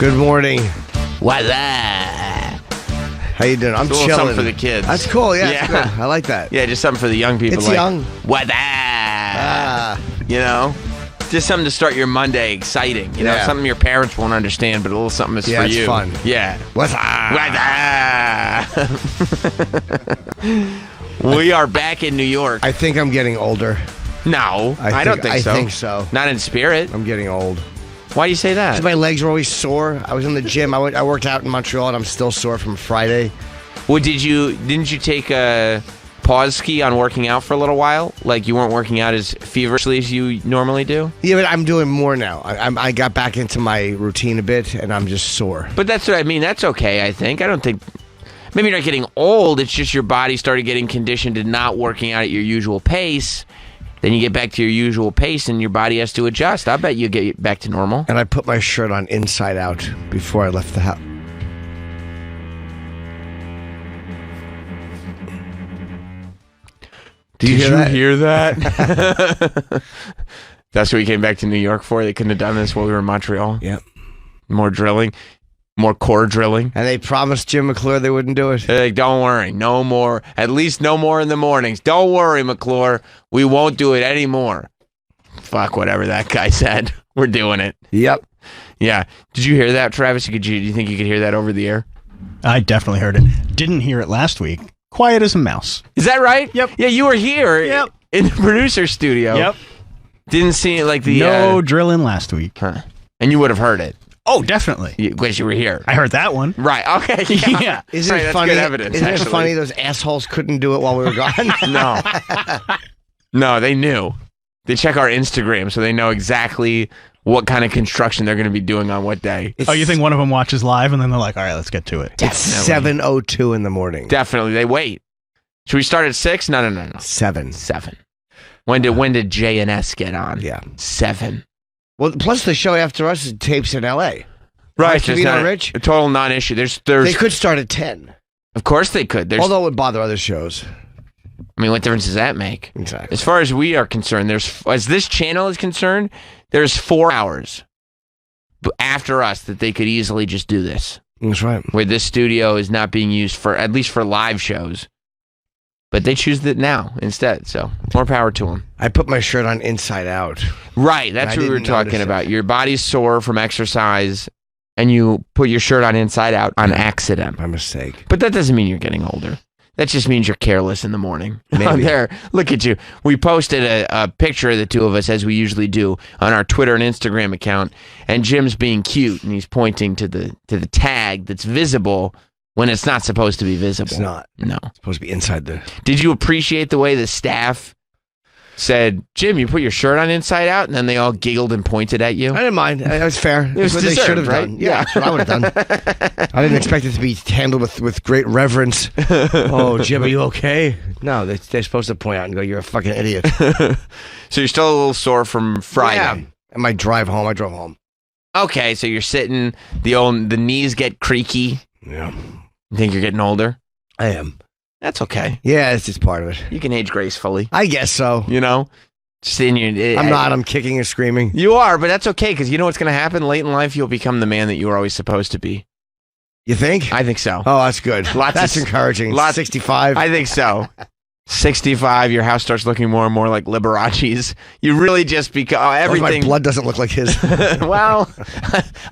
Good morning. What's that? How you doing? I'm It's a little chilling. something for the kids. That's cool. Yeah, it's good. I like that. Yeah, just something for the young people. It's like, young. What that? You know? Just something to start your Monday exciting. You know, Yeah. something your parents won't understand, but a little something is for it's you. fun. Yeah. What's that? What that? We are back in New York. I think I'm getting older. No, I don't think so. I think so. Not in spirit. I'm getting old. Why do you say that? My legs are always sore. I was in the gym. I worked out in Montreal, and I'm still sore from Friday. Well, didn't you take a pause ski on working out for a little while? Like you weren't working out as feverishly as you normally do? Yeah, but I'm doing more now. I got back into my routine a bit, and I'm just sore. But that's what I mean. That's okay, I think. I don't think... Maybe you're not getting old. It's just your body started getting conditioned to not working out at your usual pace. Then you get back to your usual pace, and your body has to adjust. I bet you get back to normal. And I put my shirt on inside out before I left the house. Did you hear that? That's what we came back to New York for? They couldn't have done this while we were in Montreal? Yep. More drilling? More core drilling? And they promised Jim McClure they wouldn't do it. They're like, don't worry, no more. At least no more in the mornings. Don't worry, McClure. We won't do it anymore. Fuck whatever that guy said. We're doing it. Yep. Yeah. Did you hear that, Travis? Do you think you could hear that over the air? I definitely heard it. Didn't hear it last week. Quiet as a mouse. Is that right? Yep. Yeah, you were here. Yep. In the producer studio. Yep. Didn't see it like the... No drilling last week. Huh. And you would have heard it. Oh, definitely. Because you were here. I heard that one. Right. Okay. Yeah. Isn't Right, it that's funny? good evidence, Isn't it actually. funny those assholes couldn't do it while we were gone? No. No, they knew. They check our Instagram, so they know exactly what kind of construction they're going to be doing on what day. Oh, you think one of them watches live and then they're like, all right, let's get to it. It's 7:02 in the morning. Definitely. They wait. Should we start at 6? No. 7. 7. When did J and S get on? Yeah. 7. Well, plus the show after us is tapes in L.A. Right. To be rich. A total non-issue. There's. They could start at 10. Of course they could. There's. Although it would bother other shows. I mean, what difference does that make? Exactly. As far as we are concerned, as this channel is concerned, there's 4 hours after us that they could easily just do this. That's right. Where this studio is not being used for, at least for live shows. But they choose it now instead, so more power to them. I put my shirt on inside out. Right, that's what we were talking about. Your body's sore from exercise, and you put your shirt on inside out on accident. By mistake. But that doesn't mean you're getting older. That just means you're careless in the morning. Maybe. There, look at you. We posted a picture of the two of us, as we usually do, on our Twitter and Instagram account, and Jim's being cute, and he's pointing to the tag that's visible when it's not supposed to be visible. It's not. No. It's supposed to be inside the... Did you appreciate the way the staff said, Jim, you put your shirt on inside out, and then they all giggled and pointed at you? I didn't mind. It was fair. It was what they deserved, should have right? done. Yeah, that's what I would have done. I didn't expect it to be handled with great reverence. Oh, Jim, are you okay? No, they're supposed to point out and go, you're a fucking idiot. So you're still a little sore from Friday. Yeah. And my drive home, I drove home. Okay, so you're sitting, the knees get creaky. Yeah. You think you're getting older? I am. That's okay. Yeah, it's just part of it. You can age gracefully. I guess so. You know? Just in your... I'm not. I'm kicking and screaming. You are, but that's okay, because you know what's going to happen? Late in life, you'll become the man that you were always supposed to be. You think? I think so. Oh, that's good. That's encouraging. 65. I think so. 65, your house starts looking more and more like Liberace's. You really just become everything... My blood doesn't look like his. Well,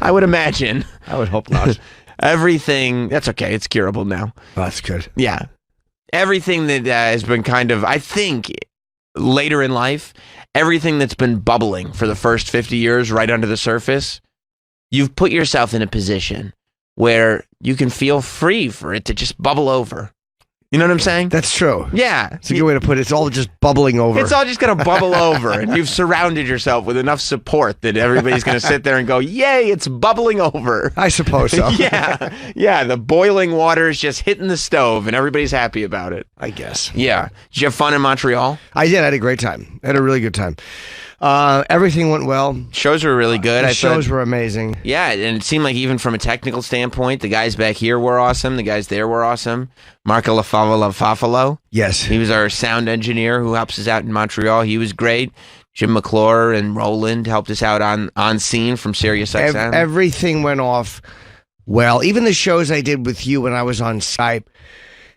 I would imagine. I would hope not. Everything... That's okay. It's curable now. Oh, that's good. Yeah. Everything that has been kind of... I think later in life, everything that's been bubbling for the first 50 years right under the surface, you've put yourself in a position where you can feel free for it to just bubble over. You know what I'm saying? That's true. Yeah. It's a good way to put it. It's all just bubbling over. It's all just going to bubble over, and you've surrounded yourself with enough support that everybody's going to sit there and go, yay, it's bubbling over. I suppose so. Yeah, the boiling water is just hitting the stove, and everybody's happy about it. I guess. Yeah. Did you have fun in Montreal? I did. I had a great time. I had a really good time. Everything went well. Shows were really good. The shows were amazing. Yeah, and it seemed like even from a technical standpoint, the guys back here were awesome. The guys there were awesome. Marco LaFafalo. Yes. He was our sound engineer who helps us out in Montreal. He was great. Jim McClure and Roland helped us out on scene from Sirius XM. Everything went off well. Even the shows I did with you when I was on Skype.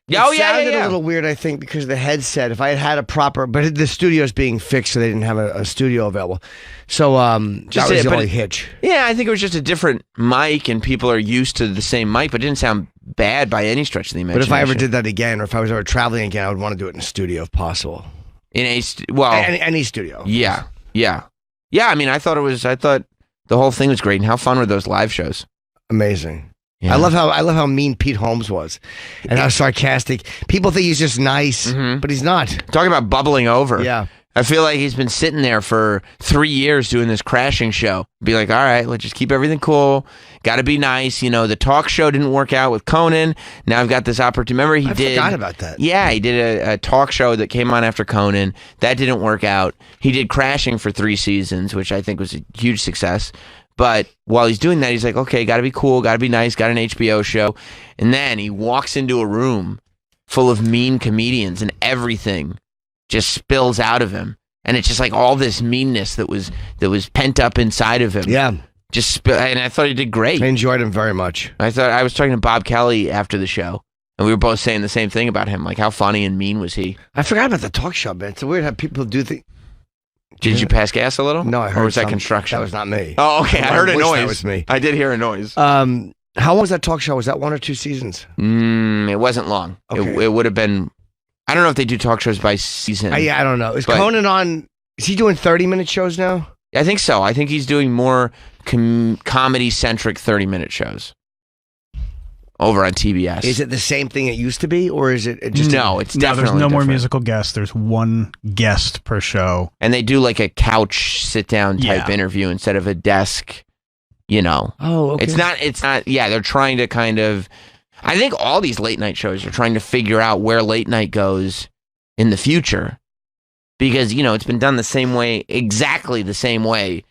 It sounded a little weird, I think, because of the headset. If I had a proper, but the studio's being fixed, so they didn't have a studio available. So that was the only hitch. Yeah, I think it was just a different mic, and people are used to the same mic, but it didn't sound bad by any stretch of the imagination. But if I ever did that again, or if I was ever traveling again, I would want to do it in a studio if possible. In any studio. Yeah. I mean, I thought the whole thing was great, and how fun were those live shows? Amazing. Yeah. I love how mean Pete Holmes was, and how sarcastic. People think he's just nice, but he's not. Talking about bubbling over. Yeah. I feel like he's been sitting there for 3 years doing this crashing show. Be like, all right, let's just keep everything cool. Got to be nice. The talk show didn't work out with Conan. Now I've got this opportunity. Remember, I forgot about that. Yeah, he did a talk show that came on after Conan. That didn't work out. He did Crashing for 3 seasons, which I think was a huge success. But while he's doing that, he's like, okay, got to be cool, got to be nice, got an HBO show. And then he walks into a room full of mean comedians, and everything just spills out of him. And it's just like all this meanness that was pent up inside of him. Yeah. And I thought he did great. I enjoyed him very much. I was talking to Bob Kelly after the show, and we were both saying the same thing about him, like how funny and mean was he. I forgot about the talk show, man. It's weird how people do things. Did you pass gas a little? No, I heard. Or was that construction? That was not me. Oh, okay. I heard a noise. That was me. I did hear a noise. How long was that talk show? Was that 1 or 2 seasons? It wasn't long. Okay. It would have been. I don't know if they do talk shows by season. I don't know. Is Conan on? Is he doing 30-minute shows now? I think so. I think he's doing more comedy-centric 30-minute shows over on TBS. Is it the same thing it used to be, or is it just... No, it's definitely there's no more different. musical guests. There's one guest per show. And they do like a couch sit-down type interview instead of a desk, Oh, okay. It's not, they're trying to kind of... I think all these late-night shows are trying to figure out where late night goes in the future. Because, it's been done the same way, exactly the same way.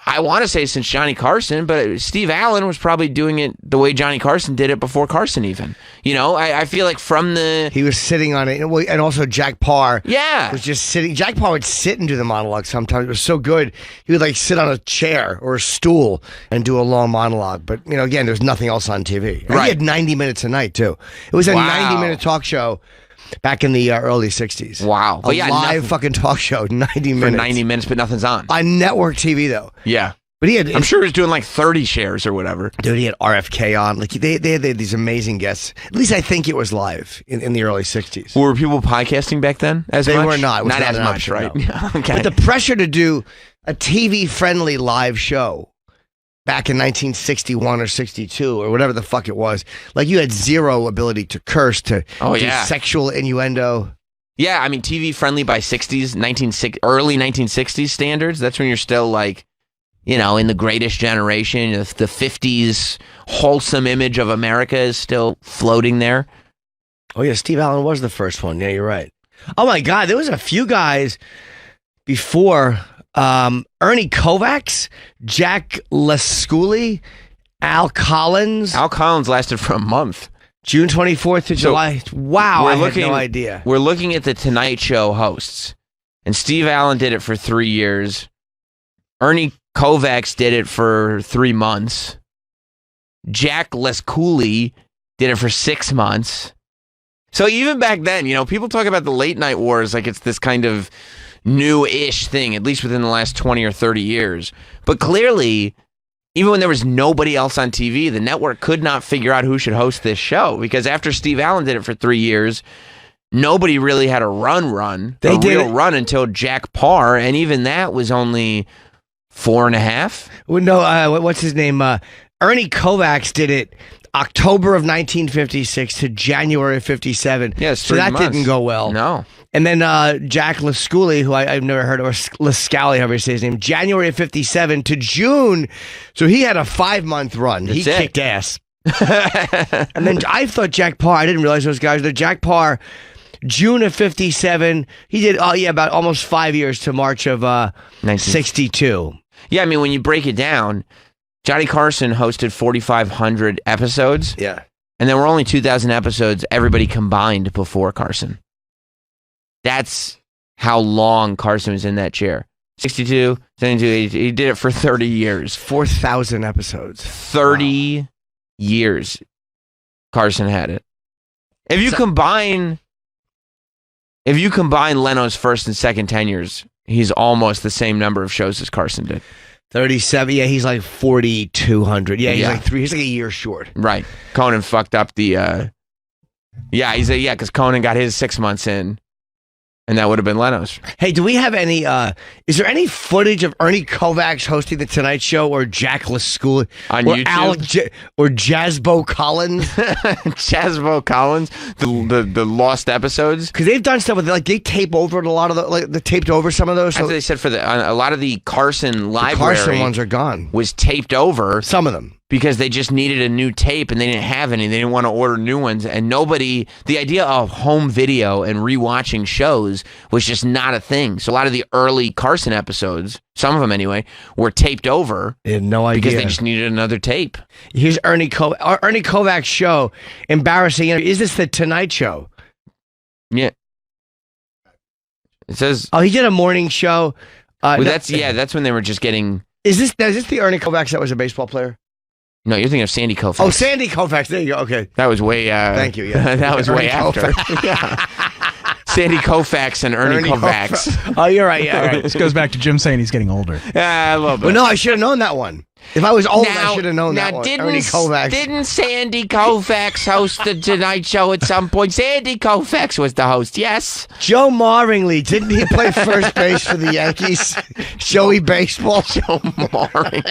I want to say since Johnny Carson, but Steve Allen was probably doing it the way Johnny Carson did it before Carson even. I feel like He was sitting on it, and also Jack Parr was just sitting. Jack Parr would sit and do the monologue sometimes. It was so good. He would sit on a chair or a stool and do a long monologue. But, again, there's nothing else on TV. And he had 90 minutes a night, too. It was a 90-minute talk show. Back in the early 60s. Wow. But live fucking talk show, 90 minutes. For 90 minutes, but nothing's on. On network TV, though. Yeah. But I'm sure he was doing like 30 shares or whatever. Dude, he had RFK on. They had these amazing guests. At least I think it was live in the early 60s. Were people podcasting back then They were not. It was not as much, option, right? No. Okay. But the pressure to do a TV-friendly live show back in 1961 or 62 or whatever the fuck it was. You had zero ability to curse, to do sexual innuendo. Yeah, I mean, TV friendly by early 1960s standards. That's when you're still in the greatest generation. The 50s wholesome image of America is still floating there. Oh, yeah, Steve Allen was the first one. Yeah, you're right. Oh, my God, there was a few guys before... Ernie Kovacs, Jack Lasculi, Al Collins. Al Collins lasted for a month. June 24th to July. Wow, I had no idea. We're looking at the Tonight Show hosts. And Steve Allen did it for 3 years. Ernie Kovacs did it for 3 months. Jack Lasculi did it for 6 months. So even back then, people talk about the late night wars like it's this kind of new-ish thing, at least within the last 20 or 30 years. But clearly, even when there was nobody else on TV, the network could not figure out who should host this show. Because after Steve Allen did it for 3 years, nobody really had a real run until Jack Parr, and even that was only 4.5. Well, no, what's his name? Ernie Kovacs did it October of 1956 to January of 57. Yes, so that didn't go well. No. And then Jack Lasculi, who I've never heard of, or Lascali, however you say his name, January of 57 to June. So he had a 5-month run. He kicked ass. And then I thought Jack Parr, I didn't realize those guys. Jack Parr, June of 57, he did, about almost 5 years to March of 62. Yeah, I mean, when you break it down, Johnny Carson hosted 4,500 episodes. Yeah. And there were only 2,000 episodes, everybody combined, before Carson. That's how long Carson was in that chair. 62, 72, he did it for 30 years. 4,000 episodes. 30 years Carson had it. If you combine Leno's first and second tenures, he's almost the same number of shows as Carson did. 37. Yeah, he's like 4,200. Yeah, he's like a year short. Right. Conan fucked up the because Conan got his 6 months in. And that would have been Leno's. Hey, do we have any, is there any footage of Ernie Kovacs hosting The Tonight Show or Jack LaScula? On YouTube? Or Jazzbo Collins? Jazzbo Collins? The lost episodes? Because they've done stuff with, like, they tape over a lot of they taped over some of those. So they said a lot of the Carson library. The Carson ones are gone. Was taped over. Some of them. Because they just needed a new tape and they didn't have any. They didn't want to order new ones. And the idea of home video and rewatching shows was just not a thing. So a lot of the early Carson episodes, some of them anyway, were taped over. They had no idea. Because they just needed another tape. Here's Ernie Kovac's show. Embarrassing. Is this The Tonight Show? Yeah. It says. Oh, he did a morning show. That's when they were just getting. Is this the Ernie Kovacs that was a baseball player? No, you're thinking of Sandy Koufax. Oh, Sandy Koufax. There you go. Okay. That was way... Thank you. Yeah. That was way after. Yeah. Sandy Koufax and Ernie Kovacs. Oh, you're right. Yeah, right. This goes back to Jim saying he's getting older. Yeah, a little bit. Well, no, I should have known that one. If I was old, I should have known that one. Ernie Kovacs. Didn't Sandy Koufax host the Tonight Show at some point? Sandy Koufax was the host, yes. Joe Maringley. Didn't he play first base for the Yankees? Joey Baseball. Joe Maringley.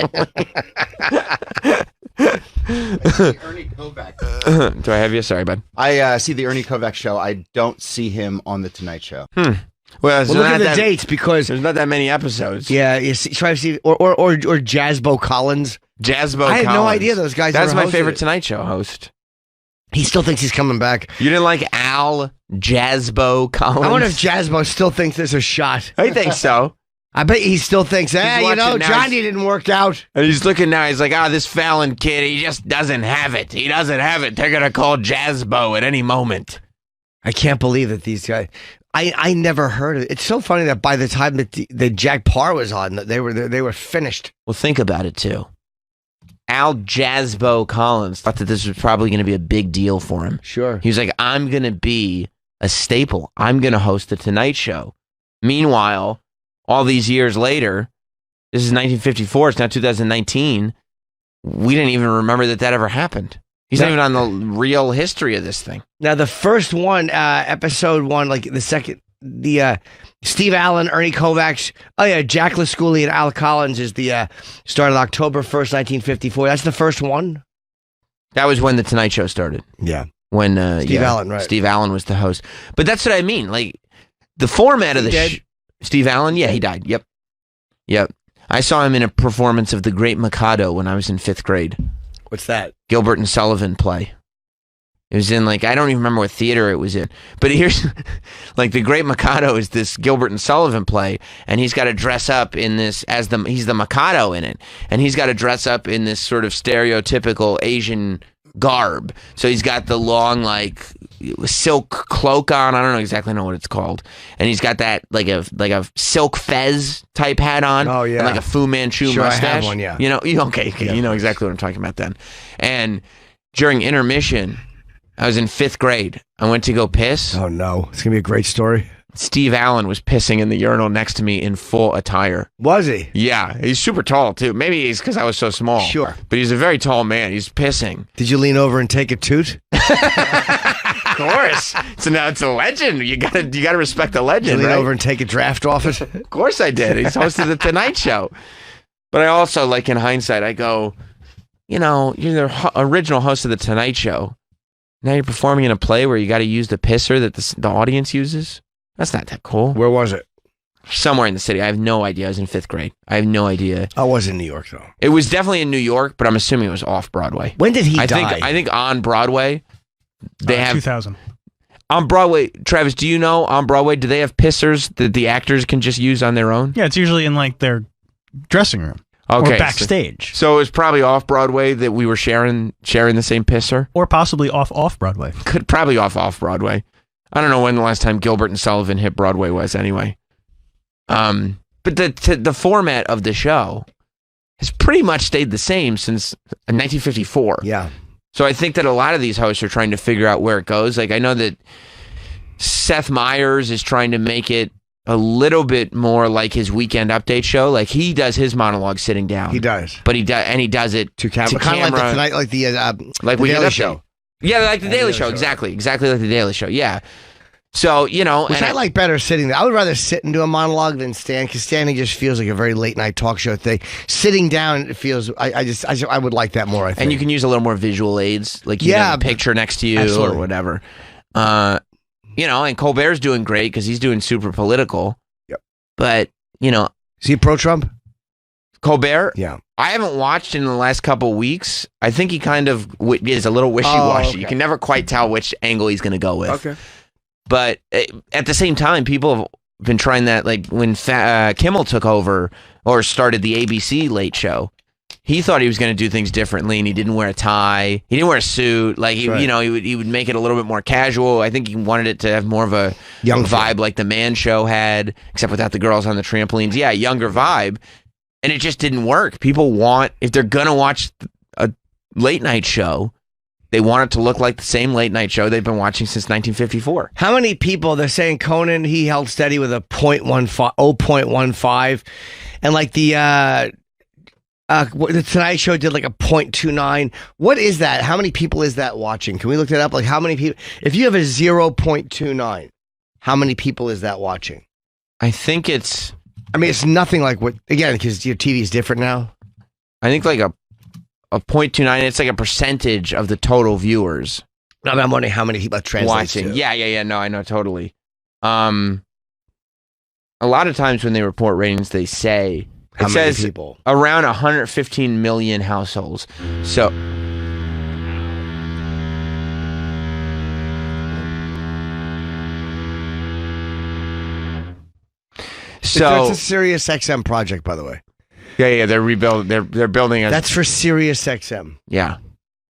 Ernie Kovacs. Do I have you? Sorry, bud. I see the Ernie Kovacs show. I don't see him on the Tonight Show. Well, look at the dates because there's not that many episodes. Yeah, you try to see or Jazzbo Collins. Jazzbo. I had no idea those guys. That's my favorite Tonight Show host. He still thinks he's coming back. You didn't like Al Jazzbo Collins? I wonder if Jazzbo still thinks there's a shot. I think so. I bet he still thinks, Johnny didn't work out. And he's looking now, he's like, this Fallon kid, he just doesn't have it. He doesn't have it. They're going to call Jazzbo at any moment. I can't believe that these guys, I never heard of it. It's so funny that by the time that Jack Parr was on, they were finished. Well, think about it, too. Al Jazzbo Collins thought that this was probably going to be a big deal for him. Sure. He was like, I'm going to be a staple. I'm going to host the Tonight Show. Meanwhile, all these years later, this is 1954, it's now 2019, we didn't even remember that ever happened. He's not even on the real history of this thing. Now, the first one, episode one, like the second, Steve Allen, Ernie Kovacs, Jack LaScula and Al Collins is the started October 1st, 1954. That's the first one? That was when the Tonight Show started. Yeah. When Steve Allen, right. Steve Allen was the host. But that's what I mean. Like, the format of the Steve Allen? Yeah, he died. Yep. I saw him in a performance of The Great Mikado when I was in 5th grade. What's that? Gilbert and Sullivan play. It was in, I don't even remember what theater it was in. But here's, The Great Mikado is this Gilbert and Sullivan play, and he's got to dress up in this, he's the Mikado in it, and he's got to dress up in this sort of stereotypical Asian garb. So he's got the long, silk cloak on. I don't exactly know what it's called. And he's got that, like a silk fez type hat on. Oh, yeah. And a Fu Manchu mustache. I have one, yeah. Okay. Yeah. You know exactly what I'm talking about then. And during intermission, I was in 5th grade. I went to go piss. Oh, no. It's going to be a great story. Steve Allen was pissing in the urinal next to me in full attire. Was he? Yeah. He's super tall, too. Maybe he's because I was so small. Sure. But he's a very tall man. He's pissing. Did you lean over and take a toot? Of course. So now it's a legend. You gotta respect the legend, Did you lean right? over and take a draft off it? Of course I did. He's hosted the Tonight Show. But I also, in hindsight, I go, you're the original host of the Tonight Show. Now you're performing in a play where you got to use the pisser that the audience uses? That's not that cool. Where was it? Somewhere in the city. I have no idea. I was in 5th grade. I have no idea. I was in New York, though. It was definitely in New York, but I'm assuming it was off Broadway. When did he die? I think on Broadway, they have... 2000. On Broadway, Travis, do you know on Broadway, do they have pissers that the actors can just use on their own? Yeah, it's usually in their dressing room. Okay. Or backstage. So it was probably off Broadway that we were sharing the same pisser? Or possibly off Broadway. Probably off Broadway. I don't know when the last time Gilbert and Sullivan hit Broadway was anyway. But the format of the show has pretty much stayed the same since 1954. Yeah. So I think that a lot of these hosts are trying to figure out where it goes. Like I know that Seth Meyers is trying to make it a little bit more like his Weekend Update show. Like he does his monologue sitting down. He does. But he does it to camera. Kind of like the Tonight, like the Daily Show. Yeah, like the Daily Show. Exactly like the Daily Show. Yeah. So, you know. Which I like better sitting there. I would rather sit and do a monologue than stand, because standing just feels like a very late night talk show thing. Sitting down, it feels, I would like that more, I think. And you can use a little more visual aids, like you have a picture next to you or whatever. You know, and Colbert's doing great because he's doing super political. Yep. But, you know. Is he pro-Trump? Colbert? Yeah. I haven't watched in the last couple weeks. I think he kind of is a little wishy-washy. Okay. You can never quite tell which angle he's going to go with. Okay. But at the same time, people have been trying that. Like when Kimmel took over or started the ABC Late Show, he thought he was going to do things differently, and he didn't wear a tie. He didn't wear a suit. Like he, you know, he would make it a little bit more casual. I think he wanted it to have more of a young vibe, like the Man Show had, except without the girls on the trampolines. Yeah, younger vibe, and it just didn't work. People want, if they're gonna watch a late night show, they want it to look like the same late night show they've been watching since 1954. How many people, they're saying Conan, he held steady with a 0.15, and like the Tonight Show did like a 0.29. What is that? How many people is that watching? Can we look that up? Like how many people, if you have a 0.29, how many people is that watching? I think it's nothing like what, again, because your TV is different now. I think like a 0.29, it's like a percentage of the total viewers. No, I'm wondering how many people translates watching. to. Yeah. No, I know totally. A lot of times when they report ratings, they say how many people? Around 115 million households. So. So it's a Sirius XM project, by the way. Yeah, they're rebuilding. They're building a. That's for Sirius XM. Yeah,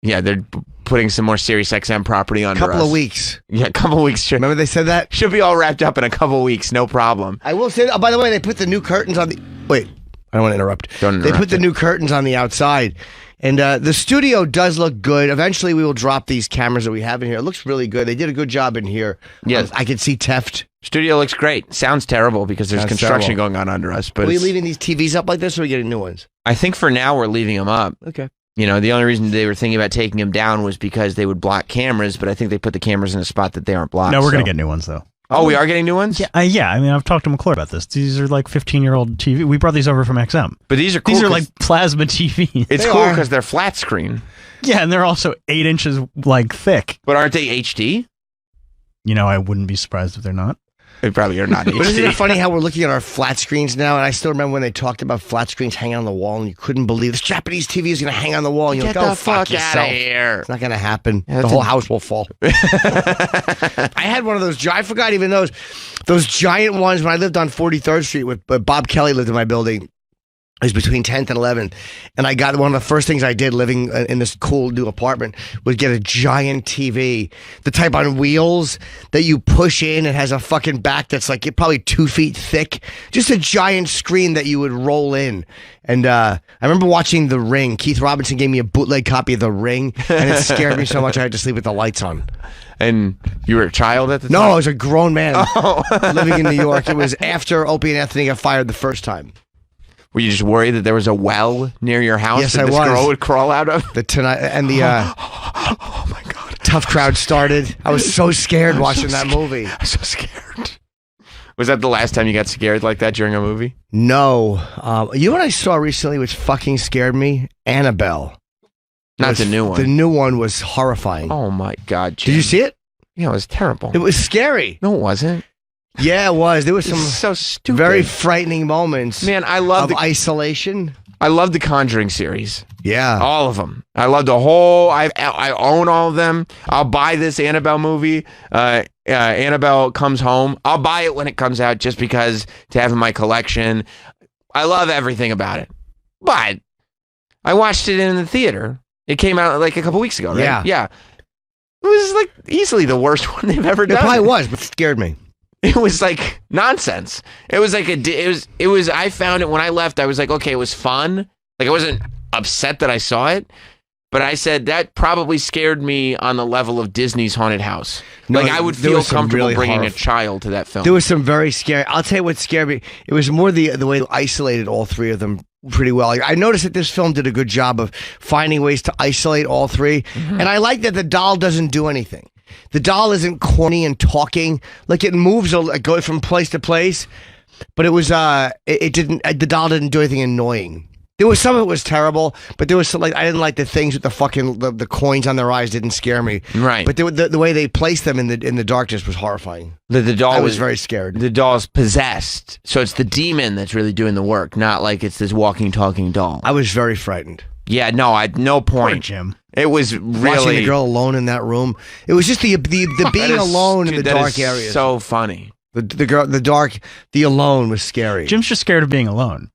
they're putting some more Sirius XM property under us. Couple of weeks. Yeah, a couple of weeks. Remember they said that should be all wrapped up in a couple of weeks, no problem. I will say. Oh, by the way, they put the new curtains on the. Wait, I don't want to interrupt. They put the new curtains on the outside, and the studio does look good. Eventually, we will drop these cameras that we have in here. It looks really good. They did a good job in here. Yes, I can see Teft. Studio looks great. Sounds terrible because there's construction going on under us. But are we leaving these TVs up like this, or are we getting new ones? I think for now we're leaving them up. Okay. You know, the only reason they were thinking about taking them down was because they would block cameras, but I think they put the cameras in a spot that they aren't blocked. No, we're going to get new ones, though. Oh, we are getting new ones? Yeah. I mean, I've talked to McClure about this. These are like 15-year-old TV. We brought these over from XM. But these are cool. These are like plasma TVs. It's cool because they're flat screen. Yeah, and they're also 8 inches like thick. But aren't they HD? You know, I wouldn't be surprised if they're not. They probably are not HD. But isn't it funny how we're looking at our flat screens now? And I still remember when they talked about flat screens hanging on the wall, and you couldn't believe this Japanese TV is going to hang on the wall. And you're like, oh, the fuck out of here. It's not going to happen. Yeah, the whole house will fall. I had one of those. I forgot even those giant ones when I lived on 43rd Street with Bob Kelly lived in my building. It was between 10th and 11th. And I got one of the first things I did living in this cool new apartment was get a giant TV, the type on wheels that you push in and has a fucking back that's like probably 2 feet thick. Just a giant screen that you would roll in. And I remember watching The Ring. Keith Robinson gave me a bootleg copy of The Ring, and it scared me so much I had to sleep with the lights on. And you were a child at the time? No, I was a grown man living in New York. It was after Opie and Anthony got fired the first time. Were you just worried that there was a well near your house yes, that this girl would crawl out of? Oh my God. Tough Crowd started. I was so scared watching that movie. I was so scared. Was that the last time you got scared like that during a movie? No. You know what I saw recently which fucking scared me? Annabelle. Not the new one. The new one was horrifying. Oh my God, Jim. Did you see it? Yeah, it was terrible. It was scary. No, it wasn't. Yeah, it was. There was some so stupid, very frightening moments. Man, I love the isolation. I love the Conjuring series. Yeah, all of them. I love the whole. I own all of them. I'll buy this Annabelle movie. Annabelle Comes Home. I'll buy it when it comes out just because to have in my collection. I love everything about it. But I watched it in the theater. It came out like a couple weeks ago, right? Yeah. It was like easily the worst one they've ever done. It probably was, but it scared me. It was like nonsense. It was like it was. I found it when I left. I was like, okay, it was fun. Like I wasn't upset that I saw it, but I said that probably scared me on the level of Disney's Haunted House. No, like I would feel comfortable bringing a child to that film. There was some very scary. I'll tell you what scared me. It was more the way they isolated all three of them pretty well. Like, I noticed that this film did a good job of finding ways to isolate all three, and I like that the doll doesn't do anything. The doll isn't corny and talking. Like it moves, it goes from place to place, but it was it didn't. The doll didn't do anything annoying. There was some of it was terrible, but there was some, like I didn't like the things with the fucking the coins on their eyes didn't scare me. Right. But the way they placed them in the darkness was horrifying. The doll I was very scared. The doll's possessed, so it's the demon that's really doing the work, not like it's this walking, talking doll. I was very frightened. Yeah, no, no point. Poor Jim. It was really Watching the girl alone in that room. It was just the being alone in the dark areas. So funny. The alone was scary. Jim's just scared of being alone.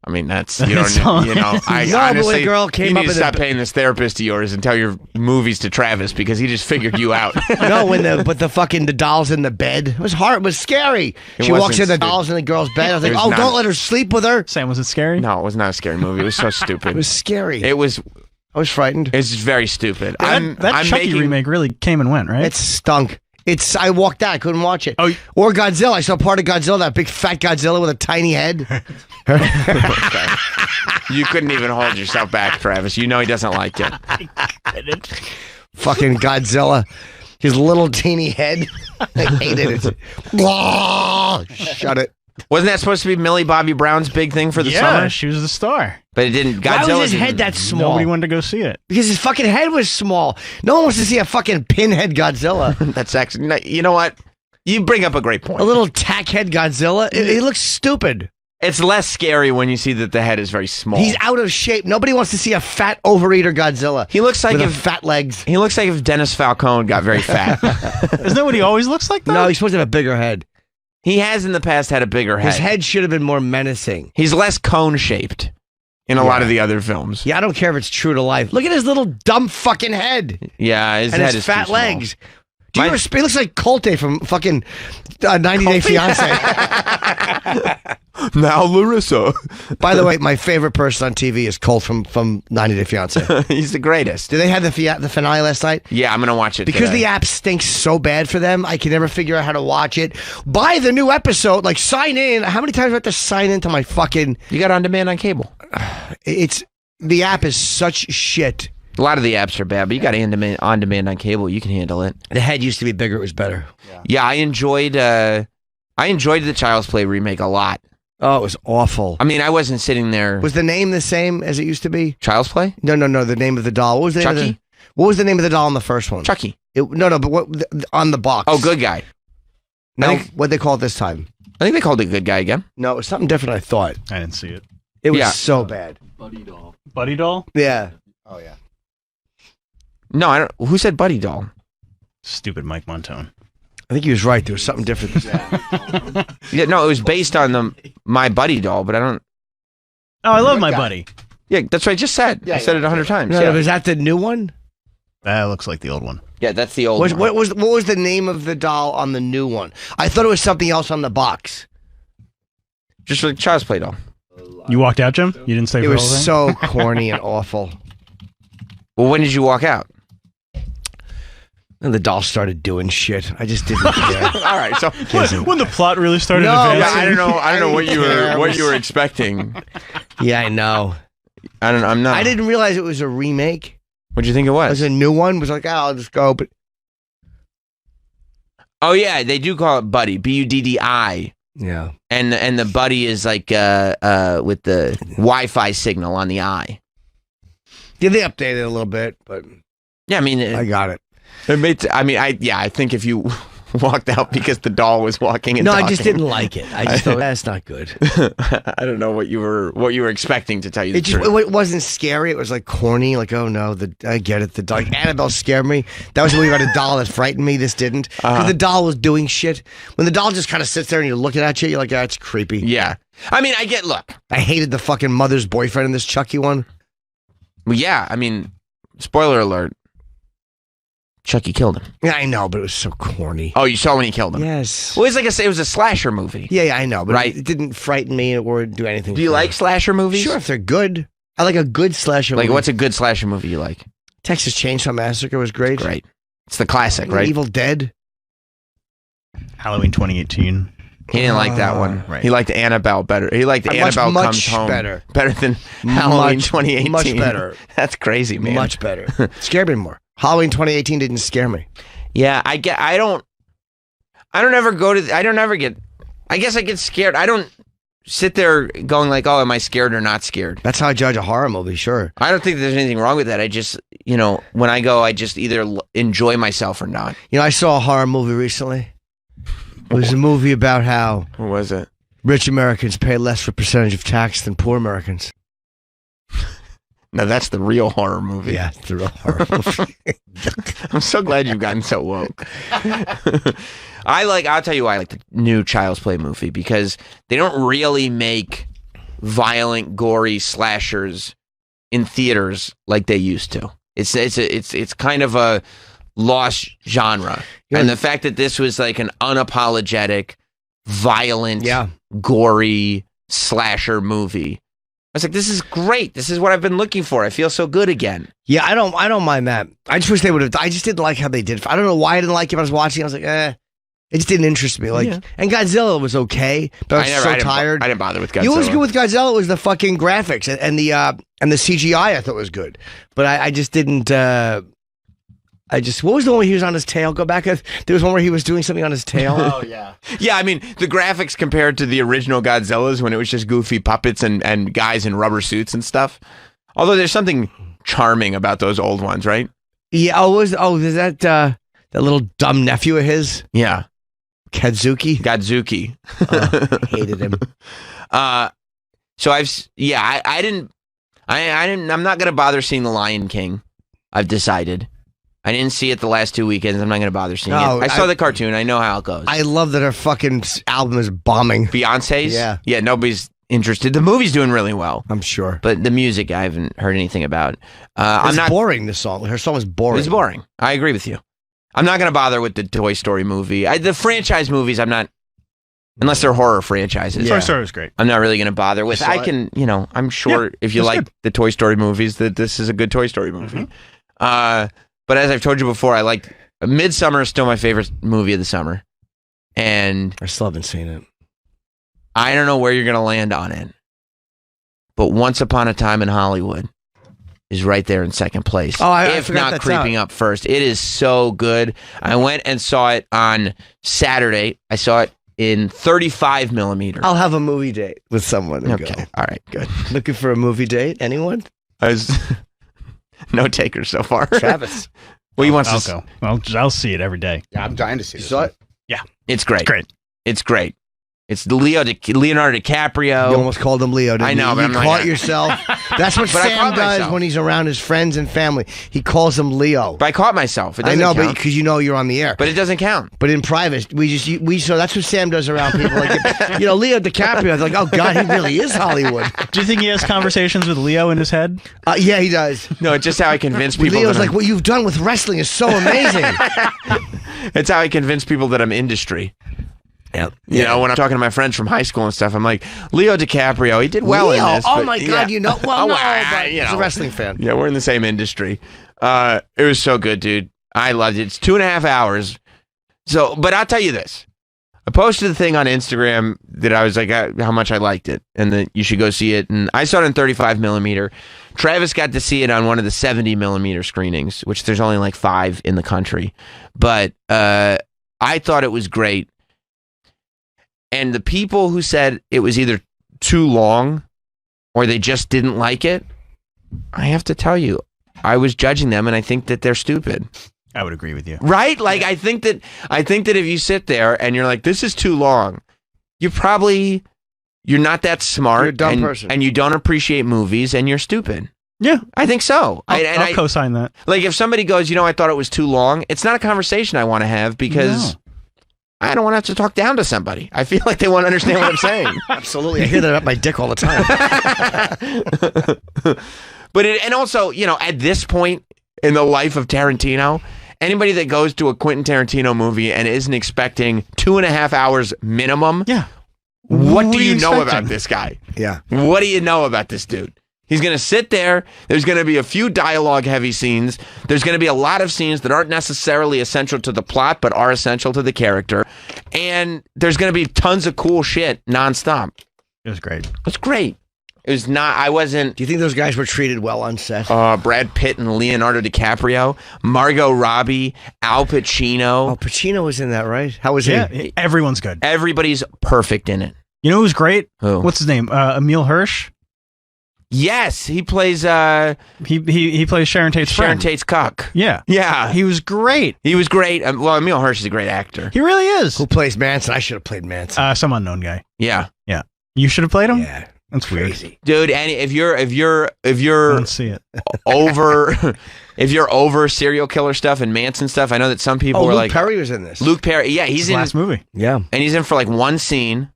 I mean, that's I honestly, the girl came you up need to stop paying this therapist of yours and tell your movies to Travis because he just figured you out. No, the doll's in the bed. It was hard. It was scary. She walks in, the doll's in the girl's bed. I was like, don't let her sleep with her. Sam, was it scary? No, it was not a scary movie. It was so stupid. It was scary. I was frightened. It's very stupid. That Chucky remake really came and went, right? It stunk. I walked out. I couldn't watch it. Or Godzilla. I saw part of Godzilla, that big fat Godzilla with a tiny head. Okay. You couldn't even hold yourself back, Travis. You know he doesn't like it. Fucking Godzilla. His little teeny head. I hated it. Shut it. Wasn't that supposed to be Millie Bobby Brown's big thing for the summer? Yeah, she was the star. But it didn't. Why was his head that small? Nobody wanted to go see it. Because his fucking head was small. No one wants to see a fucking pinhead Godzilla. That's actually, you know what? You bring up a great point. A little tackhead Godzilla. It looks stupid. It's less scary when you see that the head is very small. He's out of shape. Nobody wants to see a fat overeater Godzilla. He looks like with fat legs. He looks like if Dennis Falcone got very fat. Isn't that what he always looks like, though? No, he's supposed to have a bigger head. He has in the past had a bigger head. His head should have been more menacing. He's less cone-shaped in a lot of the other films. Yeah, I don't care if it's true to life. Look at his little dumb fucking head. Yeah, his and head his is fat too small. legs. He looks like Colte from fucking 90 Day Fiance. Now Larissa. By the way, my favorite person on TV is Colt from 90 Day Fiance. He's the greatest. Did they have the finale last night? Yeah, I'm going to watch it because today. the app stinks so bad for them. I can never figure out how to watch it. Buy the new episode. Like, sign in. How many times do I have to sign into my fucking... You got on demand on cable. The app is such shit. A lot of the apps are bad, but you got on demand on cable. You can handle it. The head used to be bigger. It was better. Yeah, I enjoyed the Child's Play remake a lot. Oh, it was awful. I mean, I wasn't sitting there. Was the name the same as it used to be? Child's Play? No. The name of the doll. What was the Chucky? What was the name of the doll in the first one? Chucky. No, but what on the box? Oh, Good Guy. No, what'd they call it this time? I think they called it Good Guy again. No, it was something different. I thought. I didn't see it. It was so bad. Buddy doll. Buddy doll? Yeah. Oh yeah. No, I don't. Who said Buddy Doll? Stupid Mike Montone. I think he was right. There was something different. Yeah, no, it was based on My Buddy Doll, but I don't. Oh, I love My Buddy. Yeah, that's what I just said. I said it 100 times. No, is that the new one? That looks like the old one. Yeah, that's the old one. What was the name of the doll on the new one? I thought it was something else on the box. Just like Child's Play doll. You walked out, Jim? You didn't stay for It the was whole thing? so corny and awful. Well, when did you walk out? And the doll started doing shit. I just didn't care. All right, so When the plot really started No, advancing. yeah, I don't know what you were expecting. Yeah, I know. I'm not. I didn't realize it was a remake. What'd you think it It was? was a new one. It was like, I'll just go. But Oh yeah, they do call it Buddy, Buddi. yeah, And the Buddy is like with the Wi-Fi signal on the eye. yeah, they updated it a little bit, but Yeah, I mean, I got it. I think if you walked out because the doll was walking and No, talking. I just didn't like it. I just thought that's not good. I don't know what you were expecting, to tell you the It just truth. it wasn't scary. It was like corny. Like, oh no, I get it. Like Annabelle scared me. That was the movie about a doll that frightened me. This didn't, because the doll was doing shit. When the doll just kind of sits there and you're looking at you, you're like, that's creepy. Yeah, I mean, look. I hated the fucking mother's boyfriend in this Chucky one. Well, yeah, I mean, spoiler alert. Chucky killed him. Yeah, I know, but it was so corny. Oh, you saw when he killed him? Yes. Well, it was a slasher movie. Yeah, I know, but right? it didn't frighten me or do anything. Do you like slasher movies? Sure, if they're good. I like a good slasher movie. Like, what's a good slasher movie you like? Texas Chainsaw Massacre was great. It's great. It's the classic, right? Evil Dead. Halloween 2018. He didn't like that one. Right. He liked Annabelle better. He liked Annabelle Comes Home better. Better than Halloween 2018. Much better. That's crazy, man. Much better. Scared me more. Halloween 2018 didn't scare me. Yeah, I guess I get scared. I don't sit there going like, oh, am I scared or not scared? That's how I judge a horror movie, sure. I don't think there's anything wrong with that. I just, when I go, I just either enjoy myself or not. I saw a horror movie recently. It was a movie about how What was it? rich Americans pay less for percentage of tax than poor Americans. No, that's the real horror movie. Yeah, it's a real horror movie. I'm so glad you've gotten so woke. I'll tell you why I like the new Child's Play movie, because they don't really make violent, gory slashers in theaters like they used to. It's kind of a lost genre. Yeah. And the fact that this was like an unapologetic, violent, Yeah. gory slasher movie. I was like, this is great. This is what I've been looking for. I feel so good again. Yeah, I don't mind that. I just wish they would have. I just didn't like how they did it. I don't know why I didn't like it. I was watching. I was like, It just didn't interest me. Like, and Godzilla was okay, but I was tired. I didn't bother with Godzilla. You know what was good with Godzilla was the fucking graphics and the CGI. I thought was good, but I just didn't. What was the one where he was on his tail? Go back. There was one where he was doing something on his tail. Oh, yeah. Yeah, I mean, the graphics compared to the original Godzillas when it was just goofy puppets and guys in rubber suits and stuff. Although there's something charming about those old ones, right? Yeah. Is that little dumb nephew of his? Yeah. Godzuki. Hated him. So I'm not going to bother seeing The Lion King. I've decided. I didn't see it the last 2 weekends. I'm not going to bother seeing it. I saw the cartoon. I know how it goes. I love that her fucking album is bombing. Beyonce's? Yeah. Yeah, nobody's interested. The movie's doing really well. I'm sure. But the music, I haven't heard anything about. It's boring, the song. Her song is boring. It's boring. I agree with you. I'm not going to bother with the Toy Story movie. The franchise movies, I'm not, unless they're horror franchises. Toy Story was great. I'm not really going to bother with. I'm sure if you like the Toy Story movies, that this is a good Toy Story movie. But as I've told you before, I like Midsummer is still my favorite movie of the summer. And I still haven't seen it. I don't know where you're going to land on it. But Once Upon a Time in Hollywood is right there in second place. If not creeping up first. It is so good. I went and saw it on Saturday. I saw it in 35 millimeter. I'll have a movie date with someone. And Okay. Go. All right. Good. Looking for a movie date? Anyone? No takers so far. Travis. Well, he wants I'll to. go. Well, I'll see it every day. Yeah, I'm dying to see this. saw it? Yeah. It's great. It's great. It's great. It's Leonardo DiCaprio. You almost called him Leo. Didn't I know, you? but I'm You not caught gonna- yourself. That's what But I Sam caught does myself. when he's around his friends and family. He calls him Leo. But I caught myself. It I doesn't know, but count. because you're on the air. But it doesn't count. But in private, so that's what Sam does around people. Like, Leo DiCaprio. They're like, oh God, he really is Hollywood. Do you think he has conversations with Leo in his head? Yeah, he does. No, it's just how I convince people. Leo's like, what you've done with wrestling is so amazing. It's how I convince people that I'm industry. Yep. You know, when I'm talking to my friends from high school and stuff, I'm like, Leo DiCaprio, he did well Leo? in this. Oh but- my God, yeah. Well, no, well, but he's a wrestling fan. Yeah, we're in the same industry. It was so good, dude. I loved it. It's 2.5 hours. So, but I'll tell you this. I posted the thing on Instagram that I was like, how much I liked it and that you should go see it. And I saw it in 35 millimeter. Travis got to see it on one of the 70 millimeter screenings, which there's only like 5 in the country. But I thought it was great. And the people who said it was either too long or they just didn't like it, I have to tell you, I was judging them and I think that they're stupid. I would agree with you. Right? Like I think that if you sit there and you're like, this is too long, you're not that smart. You're a dumb person. And you don't appreciate movies and you're stupid. Yeah. I think so. I'll co-sign that. Like if somebody goes, I thought it was too long, it's not a conversation I want to have because I don't want to have to talk down to somebody. I feel like they want to understand what I'm saying. Absolutely. I hear that up my dick all the time. But and also, at this point in the life of Tarantino, anybody that goes to a Quentin Tarantino movie and isn't expecting 2.5 hours minimum, what do you know about this guy? Yeah. What do you know about this dude? He's going to sit there. There's going to be a few dialogue-heavy scenes. There's going to be a lot of scenes that aren't necessarily essential to the plot, but are essential to the character. And there's going to be tons of cool shit nonstop. It was great. It was great. It was not, I wasn't... Do you think those guys were treated well on set? Brad Pitt and Leonardo DiCaprio, Margot Robbie, Al Pacino. Oh, Pacino was in that, right? How was he? Everyone's good. Everybody's perfect in it. You know who's great? Who? What's his name? Emil Hirsch? Yes, he plays... He plays Sharon Tate's friend. Sharon Tate's cock. Yeah. Yeah. He was great. He was great. Well, Emil Hirsch is a great actor. He really is. Who plays Manson? I should have played Manson. Some unknown guy. Yeah. Yeah. You should have played him? Yeah. That's Crazy. weird. Dude, and if you're I don't see it. if you're over serial killer stuff and Manson stuff, I know that some people were Luke like Perry was in this. Luke Perry. Yeah, he's His in last movie. Yeah. and he's in for like one scene.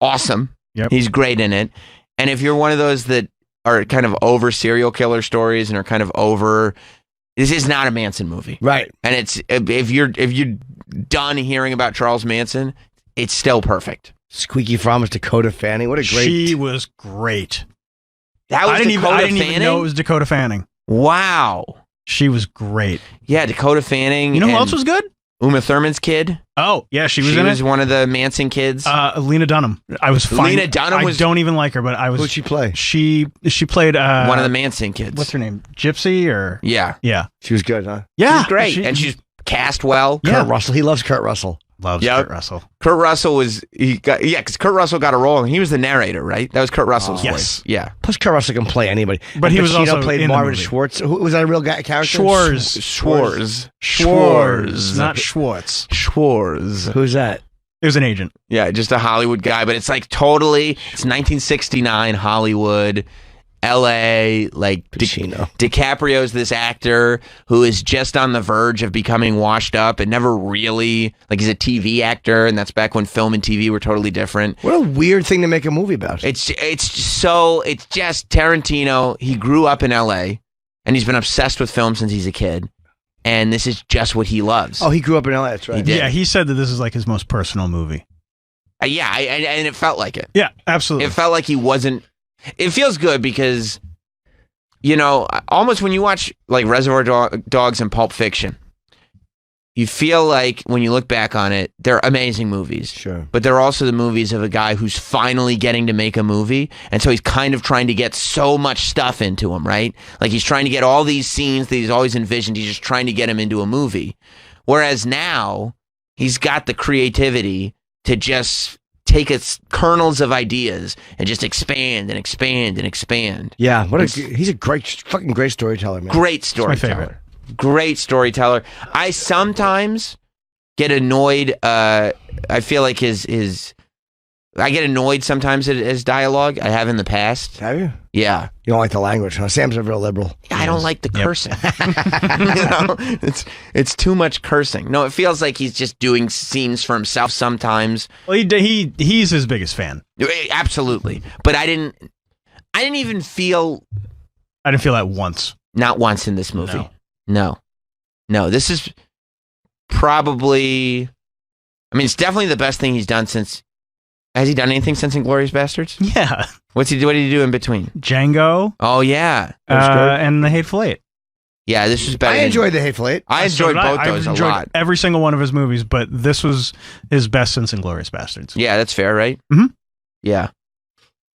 Awesome. Yep. He's great in it. And if you're one of those that are kind of over serial killer stories and are kind of over, this is not a Manson movie. Right. And it's if you're done hearing about Charles Manson, it's still perfect. Squeaky Fromm Dakota Fanning. What a great... She was great. That was I didn't Dakota even know it was Dakota Fanning. Wow. She was great. Yeah, Dakota Fanning. You know who and else was good? Uma Thurman's kid. Oh, yeah, she was in it. one of the Manson kids. Lena Dunham. I was fine. Lena Dunham was... I don't even like her, but I was... Who'd she play? She played... one of the Manson kids. What's her name? Gypsy or... Yeah. Yeah. She was good, huh? Yeah. She's great. And she's cast well. Yeah. Kurt Russell. He loves Kurt Russell. Loves Yep. Kurt Russell. Kurt Russell was... because Kurt Russell got a role, and he was the narrator, right? That was Kurt Russell's Yes. voice. Yeah. Plus, Kurt Russell can play anybody. But he was Pacino also played in the Marvin movie. Schwartz. Who was that a real guy character? Schwarz. Not Schwartz. Schwarz. Who's that? It was an agent. Yeah, just a Hollywood guy, but it's like totally... It's 1969 Hollywood... LA, like Pacino. DiCaprio's this actor who is just on the verge of becoming washed up and never really, like, he's a TV actor, and that's back when film and TV were totally different. What a weird thing to make a movie about. It's just Tarantino. He grew up in LA and he's been obsessed with film since he's a kid, and this is just what he loves. Oh, he grew up in LA. That's right. He did. Yeah, he said that this is like his most personal movie. And it felt like it. Yeah, absolutely. It felt like he wasn't. It feels good because, you know, almost when you watch like Reservoir Dogs and Pulp Fiction, you feel like when you look back on it, they're amazing movies. Sure. But they're also the movies of a guy who's finally getting to make a movie. And so he's kind of trying to get so much stuff into him, right? Like he's trying to get all these scenes that he's always envisioned. He's just trying to get him into a movie. Whereas now he's got the creativity to just take its kernels of ideas and just expand and expand and expand. Yeah, he's a fucking great storyteller, man. Great my storyteller. favorite. Great storyteller. I sometimes get annoyed. I feel like I get annoyed sometimes at his dialogue. I have in the past. Have you? Yeah. You don't like the language, huh? Sam's a real liberal. I don't like the cursing. You know, it's too much cursing. No, it feels like he's just doing scenes for himself sometimes. Well, he's his biggest fan. Absolutely. But I didn't even feel... I didn't feel that once. Not once in this movie. No. This is probably... I mean, it's definitely the best thing he's done since... Has he done anything since Inglourious Bastards? Yeah. What did he do in between? Django. Oh, yeah. And The Hateful Eight. Yeah, this was better. I enjoyed The Hateful Eight. I enjoyed both those a lot. Every single one of his movies, but this was his best since Inglourious Bastards. Yeah, that's fair, right? Mhm. Yeah.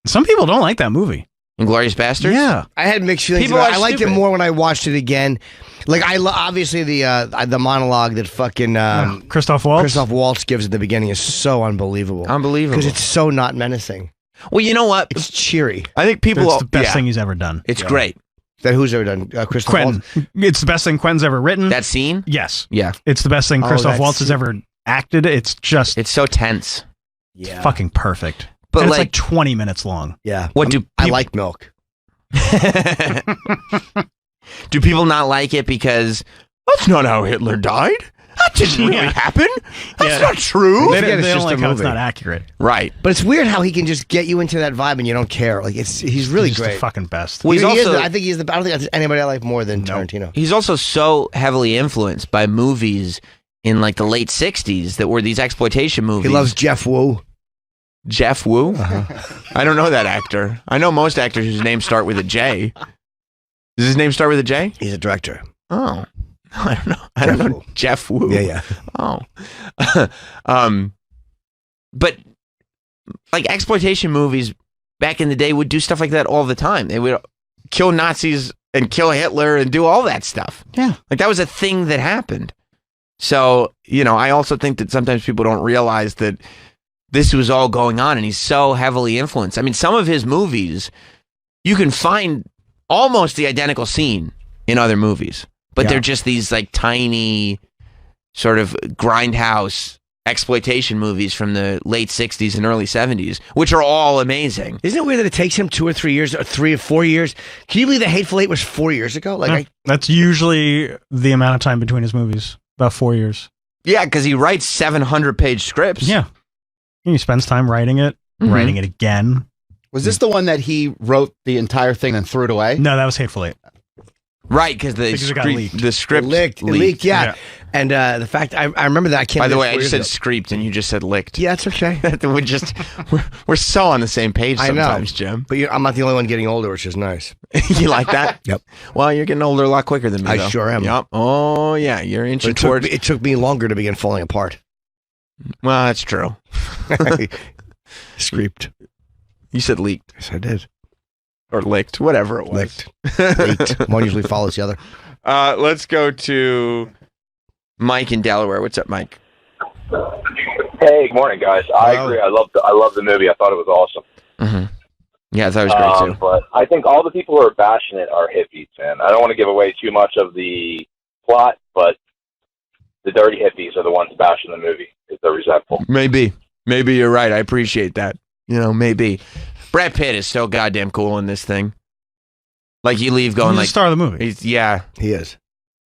Some people don't like that movie. Inglourious Bastards? Yeah. I had mixed feelings. People about it. are I liked it stupid. more when I watched it again. Like obviously the monologue that fucking Christoph Waltz. Christoph Waltz gives at the beginning is so unbelievable. Unbelievable. Because it's so not menacing. Well, you know what? It's cheery. I think people... It's the best thing he's ever done. It's great. That who's ever done Christoph Quentin. Waltz? It's the best thing Quentin's ever written. That scene? Yes. Yeah. It's the best thing Christoph that Waltz has scene. ever acted. It's just It's so tense. Yeah. fucking perfect. But And it's like... like 20 minutes long. Yeah. What do I peop- like milk. Do people not like it because that's not how Hitler died? That didn't really happen. That's not true. They it's don't just like a how it's movie. not accurate. Right. But it's weird how he can just get you into that vibe and you don't care. Like he's really He's great. the fucking best. Well, he's I also- think he's the. I don't think there's anybody I like more than Tarantino. He's also so heavily influenced by movies in like the late 60s that were these exploitation movies. He loves Jeff Wu. Jeff Wu? I don't know that actor. I know most actors whose names start with a J. Does his name start with a J? He's a director. Oh. I don't know. I don't know Jeff Wu. Yeah. Oh. But like exploitation movies back in the day would do stuff like that all the time. They would kill Nazis and kill Hitler and do all that stuff. Yeah. Like that was a thing that happened. So, I also think that sometimes people don't realize that this was all going on and he's so heavily influenced. I mean, some of his movies, you can find almost the identical scene in other movies, but they're just these like tiny sort of grindhouse exploitation movies from the late 60s and early 70s, which are all amazing. Isn't it weird that it takes him 2 or 3 years, or 3 or 4 years? Can you believe The Hateful Eight was 4 years ago? Like, That's usually the amount of time between his movies. About 4 years. Yeah, because he writes 700-page scripts. Yeah. He spends time writing it, writing it again. Was this the one that he wrote the entire thing and threw it away? No, that was Hateful Eight. Right, because it got leaked. the script leaked, yeah. And the fact, I remember that. I can't. By the believe way, I 4 just years said ago. script and you just said licked. Yeah, it's okay. we're so on the same page I know. sometimes, Jim. But I'm not the only one getting older, which is nice. You like that? Yep. Well, you're getting older a lot quicker than me, I though. sure am. Yep. Oh, yeah. You're inching It towards... took me longer to begin falling apart. Well, that's true. Script. You said leaked. Yes, I did. Or licked. Whatever it was. Leaked. One usually follows the other. Let's go to Mike in Delaware. What's up, Mike? Hey, good morning, guys. I Hello. agree. I love the movie. I thought it was awesome. Mm-hmm. Yeah, I thought it was great, too. But I think all the people who are bashing it are hippies, man. I don't want to give away too much of the plot, but the dirty hippies are the ones bashing the movie if they're resentful. Maybe you're right. I appreciate that. Maybe. Brad Pitt is so goddamn cool in this thing. Like, you leave going He's like... the star of the movie. Yeah. He is.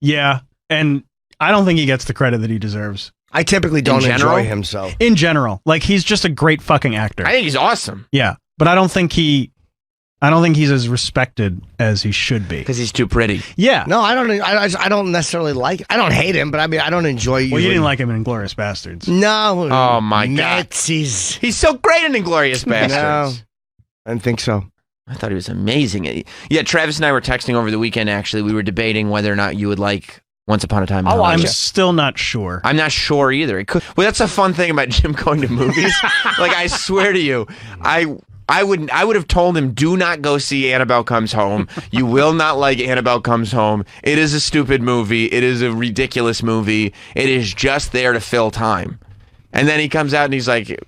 Yeah, and I don't think he gets the credit that he deserves. I typically don't general? enjoy him, so. In general, like he's just a great fucking actor. I think he's awesome. Yeah, but I don't think he's as respected as he should be. Because he's too pretty. Yeah. No, I don't necessarily like. I don't hate him, but I mean, I don't enjoy. Well, you didn't like him in Inglourious Bastards. No. Oh, my God. Nazis. He's so great in Inglourious Bastards. I didn't think so. I thought he was amazing. Yeah, Travis and I were texting over the weekend, actually. We were debating whether or not you would like Once Upon a Time in Hollywood. I'm still not sure. I'm not sure either. It could, well, that's a fun thing about Jim going to movies. Like, I swear to you, I would have told him, do not go see Annabelle Comes Home. You will not like Annabelle Comes Home. It is a stupid movie. It is a ridiculous movie. It is just there to fill time. And then he comes out and he's like, It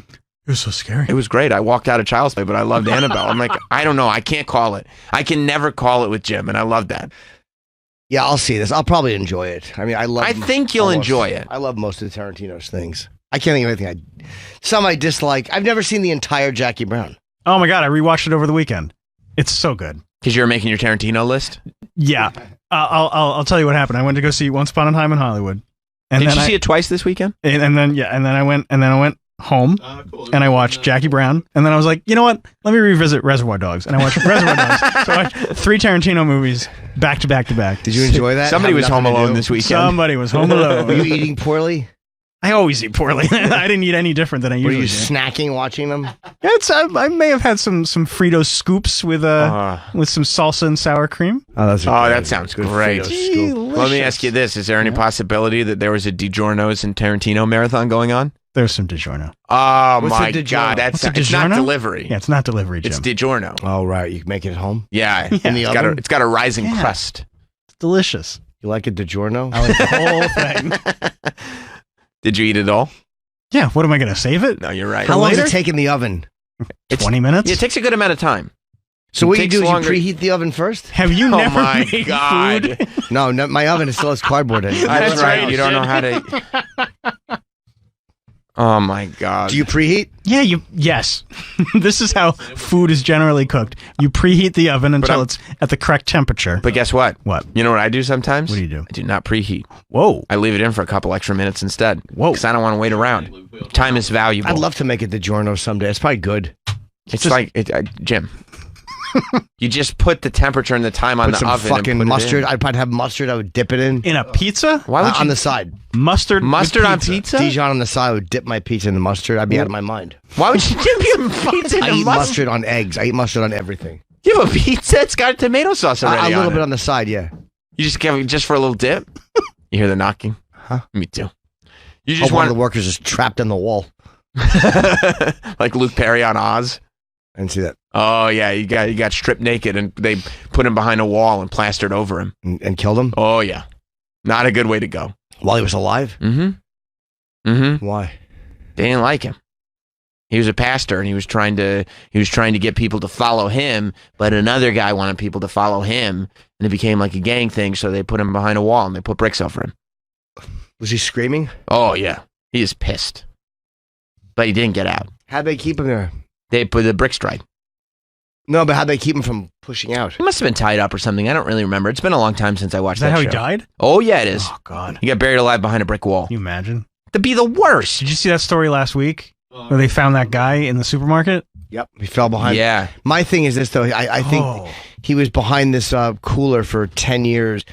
was so scary. it was great. I walked out of Child's Play, but I loved Annabelle. I'm like, I don't know. I can't call it. I can never call it with Jim, and I love that. Yeah, I'll see this. I'll probably enjoy it. I mean, I think you'll enjoy it. I love most of the Tarantino's things. I can't think of anything. Some I dislike. I've never seen the entire Jackie Brown. Oh my God, I rewatched it over the weekend. It's so good. Because you're making your Tarantino list? Yeah. I'll tell you what happened. I went to go see Once Upon a Time in Hollywood. And Did then you see it twice this weekend? And then I went home and I watched Jackie Brown, and then I was like, you know what? Let me revisit Reservoir Dogs, and I watched Reservoir Dogs. So I watched 3 Tarantino movies back to back to back. Did you enjoy that? Somebody Have was home nothing to alone do? this weekend. Somebody was home alone. Were you eating poorly? I always eat poorly. I didn't eat any different than I Were usually you do. snacking watching them? I may have had some Frito scoops with some salsa and sour cream. Oh, that sounds great. Scoop. Let me ask you this. Is there any possibility that there was a DiGiorno's and Tarantino marathon going on? There's some DiGiorno. Oh, What's my a DiGiorno? God. What's a It's not DiGiorno? delivery. Yeah, it's not delivery, Jim. It's DiGiorno. Oh, right. You make it at home? Yeah. In the oven? It's got a rising Yeah. crust. It's delicious. You like a DiGiorno? I like the whole thing. Did you eat it all? Yeah, what am I going to save it? No, you're right. How long does later? it take in the oven? 20 minutes? Yeah, it takes a good amount of time. So It what you takes do is longer- you preheat the oven first? Have you Oh, never my made God. food? No, my oven still has cardboard in it. That's That's right. right. You don't know how to... Oh my God. Do you preheat? Yeah, yes. This is how food is generally cooked. You preheat the oven until it's at the correct temperature. But guess what? What? You know what I do sometimes? What do you do? I do not preheat. Whoa. I leave it in for a couple extra minutes instead. Whoa. Because I don't want to wait around. Time is valuable. I'd love to make it DiGiorno someday. It's probably good. It's like, Jim, you just put the temperature and the time on Put the some oven fucking and put mustard. It in. I'd probably have mustard. I would dip it in. In a pizza? Why would you? On the side. Mustard with on pizza? Dijon on the side. I would dip my pizza in the mustard. I'd be out of my mind. Why would you dip your pizza in I eat mustard? mustard on eggs. I eat mustard on everything. You have a pizza? It's got tomato sauce already A little on bit it. on the side, yeah. You just give it just for a little dip? You hear the knocking? Huh? Me too. You Hope just one want of the workers is trapped in the wall. like Luke Perry on Oz. I didn't see that. Oh yeah, you got stripped naked and they put him behind a wall and plastered over him. And killed him? Oh yeah, not a good way to go. While he was alive? Why? They didn't like him. He was a pastor and he was trying to get people to follow him, but another guy wanted people to follow him, and it became like a gang thing. So they put him behind a wall and they put bricks over him. Was he screaming? Oh yeah, he is pissed, but he didn't get out. How'd they keep him there? They put the bricks dried. No, but how'd they keep him from pushing out? He must have been tied up or something. I don't really remember. It's been a long time since I watched Is that how he show. died? Oh yeah, it is. Oh, God. He got buried alive behind a brick wall. Can you imagine? To be the worst. Did you see that story last week where they found that guy in the supermarket? Yep, he fell behind. Yeah. My thing is this, though. I think he was behind this cooler for 10 years,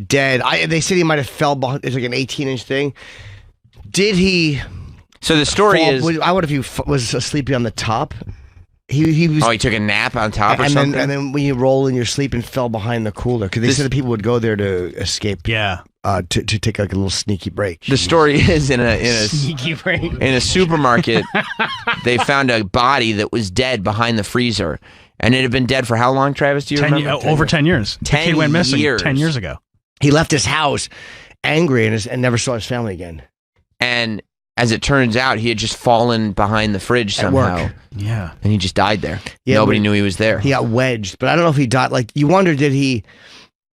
dead. They said he might have fell behind. It's like an 18-inch thing. Did he? So the story is. I wonder if he was sleepy on the top. He was. Oh, he took a nap on top or something? And then when you roll in your sleep and fell behind the cooler, because they said that people would go there to escape. Yeah. To take like a little sneaky break. The story is in a Sneaky break. in a supermarket, they found a body that was dead behind the freezer. And it had been dead for how long, Travis? Do you remember? Over 10 years. The 10 kid went missing years. 10 years ago. He left his house angry and never saw his family again. And as it turns out, he had just fallen behind the fridge At somehow. work. Yeah. And he just died there. Yeah, Nobody but knew he was there. He got wedged, but I don't know if he died. Like, you wonder, did he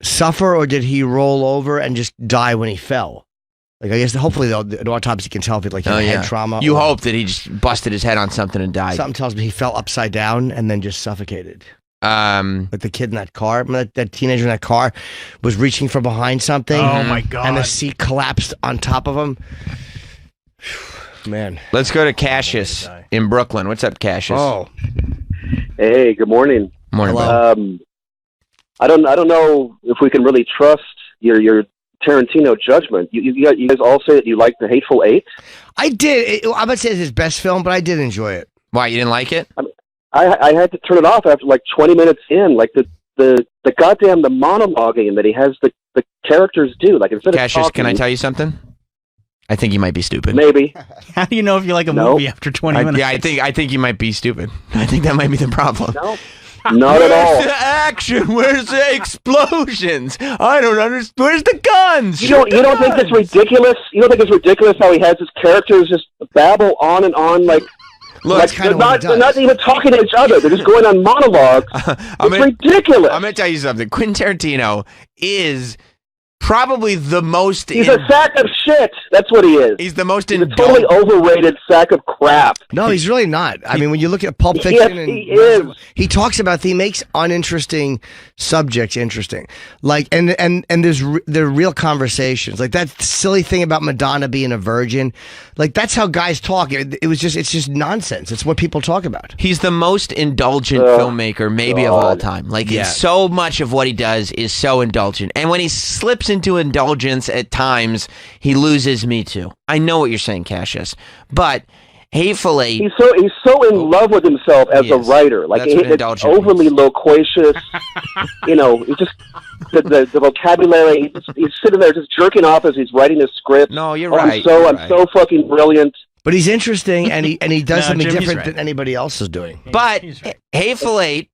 suffer or did he roll over and just die when he fell? Like, I guess hopefully the autopsy can tell if he had head trauma. You or hope that he just busted his head on something and died. something tells me he fell upside down and then just suffocated. Like the kid in that car, remember that teenager in that car was reaching from behind something. Oh, my God. And the seat collapsed on top of him. Man. Let's go to Cassius in Brooklyn. What's up, Cassius? Oh. Hey, good morning. Morning, Hello. bud. I don't know if we can really trust your Tarantino judgment. You guys all say that you like The Hateful Eight. I did. I would say it's his best film, but I did enjoy it. Why, you didn't like it? I had to turn it off after like 20 minutes in. Like the goddamn the monologuing that he has the characters do. Like instead Cassius, of talking, can I tell you something? I think you might be stupid. maybe. How do you know if you like a No. movie after 20 minutes? Yeah, I think you might be stupid. I think that might be the problem. No, not at Where's all. the action? Where's the explosions? I don't understand. Where's the guns? You don't think it's ridiculous? You don't think it's ridiculous how he has his characters just babble on and on like. Look, Like, they're not even talking to each other. They're just going on monologues. It's ridiculous. I'm going to tell you something. Quentin Tarantino is probably the most... He's a sack of shit. That's what he is. He's the most He's a totally overrated sack of crap. No, he's really not. I mean, when you look at Pulp Fiction, Yes, he is. He talks about, he makes uninteresting subjects interesting. Like, and there are real conversations. Like that silly thing about Madonna being a virgin. Like, that's how guys talk. It's just nonsense. It's what people talk about. He's the most indulgent filmmaker maybe of all time. Like, Yeah. so much of what he does is so indulgent. And when he slips into indulgence at times, he loses me too. I know what you're saying, Cassius. But Hateful Eight... He's so in love with himself as a writer. Like That's what it's indulgent overly loquacious. It's just the vocabulary. He's sitting there just jerking off as he's writing his script. No, you're I'm right. You're right. so fucking brilliant. But he's interesting, and he does No, something Jim, he's different right. than anybody else is doing. But He's right. Hateful Eight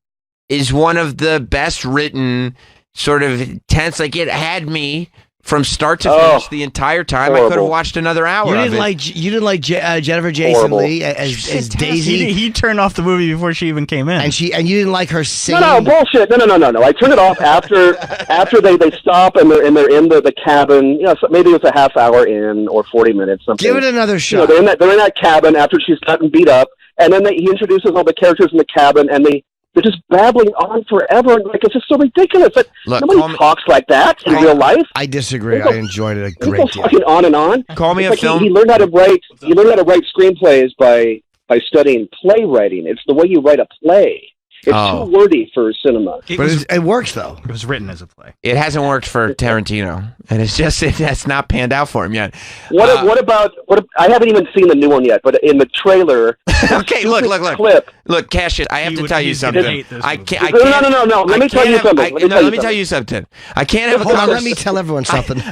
is one of the best written sort of tense. Like, it had me from start to finish the entire time. Horrible. I could have watched another hour. You of didn't it. like Jennifer Jason Horrible. Leigh as Daisy, He turned off the movie before she even came in. and you didn't like her singing. No, bullshit. No. I turn it off after they stop and they're in the cabin. You know, so maybe it was a half hour in or 40 minutes. Something. Give it another You know, shot. they're in that cabin after she's gotten beat up, and then he introduces all the characters in the cabin, and they're just babbling on forever, and like it's just so ridiculous. But Look, nobody talks like that in real life. I disagree. It's I enjoyed it a It's great so deal. fucking on and on. Call me It's a like film. He learned how to write. He learned how to write screenplays by studying playwriting. It's the way you write a play. It's Oh. too wordy for cinema. But it works though. It was written as a play. It hasn't worked for Tarantino, and it has not panned out for him yet. What about? I haven't even seen the new one yet, but in the trailer, Okay, look. clip. Look, Cash it. I have to tell you he's gonna something. hate this I movie. can't. I No, can't. no. Let me tell you something. Let me tell you something. I can't have a Hold on, let conversation. me tell everyone something.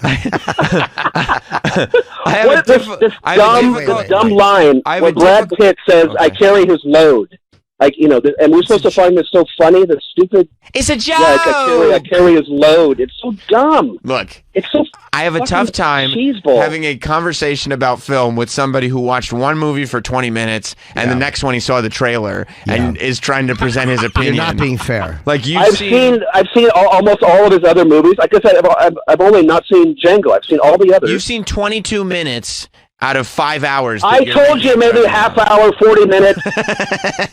I have What a this wait. dumb line I have where a Brad difficult- Pitt says, Okay. "I carry his load." Like, you know, and we're supposed to find this so funny, the stupid. It's a joke. I carry his load. It's so dumb. Look, It's so. I have a fucking tough time cheeseball. having a conversation about film with somebody who watched one movie for 20 minutes and the next one he saw the trailer and is trying to present his You're opinion. not being fair. Like you've I've seen almost all of his other movies. Like I said, I've only not seen Django. I've seen all the others. You've seen 22 minutes out of 5 hours. I told you maybe half hour, 40 minutes.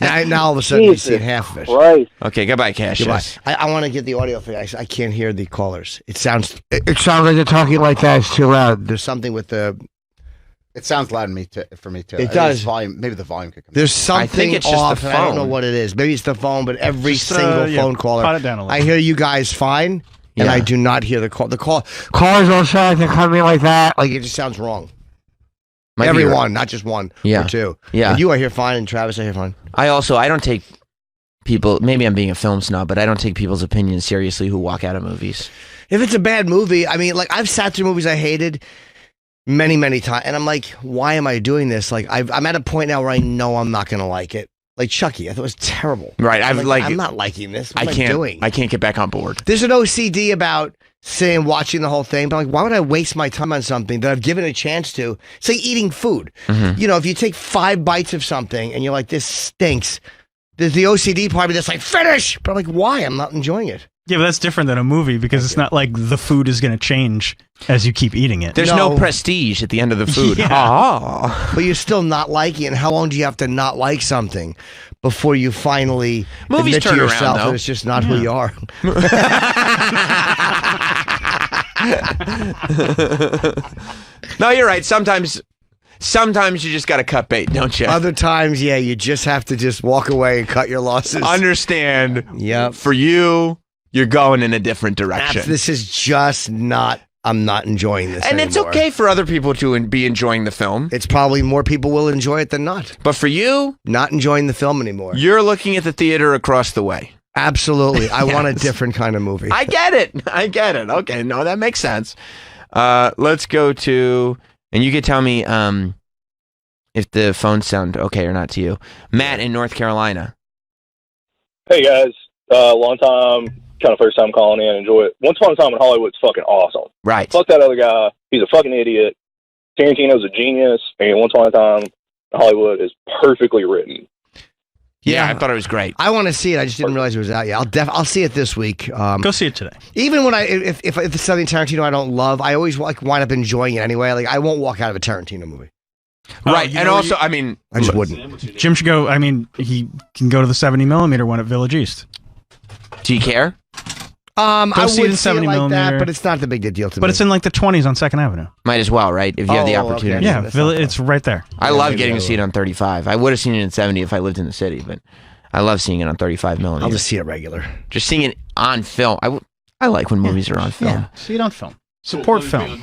Now all of a sudden you see Jesus half of it. Right. Okay, goodbye, Cash. Goodbye. Yes. I want to get the audio thing. I can't hear the callers. It sounds like they're talking like that. It's too loud. There's something with the. It sounds loud for me too. It I does. think volume. Maybe the volume could come. There's something think it's just the off. And I don't know phone. what it is. Maybe it's the phone, but every Just, single yeah, phone caller. pot it down a little. I hear you guys fine, and Yeah. I do not hear the call. The callers don't sound like they're coming like that. Like it just sounds wrong. Might be Everyone, right. not just one Yeah. or two. Yeah. And you are here fine, and Travis, I hear fine. I don't take people, maybe I'm being a film snob, but I don't take people's opinions seriously who walk out of movies. If it's a bad movie, I mean, like I've sat through movies I hated many, many times, and I'm like, why am I doing this? Like I'm at a point now where I know I'm not going to like it. Like Chucky, I thought it was terrible. Right. I'm not liking this. What am I doing? I can't get back on board. There's an OCD about saying watching the whole thing, but like, why would I waste my time on something that I've given a chance to? It's like eating food. Mm-hmm. You know, if you take 5 bites of something and you're like, this stinks, there's the OCD part of me that's like, finish! But I'm like, why? I'm not enjoying it. Yeah, but that's different than a movie because it's not like the food is going to change as you keep eating it. There's No. no prestige at the end of the food. Yeah. Ah. But you're still not liking it. And how long do you have to not like something before you finally Movies admit to turn around, yourself though. that it's just not who you are? No, you're right. Sometimes you just got to cut bait, don't you? Other times, yeah, you just have to just walk away and cut your losses. Understand. Yep. For you, you're going in a different direction. This is just not, I'm not enjoying this And it's anymore. okay for other people to be enjoying the film. It's probably more people will enjoy it than not. But for you, Not enjoying the film anymore. you're looking at the theater across the way. Absolutely. I want a Yes. different kind of movie. I get it. Okay, no, that makes sense. Let's go to, and you can tell me if the phones sound okay or not to you. Matt in North Carolina. Hey guys, long time, kind of first time calling in. Enjoy it. Once Upon a Time in Hollywood's fucking awesome. Right. Fuck that other guy. He's a fucking idiot. Tarantino's a genius, and Once Upon a Time in Hollywood is perfectly written. Yeah, I thought it was great. I want to see it. I just didn't realize it was out yet. I'll see it this week. Go see it today. Even when if it's something Tarantino I don't love, I always like wind up enjoying it anyway. Like I won't walk out of a Tarantino movie. Right. you And know, also, I mean, I just wouldn't. Jim should go. I mean, he can go to the 70mm one at Village East. do you care? I see it would in see it 70 like that, millimeter. but it's not the big deal to me. But it's in like the 20s on 2nd Avenue. Might as well, right? If you have the Oh, okay. opportunity. Yeah, that's not it's right there. I Yeah, love maybe getting I to see it on 35. I would have seen it in 70 if I lived in the city, but I love seeing it on 35 millimeter. I'll just see it regular. Just seeing it on film. I like when movies are on film. Yeah, see it on film. Support film.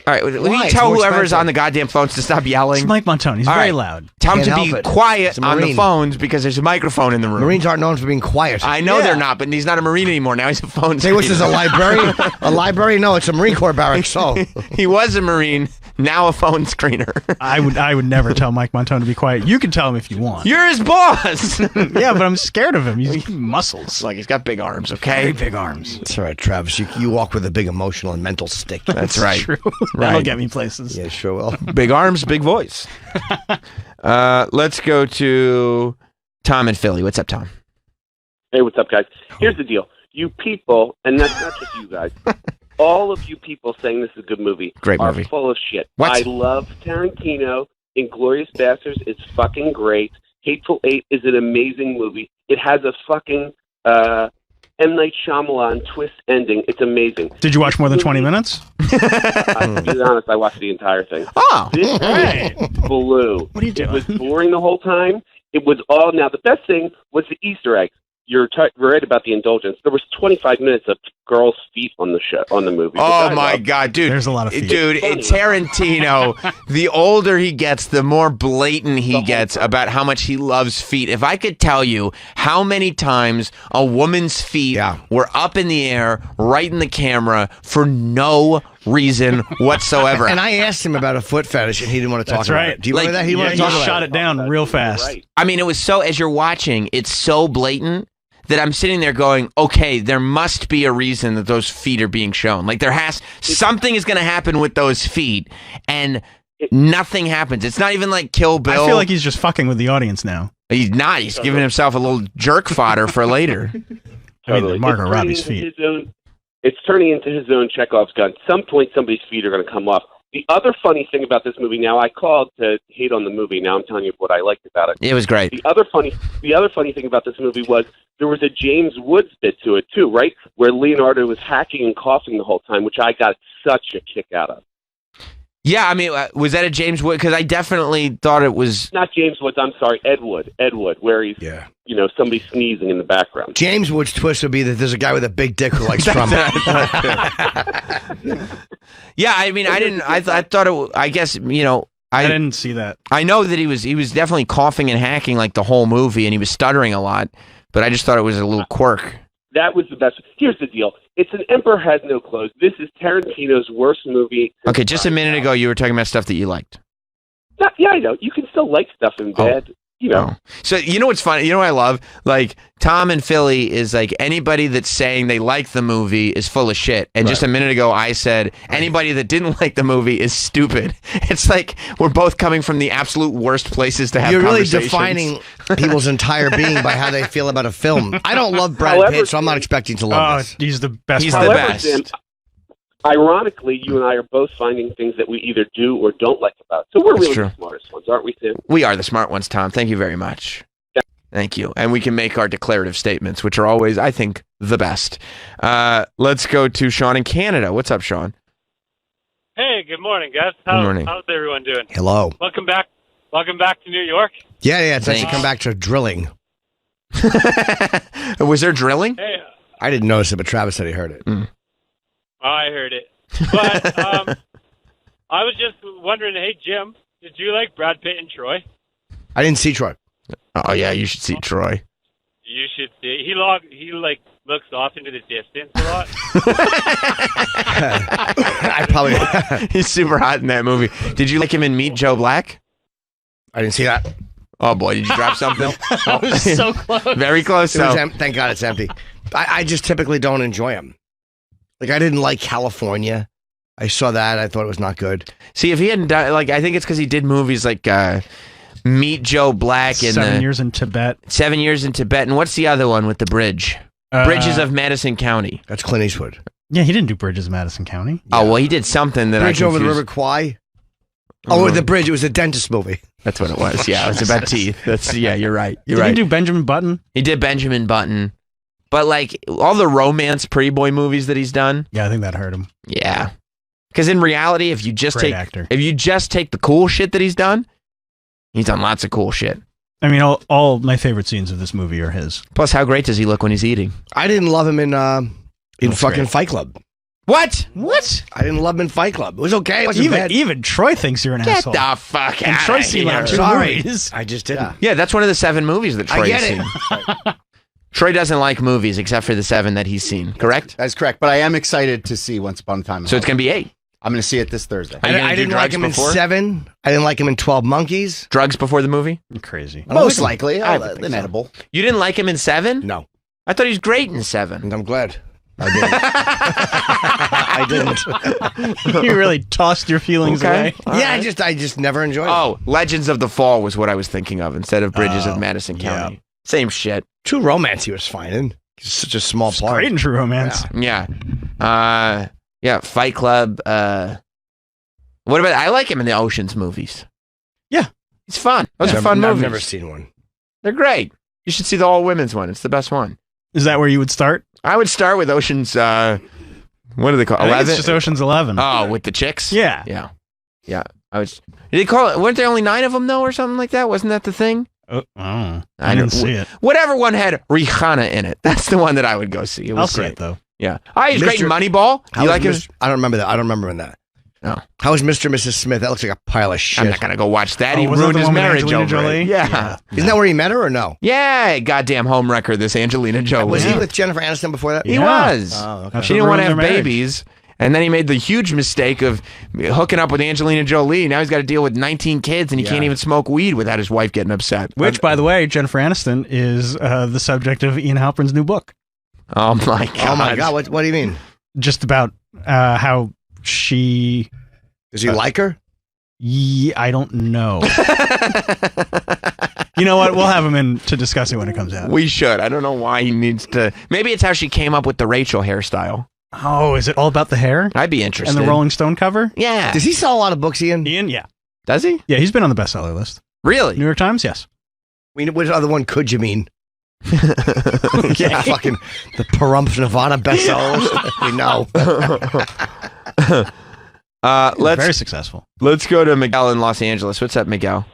All right, will Why? you It's tell more whoever's expensive. on the goddamn phones to stop yelling? It's Mike Montone. He's All very right. loud. Tell them Can't to be help it. quiet It's a on the Marine. phones because there's a microphone in the room. Marines aren't known for being quiet. I know Yeah. they're not, but he's not a Marine anymore. Now he's a phone Say, what's this, a screener. library? A library? No, it's a Marine Corps barracks. So He was a Marine, now a phone screener. I would never tell Mike Montone to be quiet. You can tell him if you want. You're his boss. Yeah, but I'm scared of him. He's muscles. Like, he's got big arms, okay? Very big arms. That's all right, Travis. You walk with a big emotional and mental stick. That's right. True. Right. That'll get me places. Yeah, sure will. Big arms, big voice. Let's go to Tom in Philly. What's up, Tom? Hey, what's up, guys? Here's the deal. You people, and that's not just you guys, all of you people saying this is a good movie Great are movie. full of shit. What? I love Tarantino. Inglourious Basterds is fucking great. Hateful Eight is an amazing movie. It has a fucking M. Night Shyamalan twist ending. It's amazing. Did you watch more than 20 minutes? To be honest, I watched the entire thing. Oh, This movie blew. What are you doing? It was boring the whole time. It was all. Now, the best thing was the Easter eggs. You're right about the indulgence. There was 25 minutes of girls' feet on the movie. oh my God, dude! There's a lot of feet. Dude, Tarantino. The older he gets, the more blatant he gets about how much he loves feet. If I could tell you how many times a woman's feet were up in the air, right in the camera, for no reason whatsoever. And I asked him about a foot fetish, and he didn't want to talk about it. Do you remember that? He didn't want to talk about shot it down real fast. Right. I mean, it was so, as you're watching, it's so blatant that I'm sitting there going, okay, there must be a reason that those feet are being shown. Like, something is going to happen with those feet, and nothing happens. It's not even like Kill Bill. I feel like he's just fucking with the audience now. He's not. He's giving himself a little jerk fodder for later. I mean, Margot Robbie's feet. It's turning into his own Chekhov's gun. At some point, somebody's feet are going to come off. The other funny thing about this movie, now I called to hate on the movie. Now I'm telling you what I liked about it. It was great. The other funny thing about this movie was there was a James Woods bit to it too, right? Where Leonardo was hacking and coughing the whole time, which I got such a kick out of. Yeah, I mean, was that a James Wood? Because I definitely thought it was... Not James Woods, I'm sorry, Ed Wood, where he's, somebody sneezing in the background. James Wood's twist would be that there's a guy with a big dick who likes Trump. Yeah, I mean, I thought it, I guess, I didn't see that. I know that he was definitely coughing and hacking like the whole movie, and he was stuttering a lot, but I just thought it was a little quirk. That was the best. Here's the deal. It's an Emperor Has No Clothes. This is Tarantino's worst movie. Okay, just a minute ago, you were talking about stuff that you liked. Yeah, I know. You can still like stuff in bed. So you know what's funny? You know what I love? Like, Tom in Philly is like, anybody that's saying they like the movie is full of shit. And just a minute ago, I said anybody that didn't like the movie is stupid. It's like we're both coming from the absolute worst places to have conversations. You're really defining people's entire being by how they feel about a film. I don't love Brad Pitt, so I'm not expecting to love this. He's the best. He's part. the However, best. Jim, ironically, you and I are both finding things that we either do or don't like about it. So we're really the smartest ones, aren't we, Tim? We are the smart ones, Tom. Thank you very much. Thank you. And we can make our declarative statements, which are always, I think, the best. Let's go to Sean in Canada. What's up, Sean? Hey, good morning, guys. Good morning. How's everyone doing? Hello. Welcome back to New York. Yeah, it's nice to come back to drilling. Was there drilling? Hey, I didn't notice it, but Travis said he heard it. I heard it. But I was just wondering, hey, Jim, did you like Brad Pitt and Troy? I didn't see Troy. Oh, yeah, you should see Troy. You should see. He looks off into the distance a lot. I probably. He's super hot in that movie. Did you like him in Meet Joe Black? I didn't see that. Oh, boy, did you drop something? I was so close. Very close. Thank God it's empty. I just typically don't enjoy him. Like, I didn't like California. I saw that. I thought it was not good. See, if he hadn't done, like, I think it's because he did movies like Meet Joe Black and 7 years in Tibet. 7 Years in Tibet. And what's the other one with the bridge? Bridges of Madison County. That's Clint Eastwood. Yeah, he didn't do Bridges of Madison County. Oh, well, he did something that Bridge I over the confused. River Kwai. Oh, the bridge. It was a dentist movie. That's what it was. Yeah, it was about teeth. You're right. You're Did right. he do Benjamin Button? He did Benjamin Button. But, like, all the romance pretty boy movies that he's done. Yeah, I think that hurt him. Yeah. Because in reality, if you just take the cool shit that he's done lots of cool shit. I mean, all my favorite scenes of this movie are his. Plus, how great does he look when he's eating? I didn't love him in fucking great. Fight Club. What? I didn't love him in Fight Club. It was okay. It wasn't bad. Even Troy thinks you're an Get asshole. the fuck And out Troy's of seen here. like 2 Sorry. movies. I just didn't. Yeah, that's one of the 7 movies that Troy's I get seen. it. Troy doesn't like movies except for the 7 that he's seen, correct? That's correct. But I am excited to see Once Upon a Time in So it's Hollywood. going to be 8. I'm going to see it this Thursday. I didn't like him in 7. I didn't like him in 12 Monkeys. Drugs before the movie? You're crazy. Most likely. Inedible. You didn't like him in 7? No. I thought he was great in 7. I'm glad. I didn't. You really tossed your feelings away. Yeah, I just never enjoyed it. Oh, Legends of the Fall was what I was thinking of instead of Bridges of Madison County. Same shit. True Romance he was fine in. It's such a small part. Great in True Romance. Yeah. Fight Club. What about, I like him in the Oceans movies. Yeah. It's fun. Those are fun movies. I've never seen one. They're great. You should see the all-women's one. It's the best one. Is that where you would start? I would start with Oceans, what do they call it? 11? It's just Ocean's 11. Oh, with the chicks? Yeah. Yeah. Did they call it, weren't there only 9 of them, though, or something like that? Wasn't that the thing? Oh, I didn't see it. Whatever one had Rihanna in it. That's the one that I would go see. It was I'll see great. it, though. Yeah. He's great in Moneyball. You like him? I don't remember that. I don't remember in that. No. How was Mr. and Mrs. Smith? That looks like a pile of shit. I'm not going to go watch that. He was that ruined the his one with marriage Angelina over Jolie? it. Yeah. Isn't that where he met her or no? Yeah, goddamn homewrecker, this Angelina Jolie. Was he with Jennifer Aniston before that? He Yeah. was. Oh, okay. She didn't want to have ruined their marriage. babies. And then he made the huge mistake of hooking up with Angelina Jolie. Now he's got to deal with 19 kids, and he can't even smoke weed without his wife getting upset. Which, by the way, Jennifer Aniston is the subject of Ian Halpern's new book. Oh my god! Oh my god! What do you mean? Just about how she... Does he like her? I don't know. You know what? We'll have him in to discuss it when it comes out. We should. I don't know why he needs to. Maybe it's how she came up with the Rachel hairstyle. Oh, is it all about the hair? I'd be interested. And the Rolling Stone cover? Yeah. Does he sell a lot of books, Ian? Ian, yeah. Does he? Yeah, he's been on the bestseller list. Really? New York Times, yes. Which other one could you mean? Okay. Fucking the Pahrump Nevada bestseller list. We know. Very successful. Let's go to Miguel in Los Angeles. What's up, Miguel?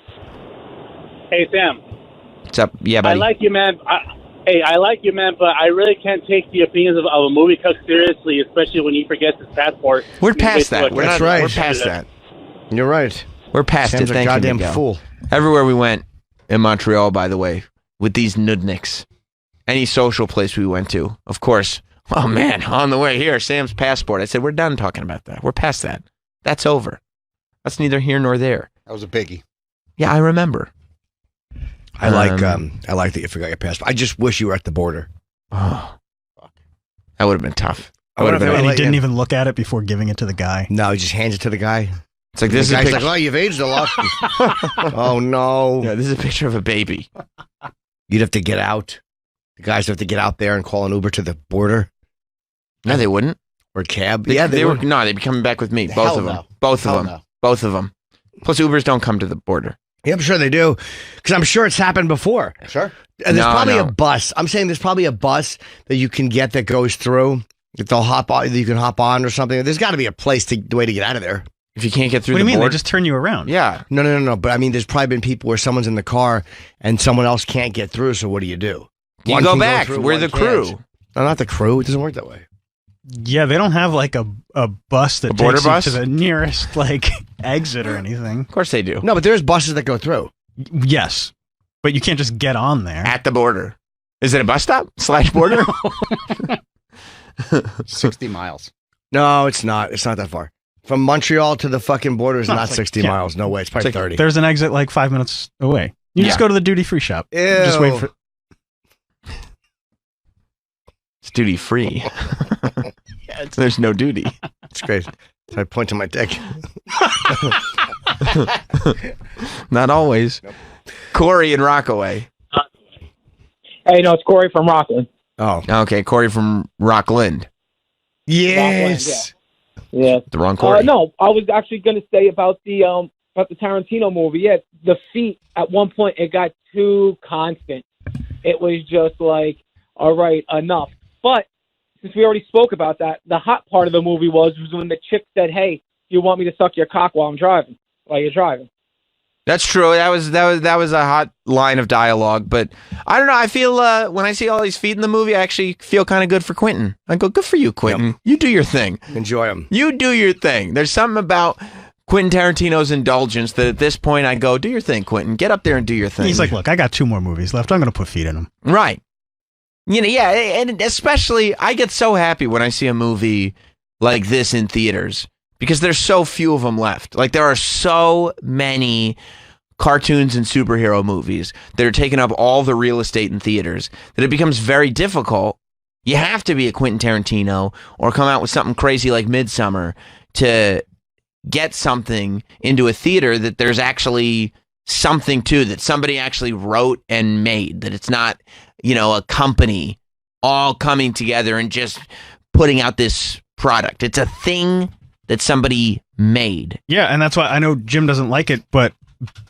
Hey, Sam. What's up? Yeah, buddy. I like you, man. I like you, man, but I really can't take the opinions of a movie cook seriously, especially when he forgets his passport. We're past that. That's right. We're past that. You're right. We're past Sam's it. a Thank you, goddamn Miguel. fool. Everywhere we went in Montreal, by the way, with these nudniks, any social place we went to, of course. Oh man, on the way here, Sam's passport. I said, we're done talking about that. We're past that. That's over. That's neither here nor there. That was a biggie. Yeah, I remember. I like that you forgot your passport. I just wish you were at the border. Oh, that would have been tough. And he didn't even look at it before giving it to the guy. No, he just hands it to the guy. It's like this the is a guy's picture. like, "Oh, you've aged a lot." Oh no! Yeah, this is a picture of a baby. You'd have to get out. The guys have to get out there and call an Uber to the border. No, they wouldn't. Or a cab. They would. No, they'd be coming back with me. Both of them. No. Both of Hell them. no. Both of them. Plus, Ubers don't come to the border. Yeah, I'm sure they do, because I'm sure it's happened before. Sure. And there's No, probably no. a bus. I'm saying there's probably a bus that you can get that goes through. That they'll hop on. That you can hop on or something. There's got to be a way to get out of there. If you can't get through What do the you mean? They border, just turn you around. yeah. No. But I mean, there's probably been people where someone's in the car and someone else can't get through. So what do? You One go can back. through, We're one the can't. crew. No, not the crew. It doesn't work that way. Yeah, they don't have like a bus that A border takes bus? you to the nearest like exit or anything. Of course they do. No, but there's buses that go through. Yes, but you can't just get on there. At the border. Is it a bus stop / border? 60 miles. No, it's not. It's not that far. From Montreal to the fucking border is No, not it's like 60 10. miles. No way. It's probably It's like 30. There's an exit like 5 minutes away. You just Yeah. go to the duty-free shop. Ew. Just wait for. It's duty free. There's no duty. It's great. So I point to my dick. Not always. Corey in Rockaway. Hey, no, it's Corey from Rockland. Oh. Okay, Corey from Rockland. Yes. Yeah. The wrong Corey. No, I was actually going to say about the Tarantino movie. Yeah, the feet at one point it got too constant. It was just like, all right, enough. But since we already spoke about that, the hot part of the movie was when the chick said, "Hey, you want me to suck your cock while you're driving?" That's true. That was a hot line of dialogue. But I don't know. I feel when I see all these feet in the movie, I actually feel kind of good for Quentin. I go, good for you, Quentin. Yep. You do your thing. Enjoy them. You do your thing. There's something about Quentin Tarantino's indulgence that at this point I go, do your thing, Quentin. Get up there and do your thing. He's like, look, I got 2 more movies left. I'm going to put feet in them. Right. You know, yeah, and especially I get so happy when I see a movie like this in theaters because there's so few of them left. Like there are so many cartoons and superhero movies that are taking up all the real estate in theaters that it becomes very difficult. You have to be a Quentin Tarantino or come out with something crazy like Midsummer to get something into a theater that there's actually something to, that somebody actually wrote and made, that it's not, a company all coming together and just putting out this product. It's a thing that somebody made. Yeah, and that's why I know Jim doesn't like it, but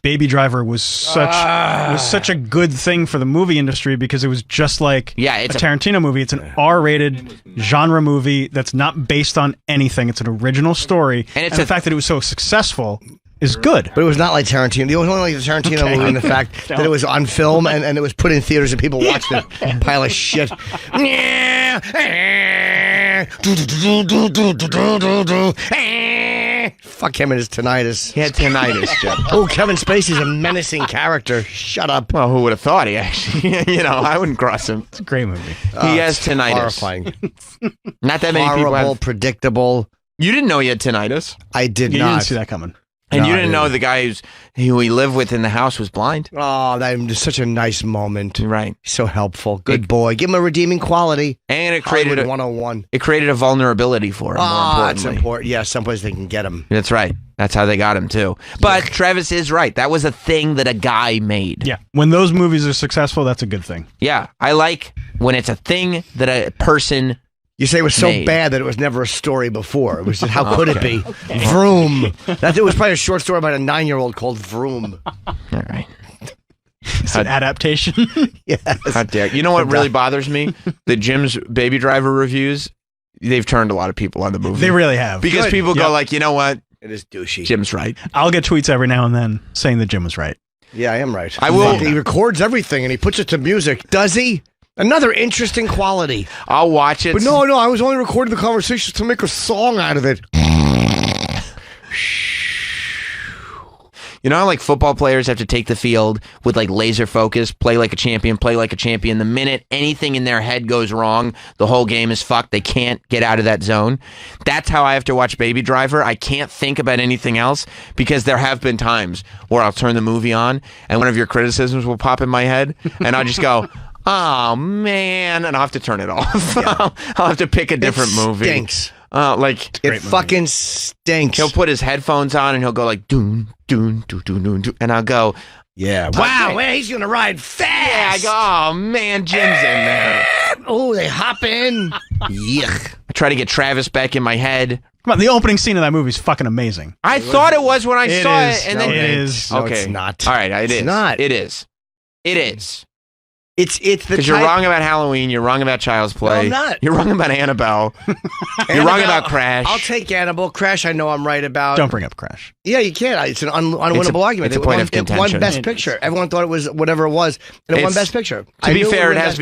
Baby Driver was such a good thing for the movie industry because it was just like it's a Tarantino movie. It's an R-rated genre movie that's not based on anything. It's an original story, and the fact that it was so successful is good. But it was not like Tarantino. It was only like the Tarantino movie in the fact that it was on film and it was put in theaters and people watched it. Pile of shit. Fuck him and his tinnitus. He had tinnitus, Jeff. Oh, Kevin Spacey's a menacing character. Shut up. Well, who would have thought he actually, I wouldn't cross him. It's a great movie. He has tinnitus. Horrifying. Not that many people have. Predictable. You didn't know he had tinnitus. I did not. You didn't see that coming. And you didn't know the guy who he lived with in the house was blind? Oh, that was such a nice moment. Right. So helpful. Good boy. Give him a redeeming quality. And it created Hollywood 101. It created a vulnerability for him, more that's importantly. important. Yeah, someplace they can get him. That's right. That's how they got him, too. But Travis is right. That was a thing that a guy made. Yeah. When those movies are successful, that's a good thing. Yeah. I like when it's a thing that a person You say it was so made. bad that it was never a story before. It was just, how could it be? Vroom. It was probably a short story about a 9-year-old called Vroom. All right. It's an adaptation. Yes. How dare you? You know what really bothers me? The Jim's Baby Driver reviews, they've turned a lot of people on the movie. They really have. Because people go like, you know what? It is douchey. Jim's right. I'll get tweets every now and then saying that Jim was right. Yeah, I am right. I will. He records everything and he puts it to music. Does he? Another interesting quality. I'll watch it. But no, I was only recording the conversations to make a song out of it. You know how like football players have to take the field with like laser focus, play like a champion. The minute anything in their head goes wrong, the whole game is fucked. They can't get out of that zone. That's how I have to watch Baby Driver. I can't think about anything else because there have been times where I'll turn the movie on and one of your criticisms will pop in my head and I'll just go, oh man, and I'll have to turn it off. Yeah. I'll have to pick a different movie. Stinks. It fucking stinks. He'll put his headphones on and he'll go like doon doon doon doon doon, doon and I'll go, yeah, wow, man, he's gonna ride fast. Yeah, I go, oh man, Jim's in there. Oh, they hop in. Yuck. I try to get Travis back in my head. Come on, the opening scene of that movie is fucking amazing. I thought it was when I saw it, and then it is. No, okay, it's not. All right, it is. It's not. It is. It is. It's the because you're wrong about Halloween. You're wrong about Child's Play. No, I'm not. You're wrong about Annabelle. You're wrong about Crash. I'll take Annabelle. Crash, I know I'm right about. Don't bring up Crash. Yeah, you can't. It's an unwinnable argument. It's a point of It contention. won Best Picture. Everyone thought it was whatever it was, and it won Best Picture. To be fair, it has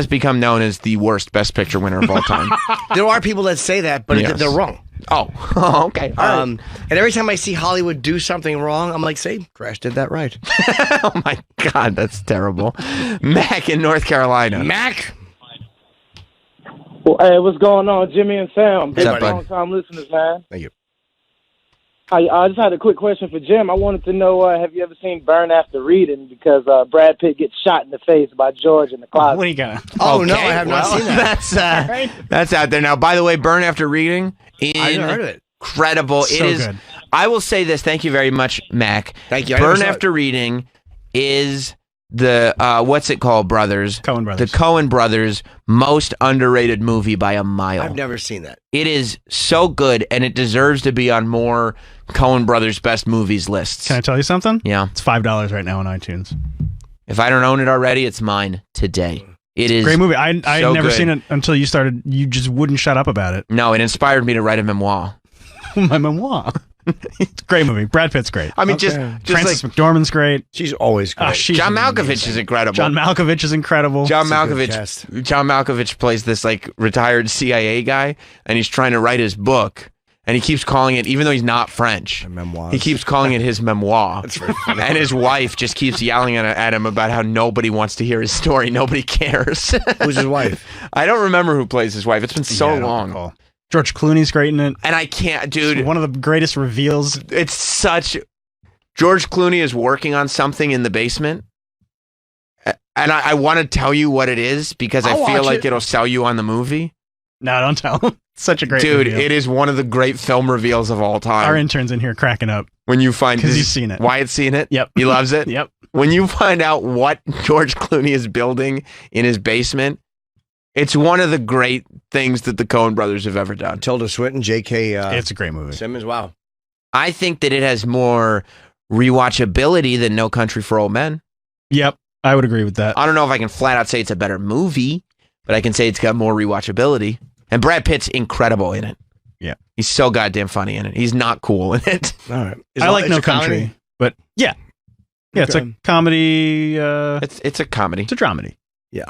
become known as the worst Best Picture winner of all time. There are people that say that, but they're wrong. Oh, okay. And every time I see Hollywood do something wrong, I'm like, say, Crash did that right. Oh my God, that's terrible. Mac in North Carolina. Mac? Well, hey, what's going on, Jimmy and Sam? What's up, bud? Long-time listeners, man. Thank you. I just had a quick question for Jim. I wanted to know, have you ever seen Burn After Reading? Because Brad Pitt gets shot in the face by George in the closet. What are you gonna? Oh, okay, no, I have not seen that. That's out there now. By the way, Burn After Reading. I never heard of it. Incredible. So it is good. I will say this. Thank you very much, Mac. Thank you. Burn After Reading is the what's it called, brothers? Coen Brothers. The Coen Brothers' most underrated movie by a mile. I've never seen that. It is so good, and it deserves to be on more Coen Brothers' best movies lists. Can I tell you something? Yeah. It's $5 right now on iTunes. If I don't own it already, it's mine today. It is Great movie. I had so never good. seen it until you started. You just wouldn't shut up about it. No, it inspired me to write a memoir. My memoir. It's a great movie. Brad Pitt's great. I mean, just Frances like McDormand's great. She's always great. John Malkovich is incredible. John Malkovich is incredible. John Malkovich plays this like retired CIA guy, and he's trying to write his book, and he keeps calling it, even though he's not French, he keeps calling it his memoir. That's very funny. And his wife just keeps yelling at him about how nobody wants to hear his story. Nobody cares. Who's his wife? I don't remember who plays his wife. It's been so long. George Clooney's great in it. And I can't, dude. It's one of the greatest reveals. It's such... George Clooney is working on something in the basement. And I want to tell you what it is because I feel like it'll sell you on the movie. No, don't tell him. Such a great Dude, reveal. it is one of the great film reveals of all time. Our intern's in here cracking up. When you find... Because he's seen it. Wyatt's seen it? Yep. He loves it? Yep. When you find out what George Clooney is building in his basement, it's one of the great things that the Coen brothers have ever done. Tilda Swinton, J.K. It's a great movie. Simmons, wow. I think that it has more rewatchability than No Country for Old Men. Yep, I would agree with that. I don't know if I can flat out say it's a better movie, but I can say it's got more rewatchability. And Brad Pitt's incredible in it. Yeah. He's so goddamn funny in it. He's not cool in it. All right. I like No Country, but yeah. Yeah, it's a comedy. It's a comedy. It's a dramedy. Yeah.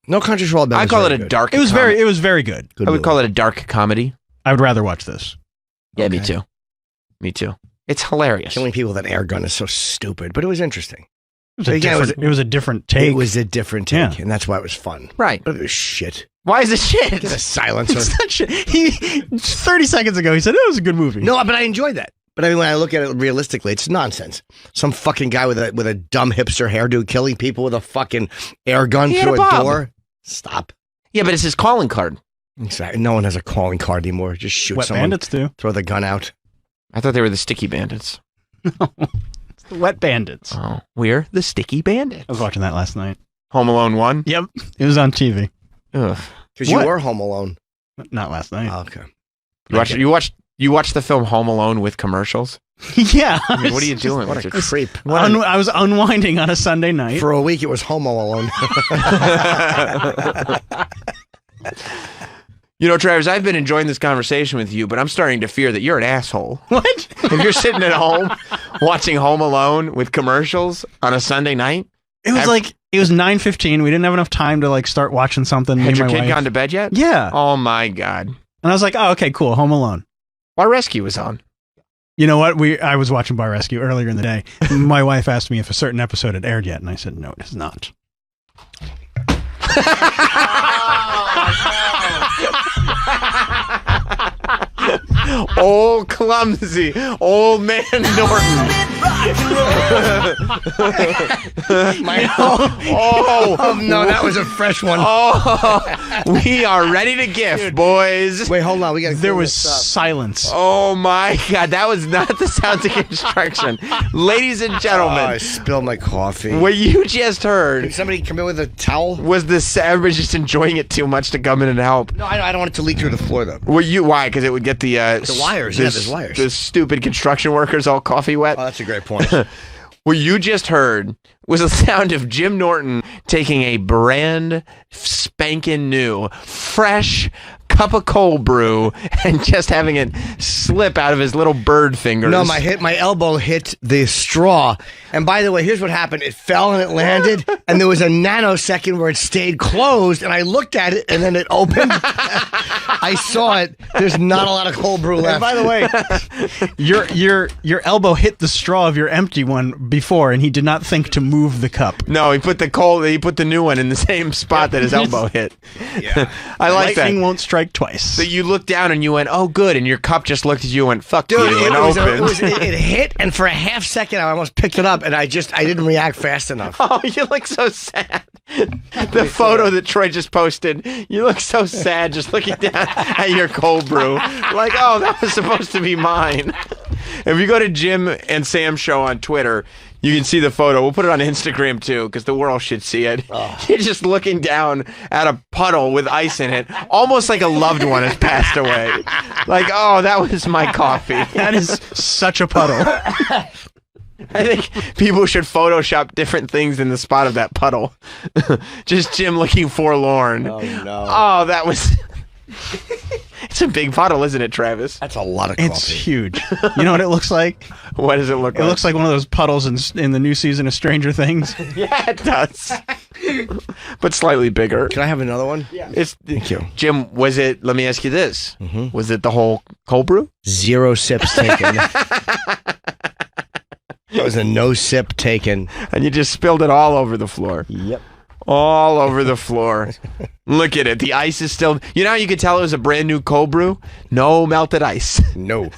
No Country for Old Men. I call it a dark It was comedy. very good. I would call it a dark comedy. I would rather watch this. Yeah, me too. Me too. It's hilarious. Killing people with an air gun is so stupid, but it was interesting. It was a different take. It was a different take, and that's why it was fun. Right. But it was shit. Why is it shit? Get a silencer. It's not shit. 30 seconds ago, he said it was a good movie. No, but I enjoyed that. But I mean, when I look at it realistically, it's nonsense. Some fucking guy with a dumb hipster hairdo killing people with a fucking air gun through a door. Stop. Yeah, but it's his calling card. Exactly. No one has a calling card anymore. Just shoot Wet someone. Bandits do. Throw the gun out. I thought they were the sticky bandits. It's the Wet Bandits. Oh, we're the sticky bandits. I was watching that last night. Home Alone 1? Yep. It was on TV. Ugh. Because you were home alone. Not last night. Oh, okay. You watched the film Home Alone with commercials? Yeah. I mean, what are you doing? What a creep. I was unwinding on a Sunday night. For a week, it was Homo Alone. You know, Travis, I've been enjoying this conversation with you, but I'm starting to fear that you're an asshole. What? If you're sitting at home watching Home Alone with commercials on a Sunday night. It was 9:15. We didn't have enough time to start watching something. Had your my kid wife. gone to bed yet? Yeah. Oh my God. And I was like, oh, okay, cool. Home Alone. Bar Rescue was on. You know what? I was watching Bar Rescue earlier in the day. My wife asked me if a certain episode had aired yet, and I said, no, it has not. Old clumsy old man Norton. Oh, no, that was a fresh one. Oh, we are ready to gift, boys. Wait, hold on. There was silence. Oh my God, that was not the sound of construction. Ladies and gentlemen, I spilled my coffee. what you just heard. Did somebody come in with a towel? Was everybody just enjoying it too much to come in and help? No, I don't want it to leak through the floor, though. Why? Because it would get the wires. Yeah, there's wires. The stupid construction workers all coffee wet. Oh, that's a great point. What you just heard was the sound of Jim Norton taking a brand spanking new, fresh cup of cold brew and just having it slip out of his little bird fingers. No, my elbow hit the straw. And by the way, here's what happened. It fell and it landed, and there was a nanosecond where it stayed closed, and I looked at it, and then it opened. I saw it. There's not a lot of cold brew left. And by the way, your elbow hit the straw of your empty one before, and he did not think to move the cup. No, he put the new one in the same spot that his elbow hit. Yeah. I like Lightning that. won't strike twice. So you looked down and you went, oh, good. And your cup just looked at you and went, fuck Dude, you, and opened. it hit, and for a half second, I almost picked it up, and I didn't react fast enough. Oh, you look so sad. The photo that Troy just posted, you look so sad just looking down at your cold brew. Like, oh, that was supposed to be mine. If you go to Jim and Sam's show on Twitter, you can see the photo. We'll put it on Instagram too, because the world should see it. Oh. You're just looking down at a puddle with ice in it, almost like a loved one has passed away. Like, oh, that was my coffee. That is such a puddle. I think people should Photoshop different things in the spot of that puddle. Just Jim looking forlorn. Oh, no. Oh, that was... It's a big puddle, isn't it, Travis? That's a lot of coffee. It's huge. You know what it looks like? What does it look like? It looks like one of those puddles in the new season of Stranger Things. Yeah, it does. But slightly bigger. Can I have another one? Yeah. Thank you. Jim, was it, let me ask you this. Mm-hmm. Was it the whole cold brew? 0 sips taken. It was a no sip taken. And you just spilled it all over the floor. Yep. all over the floor. Look at it. The ice is still... You know how you could tell it was a brand new cold brew? No melted ice. No.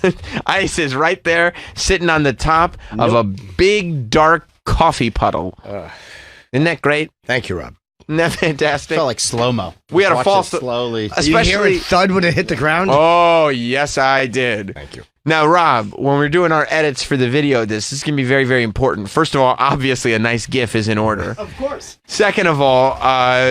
Ice is right there, sitting on the top of a big, dark coffee puddle. Isn't that great? Thank you, Rob. Isn't that fantastic? Felt like slow-mo. We had a Watch false... it slowly. Especially... You hear it thud when it hit the ground? Oh, yes, I did. Thank you. Now, Rob, when we're doing our edits for the video, this is going to be very, very important. First of all, obviously, a nice GIF is in order. Of course. Second of all,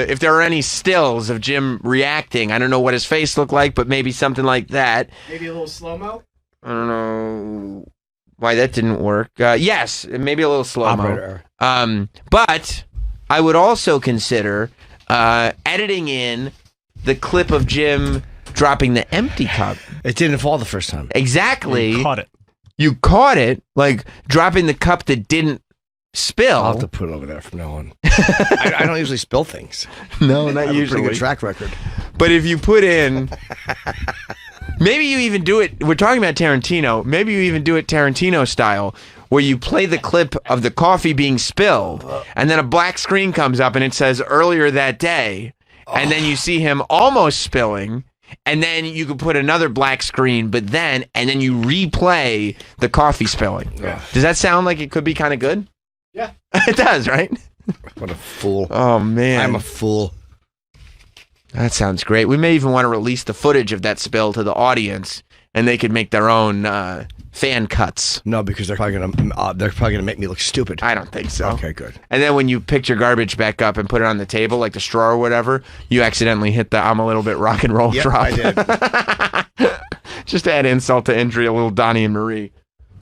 if there are any stills of Jim reacting, I don't know what his face looked like, but maybe something like that. Maybe a little slow-mo? I don't know why that didn't work. Yes, maybe a little slow-mo. But I would also consider editing in the clip of Jim dropping the empty cup. It didn't fall the first time. Exactly. You caught it. You caught it, like dropping the cup that didn't spill. I'll have to put it over there from now on. I don't usually spill things. No, I not have usually. a pretty good track record. But if you put in, maybe you even do it, we're talking about Tarantino, maybe you even do it Tarantino style, where you play the clip of the coffee being spilled, and then a black screen comes up and it says earlier that day, and then you see him almost spilling, and then you could put another black screen, and then you replay the coffee spilling. Yeah. Does that sound like it could be kind of good? Yeah. It does, right? What a fool. Oh, man. I'm a fool. That sounds great. We may even want to release the footage of that spill to the audience, and they could make their own fan cuts. No, because they're probably gonna make me look stupid. I don't think so. Okay, good. And then when you pick your garbage back up and put it on the table, like the straw or whatever, you accidentally hit the "I'm a little bit rock and roll" drop. I did. Just to add insult to injury, a little Donnie and Marie.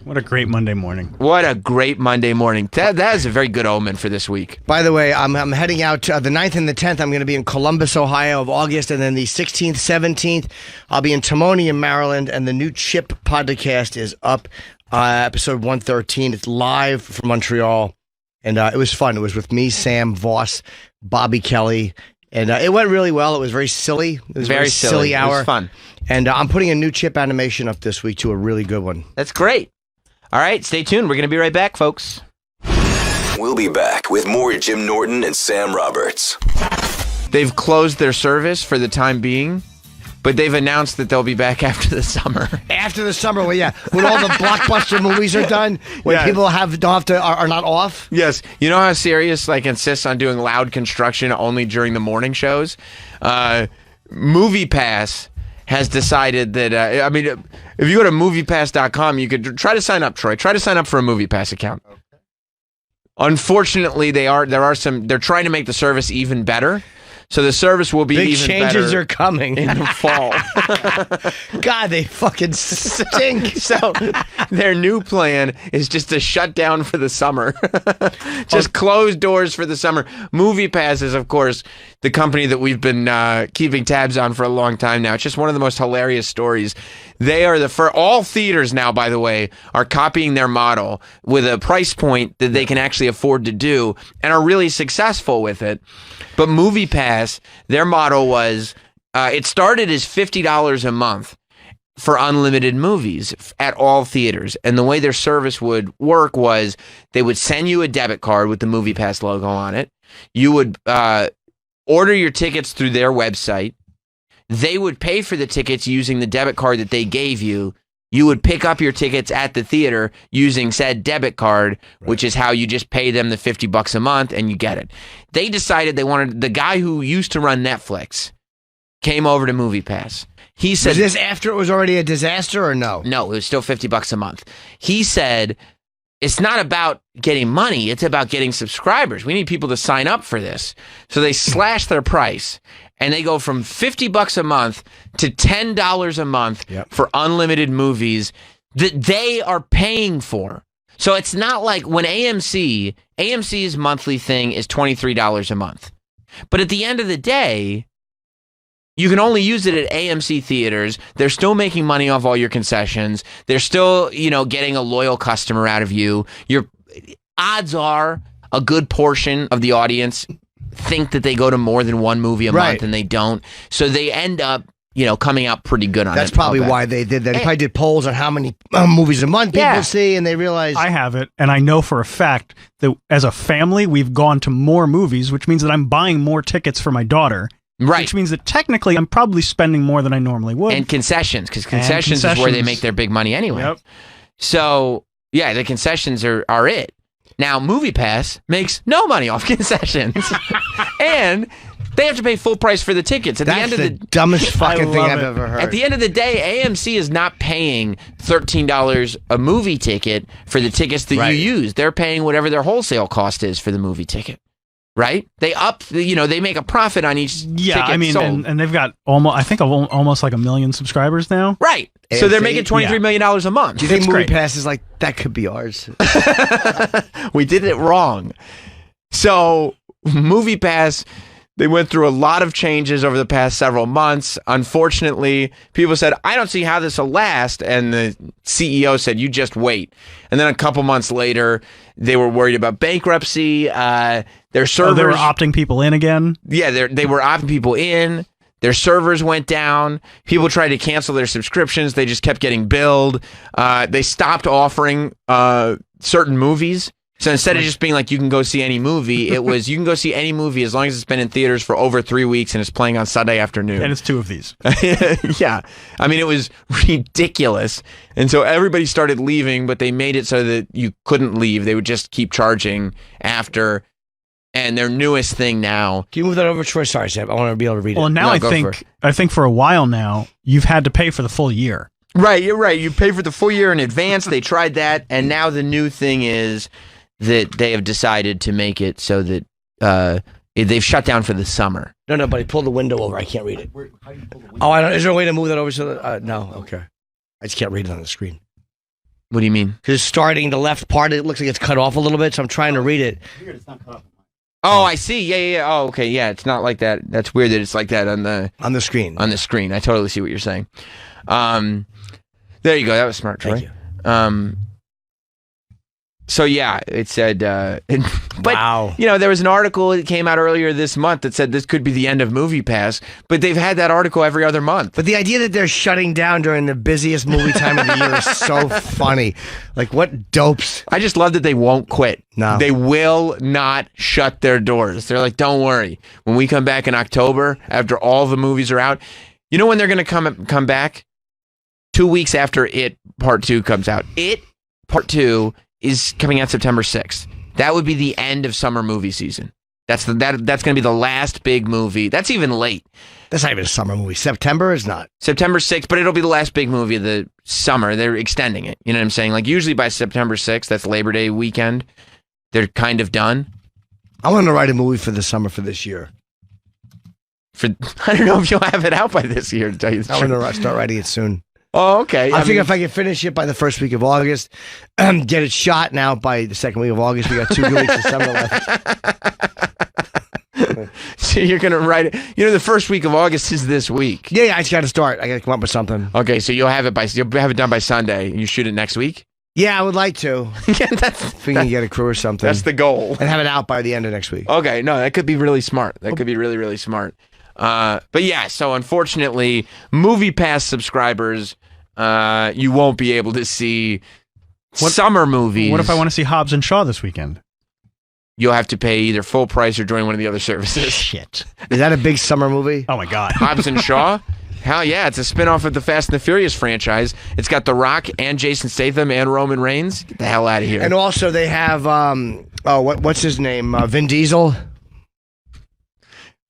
What a great Monday morning. What a great Monday morning. That is a very good omen for this week. By the way, I'm heading out the 9th and the 10th. I'm going to be in Columbus, Ohio of August, and then the 16th, 17th, I'll be in Timonium, Maryland, and the new Chip podcast is up, episode 113. It's live from Montreal, and it was fun. It was with me, Sam Voss, Bobby Kelly, and it went really well. It was very silly. It was a very silly hour. It was fun. And I'm putting a new Chip animation up this week, too, a really good one. That's great. All right, stay tuned. We're going to be right back, folks. We'll be back with more Jim Norton and Sam Roberts. They've closed their service for the time being, but they've announced that they'll be back after the summer. After the summer, well, yeah, when all the blockbuster movies are done, when people are not off. Yes, you know how Sirius insists on doing loud construction only during the morning shows. Movie Pass has decided that, if you go to MoviePass.com, you could try to sign up, Troy. Try to sign up for a MoviePass account. Okay. Unfortunately, they're trying to make the service even better. So the service will be big even better. Big changes are coming in the fall. God, they fucking stink. So their new plan is just to shut down for the summer. Just close doors for the summer. MoviePass is, of course, the company that we've been keeping tabs on for a long time now. It's just one of the most hilarious stories. They are all theaters now, by the way, are copying their model with a price point that they can actually afford to do and are really successful with it. But MoviePass, their model was, it started as $50 a month for unlimited movies at all theaters. And the way their service would work was they would send you a debit card with the MoviePass logo on it. You would order your tickets through their website. They would pay for the tickets using the debit card that they gave you. You would pick up your tickets at the theater using said debit card, which is how you just pay them the $50 a month and you get it. They decided they wanted, the guy who used to run Netflix came over to MoviePass. He said, was this after it was already a disaster or no? No, it was still $50 a month. He said, it's not about getting money, it's about getting subscribers. We need people to sign up for this. So they slashed their price. And they go from $50 a month to $10 a month for unlimited movies that they are paying for. So it's not like when AMC's monthly thing is $23 a month. But at the end of the day, you can only use it at AMC theaters. They're still making money off all your concessions. They're still, getting a loyal customer out of you. Your odds are a good portion of the audience think that they go to more than one movie a month and they don't. So they end up coming out pretty good on it. That's probably why they did that. They probably did polls on how many movies a month people see, and they realized... I have it, and I know for a fact that as a family, we've gone to more movies, which means that I'm buying more tickets for my daughter. Right. Which means that technically I'm probably spending more than I normally would. And concessions, because concessions is where they make their big money anyway. Yep. So, yeah, the concessions are it. Now, MoviePass makes no money off concessions. And they have to pay full price for the tickets. That's the dumbest fucking thing I've ever heard. At the end of the day, AMC is not paying $13 a movie ticket for the tickets that you use. They're paying whatever their wholesale cost is for the movie ticket. Right? They they make a profit on each ticket I mean, sold. and they've got almost like 1 million subscribers now. Right. So they're making $23 million a month. Do you think MoviePass is like, that could be ours? We did it wrong. So MoviePass, they went through a lot of changes over the past several months. Unfortunately, people said, I don't see how this will last. And the CEO said, you just wait. And then a couple months later, they were worried about bankruptcy. Their servers... they were opting people in again? Yeah, they were opting people in. Their servers went down. People tried to cancel their subscriptions. They just kept getting billed. They stopped offering certain movies. So instead of just being like, you can go see any movie, it was, you can go see any movie as long as it's been in theaters for over 3 weeks and it's playing on Sunday afternoon. And it's 2 of these. Yeah. I mean, it was ridiculous. And so everybody started leaving, but they made it so that you couldn't leave. They would just keep charging after. And their newest thing now. Can you move that over, Troy? Sorry, Sam. I want to be able to read it. Well, now I think for a while now, you've had to pay for the full year. Right. You're right. You pay for the full year in advance. They tried that. And now the new thing is that they have decided to make it so that they've shut down for the summer. No, buddy, pull the window over. I can't read it. Oh, I don't. Is there a way to move that over so that? No, okay. I just can't read it on the screen. What do you mean? Because starting the left part, it looks like it's cut off a little bit, so I'm trying to read it. Weird, it's not cut off. Oh, I see. Yeah. Oh, okay. Yeah, it's not like that. That's weird that it's like that on the screen. On the screen, I totally see what you're saying. There you go. That was smart, Troy. Thank you. So yeah, it said, but wow. There was an article that came out earlier this month that said this could be the end of MoviePass, but they've had that article every other month. But the idea that they're shutting down during the busiest movie time of the year is so funny. Like, what dopes? I just love that they won't quit. No. They will not shut their doors. They're like, don't worry. When we come back in October, after all the movies are out, you know when they're going to come back? 2 weeks after It Part 2 comes out. It Part 2 is coming out September 6th. That would be the end of summer movie season. That's going to be the last big movie. That's even late. That's not even a summer movie. September is not. September 6th, but it'll be the last big movie of the summer. They're extending it. You know what I'm saying? Like usually by September 6th, that's Labor Day weekend, they're kind of done. I want to write a movie for the summer for this year. I don't know if you'll have it out by this year, to tell you the truth. I want to start writing it soon. Oh, okay. I think if I can finish it by the first week of August, get it shot now by the second week of August, we got 2 good weeks of summer left. So you're going to write it. The first week of August is this week. Yeah, I just got to start. I got to come up with something. Okay, so you'll have it done by Sunday. You shoot it next week? Yeah, I would like to. If we can get a crew or something. That's the goal. And have it out by the end of next week. Okay, no, that could be really smart. That could be really, really smart. But yeah, so unfortunately, MoviePass subscribers, you won't be able to see summer movies. What if I want to see Hobbs and Shaw this weekend? You'll have to pay either full price or join one of the other services. Shit. Is that a big summer movie? Oh my God. Hobbs and Shaw? Hell yeah, it's a spinoff of the Fast and the Furious franchise. It's got The Rock and Jason Statham and Roman Reigns. Get the hell out of here. And also they have, what's his name? Vin Diesel?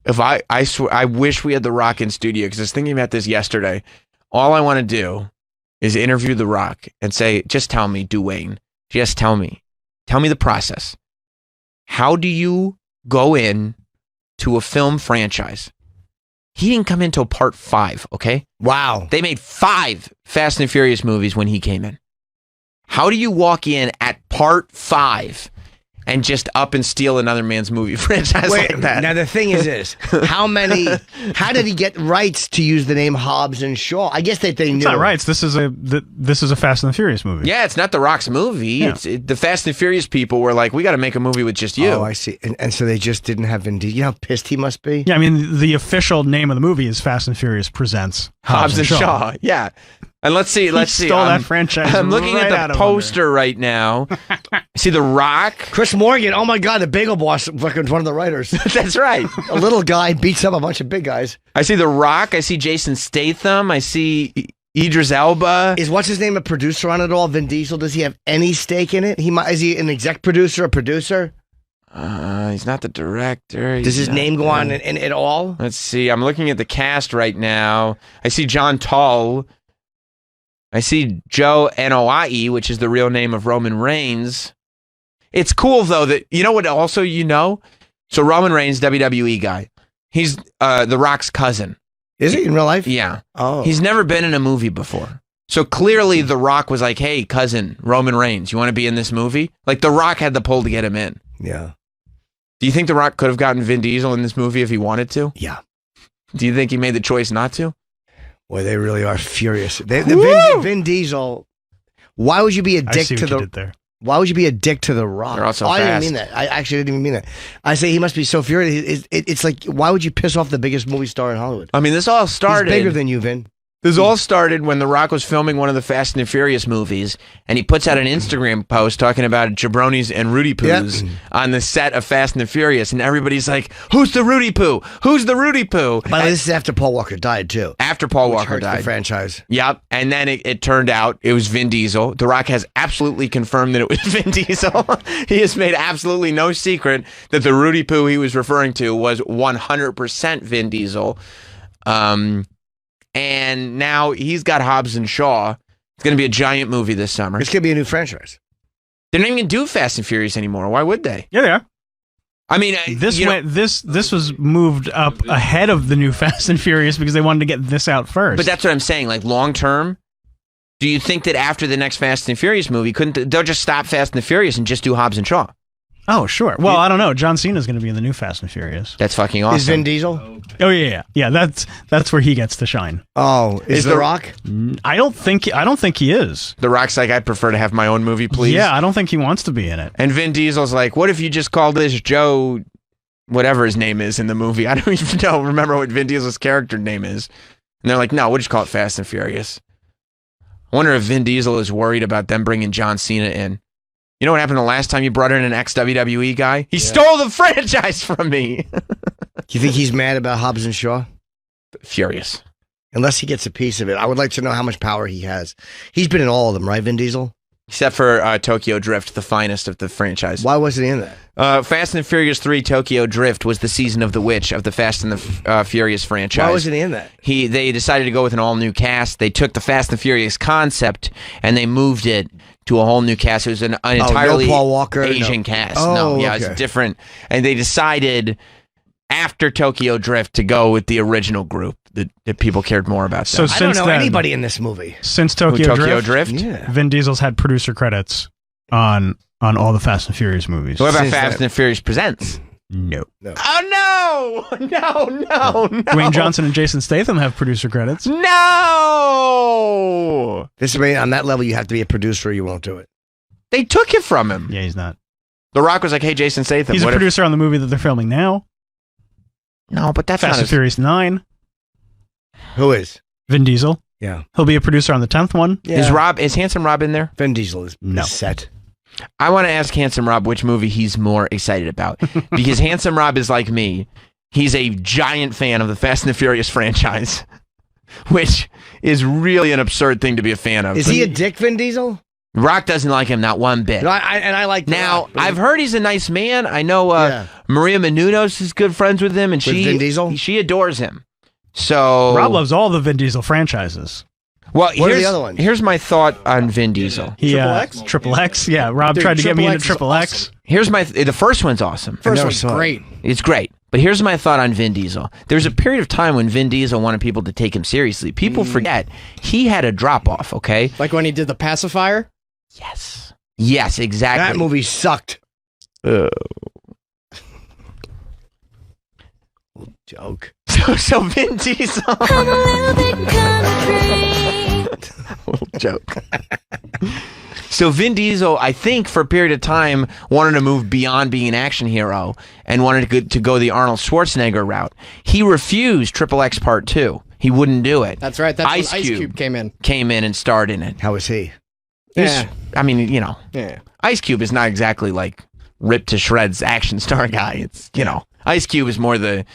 If I swear, I wish we had The Rock in studio because I was thinking about this yesterday. All I want to do is interview The Rock and say, just tell me, Dwayne, just tell me the process. How do you go in to a film franchise? He didn't come in until part 5, okay? Wow. They made 5 Fast and Furious movies when he came in. How do you walk in at part 5 and just up and steal another man's movie franchise like that. Now the thing is this: how did he get rights to use the name Hobbs and Shaw? I guess they knew. It's not rights. This is a Fast and the Furious movie. Yeah, it's not The Rock's movie. Yeah. The Fast and Furious people were like, we got to make a movie with just you. Oh, I see. And so they just didn't have Vin Diesel. You know how pissed he must be? Yeah, I mean, the official name of the movie is Fast and Furious Presents Hobbs and Shaw. Yeah. And let's see. Stole that franchise. I'm looking right at the poster right now. See The Rock. Chris Morgan. Oh my God, the Bagel Boss. Fucking one of the writers. That's right. A little guy beats up a bunch of big guys. I see The Rock. I see Jason Statham. I see Idris Elba. Is what's his name a producer on it all? Vin Diesel. Does he have any stake in it? Is he an exec producer? A producer? He's not the director. Does his name go on in it all? Let's see. I'm looking at the cast right now. I see John Tull. I see Joe Anoa'i, which is the real name of Roman Reigns. It's cool, though, that, you know what also you know? So Roman Reigns, WWE guy. He's The Rock's cousin. Is he in real life? Yeah. Oh. He's never been in a movie before. So clearly The Rock was like, hey, cousin, Roman Reigns, you want to be in this movie? Like, The Rock had the pull to get him in. Yeah. Do you think The Rock could have gotten Vin Diesel in this movie if he wanted to? Yeah. Do you think he made the choice not to? Boy, they really are furious. Vin Diesel. Why would you be a dick to the? Why would you be a dick to The Rock? They're all so I fast. didn't mean that. I actually didn't even mean that. I say he must be so furious. It's like, why would you piss off the biggest movie star in Hollywood? I mean, this all started. He's bigger than you, Vin. This all started when The Rock was filming one of the Fast and the Furious movies, and he puts out an Instagram post talking about jabronis and Rudy Poos on the set of Fast and the Furious, and everybody's like, who's the Rudy Poo? Who's the Rudy Poo? By the way, this is after Paul Walker died, too. After Paul Walker died. The franchise. Yep, and then it turned out it was Vin Diesel. The Rock has absolutely confirmed that it was Vin Diesel. He has made absolutely no secret that the Rudy Poo he was referring to was 100% Vin Diesel. And now he's got Hobbs and Shaw. It's going to be a giant movie this summer. It's going to be a new franchise. They're not even do Fast and Furious anymore. Why would they? Yeah, they are. I mean, this was moved up ahead of the new Fast and Furious because they wanted to get this out first. But that's what I'm saying. Like long term, do you think that after the next Fast and Furious movie, they'll just stop Fast and the Furious and just do Hobbs and Shaw? Oh, sure. Well, I don't know. John Cena's going to be in the new Fast and Furious. That's fucking awesome. Is Vin Diesel? Oh yeah. That's where he gets to shine. Oh, is The Rock? I don't think he is. The Rock's like, I'd prefer to have my own movie, please. Yeah, I don't think he wants to be in it. And Vin Diesel's like, what if you just called this Joe, whatever his name is in the movie? I don't even remember what Vin Diesel's character name is. And they're like, no, we'll just call it Fast and Furious. I wonder if Vin Diesel is worried about them bringing John Cena in. You know what happened the last time you brought in an ex-WWE guy? He stole the franchise from me. Do you think he's mad about Hobbs and Shaw? Furious. Unless he gets a piece of it. I would like to know how much power he has. He's been in all of them, right, Vin Diesel? Except for Tokyo Drift, the finest of the franchise. Why wasn't he in that? Fast and the Furious 3 Tokyo Drift was the season of the witch of the Fast and the Furious franchise. Why wasn't he in that? They decided to go with an all-new cast. They took the Fast and Furious concept and they moved it to a whole new cast. It was an entirely no Paul Walker, Asian cast. Oh, It's different. And they decided after Tokyo Drift to go with the original group that people cared more about. So I don't know anybody in this movie. Since Tokyo Drift? Yeah. Vin Diesel's had producer credits on all the Fast and Furious movies. What about Fast and Furious Presents? No. Oh, no! No. Dwayne Johnson and Jason Statham have producer credits. No! This way, on that level, you have to be a producer or you won't do it. They took it from him. Yeah, he's not. The Rock was like, hey, Jason Statham. He's a producer on the movie that they're filming now. No, but that's Fast and Furious 9. Who is? Vin Diesel. Yeah. He'll be a producer on the 10th one. Yeah. Is Handsome Rob in there? Vin Diesel is set. I want to ask Handsome Rob which movie he's more excited about. Because Handsome Rob is like me. He's a giant fan of the Fast and the Furious franchise. Which is really an absurd thing to be a fan of. Is he a dick, Vin Diesel? Rock doesn't like him, not one bit. No, I like now. Rock, I've heard he's a nice man. I know Maria Menounos is good friends with him, and Vin Diesel? she adores him. So Rob loves all the Vin Diesel franchises. Well, what are the other ones? Here's my thought on Vin Diesel. Triple X. Yeah, Rob tried to get me into Triple X. Here's the first one's awesome. First one's great. It's great. But here's my thought on Vin Diesel. There's a period of time when Vin Diesel wanted people to take him seriously. People forget he had a drop off. Okay, like when he did The Pacifier. Yes, exactly. That movie sucked. Joke. So Vin Diesel. Little joke. So Vin Diesel, I think, for a period of time, wanted to move beyond being an action hero and wanted to go the Arnold Schwarzenegger route. He refused Triple X Part 2. He wouldn't do it. That's right. That's when Ice Cube came in and starred in it. How was he? Yeah. I mean, Yeah. Ice Cube is not exactly like ripped to shreds action star guy. It's, Ice Cube is more the...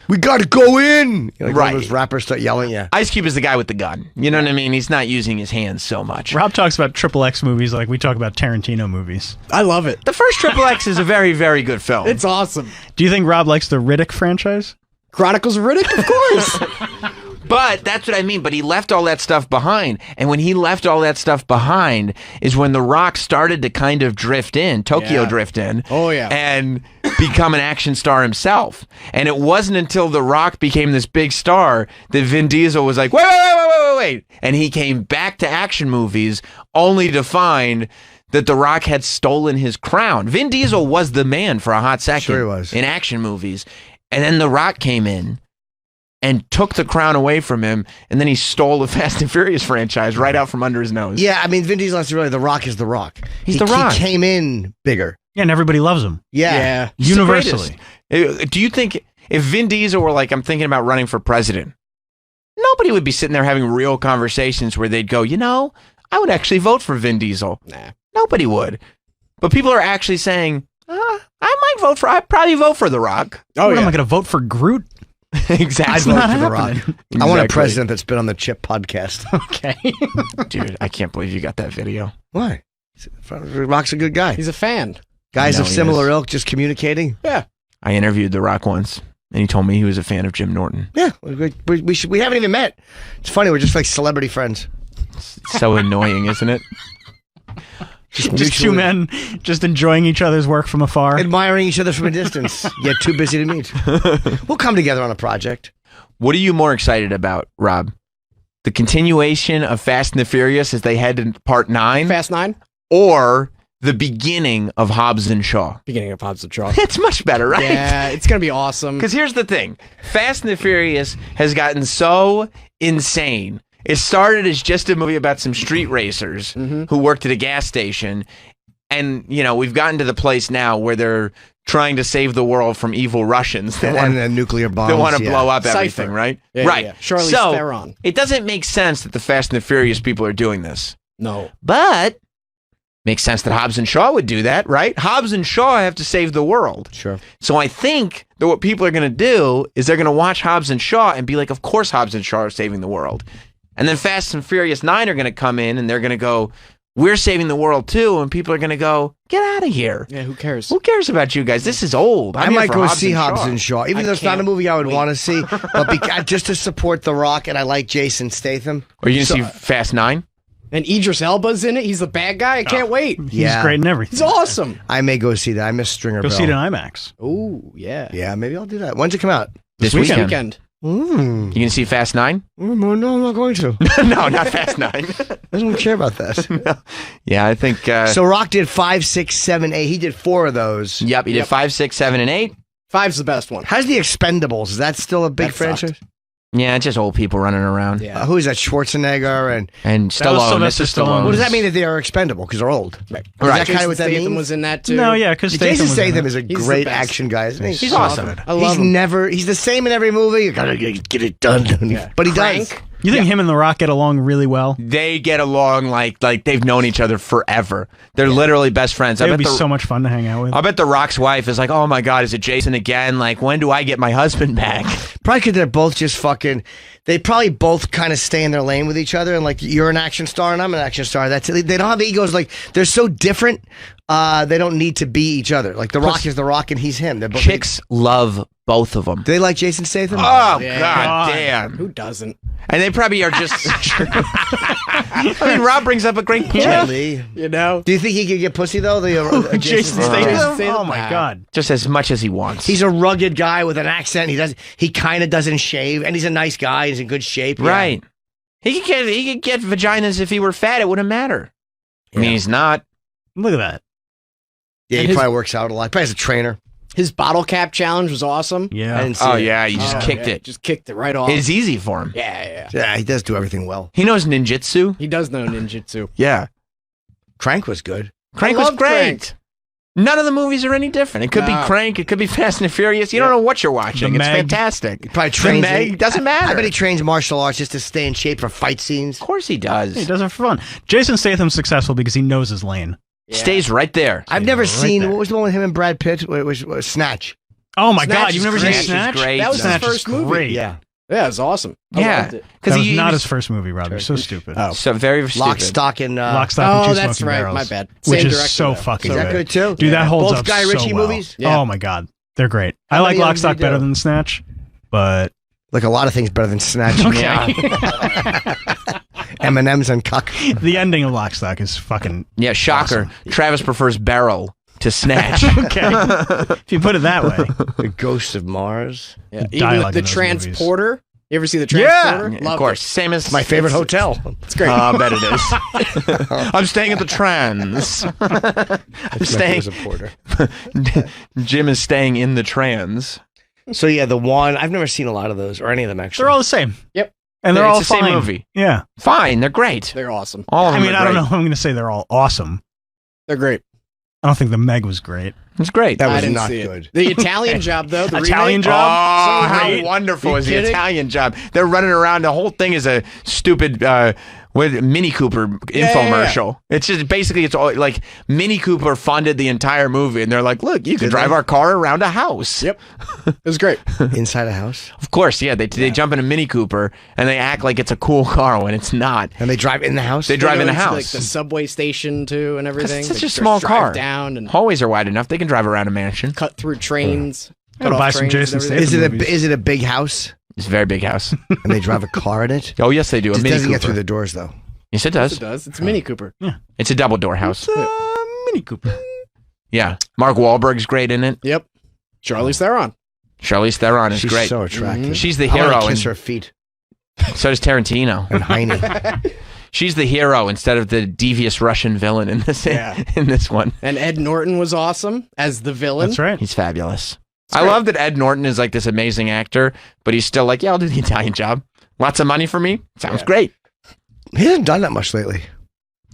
We got to go in. Like right. Those rappers start yelling, yeah. Ice Cube is the guy with the gun. You know what I mean? He's not using his hands so much. Rob talks about Triple X movies like we talk about Tarantino movies. I love it. The first Triple X is a very, very good film. It's awesome. Do you think Rob likes the Riddick franchise? Chronicles of Riddick, of course. But that's what I mean. But he left all that stuff behind. And when he left all that stuff behind is when The Rock started to kind of drift in, Tokyo drift in. Oh, yeah. And become an action star himself. And it wasn't until The Rock became this big star that Vin Diesel was like, wait. And he came back to action movies only to find that The Rock had stolen his crown. Vin Diesel was the man for a hot second. Sure he was. In action movies. And then The Rock came in and took the crown away from him, and then he stole the Fast and Furious franchise right out from under his nose. Yeah, I mean, Vin Diesel has to realize The Rock is The Rock. He's The Rock. He came in bigger. Yeah, and everybody loves him. Yeah. Universally. Do you think if Vin Diesel were like, I'm thinking about running for president, nobody would be sitting there having real conversations where they'd go, I would actually vote for Vin Diesel. Nah. Nobody would. But people are actually saying, I'd probably vote for The Rock. Oh, yeah. Am I going to vote for Groot? Exactly. I'd vote for The Rock. Exactly. I want a president that's been on the Chip podcast. Okay. Dude, I can't believe you got that video. Why? The Rock's a good guy. He's a fan. Guys of similar ilk just communicating. Yeah. I interviewed The Rock once, and he told me he was a fan of Jim Norton. Yeah. We haven't even met. It's funny. We're just like celebrity friends. It's so annoying, isn't it? Just two men just enjoying each other's work from afar. Admiring each other from a distance, yet too busy to meet. We'll come together on a project. What are you more excited about, Rob? The continuation of Fast and the Furious as they head into Part 9? Fast 9? Or the beginning of Hobbs and Shaw? Beginning of Hobbs and Shaw. It's much better, right? Yeah, it's going to be awesome. Because here's the thing. Fast and the Furious has gotten so insane. It started as just a movie about some street racers who worked at a gas station. And, we've gotten to the place now where they're trying to save the world from evil Russians that want nuclear bombs. They want to blow up Cypher. everything, right? Yeah, right. Yeah. Charlize so, Theron. It doesn't make sense that the Fast and the Furious people are doing this. No. But makes sense that Hobbs and Shaw would do that, right? Hobbs and Shaw have to save the world. Sure. So I think that what people are going to do is they're going to watch Hobbs and Shaw and be like, of course Hobbs and Shaw are saving the world. And then Fast and Furious 9 are going to come in and they're going to go, we're saving the world too. And people are going to go, get out of here. Yeah, who cares? Who cares about you guys? This is old. I might go see Hobbs and Shaw. Even though it's not a movie I would want to see, but just to support The Rock, and I like Jason Statham. Are you going to see Fast 9? And Idris Elba's in it. He's the bad guy. I can't wait. He's great in everything. He's awesome. I may go see that. I miss Stringer Go Bell. see it in IMAX. Oh, yeah. Yeah, maybe I'll do that. When's it come out? This weekend. You going to see Fast 9? No, I'm not going to. No, not Fast 9. I don't care about that. No. Yeah, I think... so Rock did 5, 6, 7, 8. He did 4 of those. Yep, he did 5, 6, 7, and 8. 5's the best one. How's the Expendables? Is that still a big That franchise? sucked. Yeah, it's just old people running around. Yeah. Who is that? Schwarzenegger and Stallone. Sylvester Stallone. What does that mean that they are expendable? Because they're old. Right. Is that kind of what that Statham means? was in that too. No, yeah, because Jason Statham is a He's great the best. action guy. Isn't he? He's awesome. I love him. He's the same in every movie. You gotta get it done. Yeah. But he Crank. does. You think him and The Rock get along really well? They get along like they've known each other forever. They're literally best friends. It would be so much fun to hang out with. I bet The Rock's wife is like, oh my God, is it Jason again? Like, when do I get my husband back? Probably because they're both just fucking. They probably both kind of stay in their lane with each other, and like you're an action star and I'm an action star. That's it. They don't have egos. Like they're so different. They don't need to be each other. Like The Rock is The Rock and he's him. They're both Chicks love both of them. Do they like Jason Statham? Oh, Yeah. God damn. Who doesn't? And they probably are just... I mean, Rob brings up a great point. Lee. You know? Do you think he could get pussy though? The Jason Statham? Oh my Nah. God. Just as much as he wants. He's a rugged guy with an accent. He kind of doesn't shave, and he's a nice guy. He's in good shape. Yeah. Right. He could get vaginas if he were fat. It wouldn't matter. I mean, he's not. Look at that. Yeah, he probably works out a lot. Probably has a trainer. His bottle cap challenge was awesome. Yeah. I didn't see it. Yeah, you just kicked it. Just kicked it right off. It's easy for him. Yeah. Yeah, he does do everything well. He knows ninjutsu. He does know ninjutsu. Yeah. Crank was good. Crank was great. None of the movies are any different. It could be Crank. It could be Fast and Furious. You don't know what you're watching. It's fantastic. He probably trains. The Meg doesn't matter. I bet he trains martial arts just to stay in shape for fight scenes. Of course he does. He does it for fun. Jason Statham's successful because he knows his lane. Stays right there. I've never seen, what was the one with him and Brad Pitt? It was Snatch. Oh my Snatch God, you've never seen great. Snatch? Great. That was Snatch his is first movie. great. Yeah. Yeah, it was awesome. I loved it. That was he not was- his first movie, Rob. You're so stupid. Oh. So very stupid. Lock, Stock, and... Lock, Stock, and Two that's Smoking right. Barrels, My bad. Which Same is director, so though. fucking Is that good too? Dude, that holds Both up Guy so Ritchie well. movies? Yeah. Oh my God. They're great. I How like many Lock, of them Stock do you better do? than Snatch, but... Like a lot of things better than Snatch. Okay. M&M's and cuck. The ending of Lock, Stock is fucking... Yeah, shocker. awesome. Travis prefers Barrel to Snatch. Okay. If you put it that way. The Ghost of Mars. Yeah. The Even dialogue the in those Transporter. You ever see the Transporter? Of course. Same as My favorite hotel. It's great. I bet it is. I'm staying at the Trans. I'm staying. Porter. Jim is staying in the Trans. So yeah, the one I've never seen a lot of those or any of them actually. They're all the same. Yep. And they're It's all the same fine. movie. Yeah. Fine, they're great. They're awesome. All of I them mean, are I don't know great. if I'm going to say they're all awesome. They're great. I don't think the Meg was great. It's great. That I was didn't not see good. it. The Italian Job, though. The Italian remake? Job? Oh, So how great. wonderful You is the kidding? Italian Job? They're running around. The whole thing is a stupid with Mini Cooper infomercial. It's just basically it's all like Mini Cooper funded the entire movie, and they're like, "Look, you can drive our car around a house." Yep, it was great. Inside a house. Of course, yeah. They jump in a Mini Cooper and they act like it's a cool car when it's not. And they drive in the house. They drive go in a into, house. like the subway station too, and everything. It's such They a small drive car. down and Hallways are wide enough. They can drive around a mansion. cut through trains. Gotta Cut off buy some trains and Jason everything. Is it a big house? It's a very big house. And they drive a car in it? Oh yes, they do. A It Mini doesn't Cooper. get through the doors though. Yes, it Yes, does. it does. It's a Mini Cooper. It's a double door house. Mini Cooper. Yeah. Mark Wahlberg's great in it. Yep. Charlize Theron. Charlize Theron is She's great. so attractive. She's the I wanna hero. kiss and her feet. so does Tarantino. And Heine. She's the hero instead of the devious Russian villain in this Yeah. in this one. And Ed Norton was awesome as the villain. That's right. He's fabulous. It's I great. love that Ed Norton is like this amazing actor, but he's still like, yeah, I'll do the Italian Job. Lots of money for me. Sounds great. He hasn't done that much lately.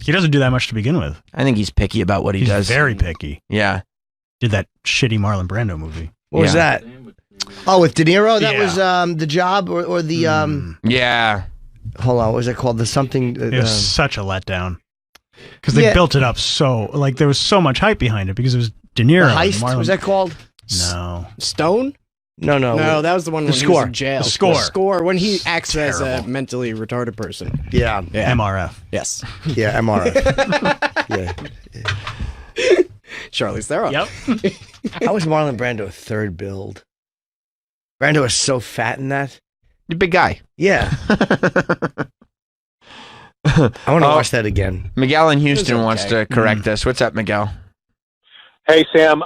He doesn't do that much to begin with. I think he's picky about what he He's does. very picky. Yeah. Did that shitty Marlon Brando movie. What was Yeah. that? Oh, with De Niro? That Yeah. was The Job or the Yeah. hold on, what was it called? The something It was such a letdown. Because they Yeah. built it up so, like, there was so much hype behind it because it was De The Niro. and Heist, Marlon. was that called? No. Stone? No. No, that was the one The when he Score. was in jail. The Score. The Score, when he acts as a Terrible. mentally retarded person. Yeah. MRF. Yes. Yeah, MRF. Yeah. Charlize Theron. Yep. How was Marlon Brando third build? Brando was so fat in that. You're a big guy. Yeah. I want to watch that again. Miguel in Houston okay. wants to correct us. What's up, Miguel? Hey, Sam.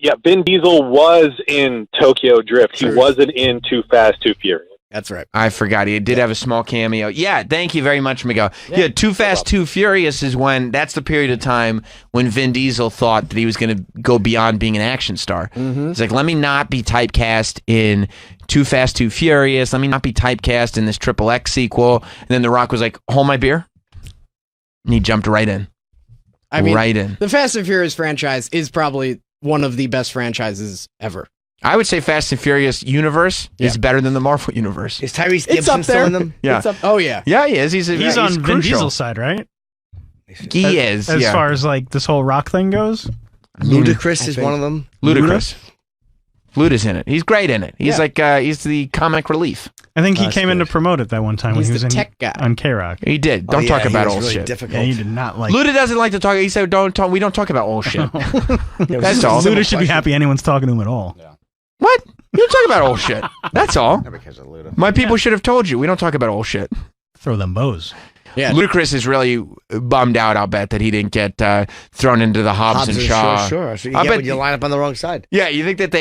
Yeah, Vin Diesel was in Tokyo Drift. He True. wasn't in Too Fast, Too Furious. That's right. I forgot. He did have a small cameo. Yeah, thank you very much, Miguel. Yeah, Too Fast, Too Furious is when, that's the period of time when Vin Diesel thought that he was going to go beyond being an action star. Mm-hmm. He's like, let me not be typecast in Too Fast, Too Furious. Let me not be typecast in this Triple X sequel. And then The Rock was like, hold my beer. And he jumped right in. I mean, right in. the Fast and Furious franchise is probably one of the best franchises ever. I would say Fast and Furious universe is better than the Marvel universe. Is Tyrese It's Gibson up still there. in them? Yeah. It's up, oh, yeah. Yeah, he is. He's on Vin crucial. Diesel's side, right? He is. As yeah. far as, like, this whole rock thing goes? Ludacris is think- one of them. Ludacris. Luda's in it. He's great in it. He's like he's the comic relief. I think he That's came in to good. promote it that one time He's when he was the in tech guy. on K-Rock. He did. Don't Oh, talk yeah, about he was old really shit. difficult. Yeah, he did not like Luda doesn't like to talk. He said, "Don't talk. We don't talk about old shit." That's all. Luda should be happy anyone's talking to him at all. What? You don't talk about old shit. That's all. Because of Luda. My people should have told you. We don't talk about old shit. throw them bows. Yeah. Ludacris is really bummed out, I'll bet, that he didn't get thrown into the Hobbs and Shaw. Sure. So you get when you line up on the wrong side. Yeah, you think that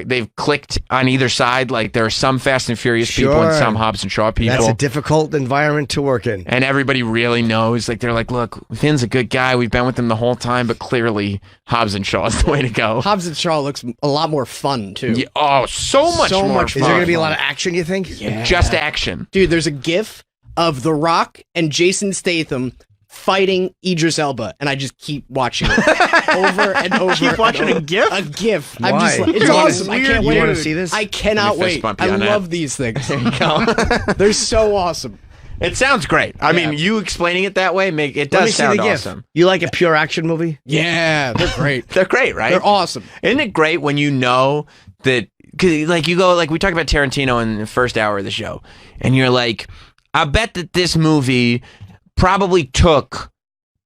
they've clicked on either side? Like there are some Fast and Furious people and some Hobbs and Shaw people. That's a difficult environment to work in. And everybody really knows. Like they're like, look, Finn's a good guy. We've been with him the whole time, but clearly Hobbs and Shaw is the way to go. Hobbs and Shaw looks a lot more fun too. Yeah, oh, so much more fun. Is there going to be a lot of action, you think? Yeah. Just action. Dude, there's a GIF of The Rock and Jason Statham fighting Idris Elba, and I just keep watching it over and over. Keep watching a GIF? A GIF. Why? I'm just like, it's Dude, awesome. I weird. can't You wait. wanna see this? I cannot Let me fist wait. bump you I on that. love these things. There you go. They're so awesome. It sounds great. I mean, you explaining it that way, it does sound awesome. You like a pure action movie? Yeah, they're great. They're great, right? They're awesome. Isn't it great when you know that, cause like you go, like we talked about Tarantino in the first hour of the show, and you're like, I bet that this movie probably took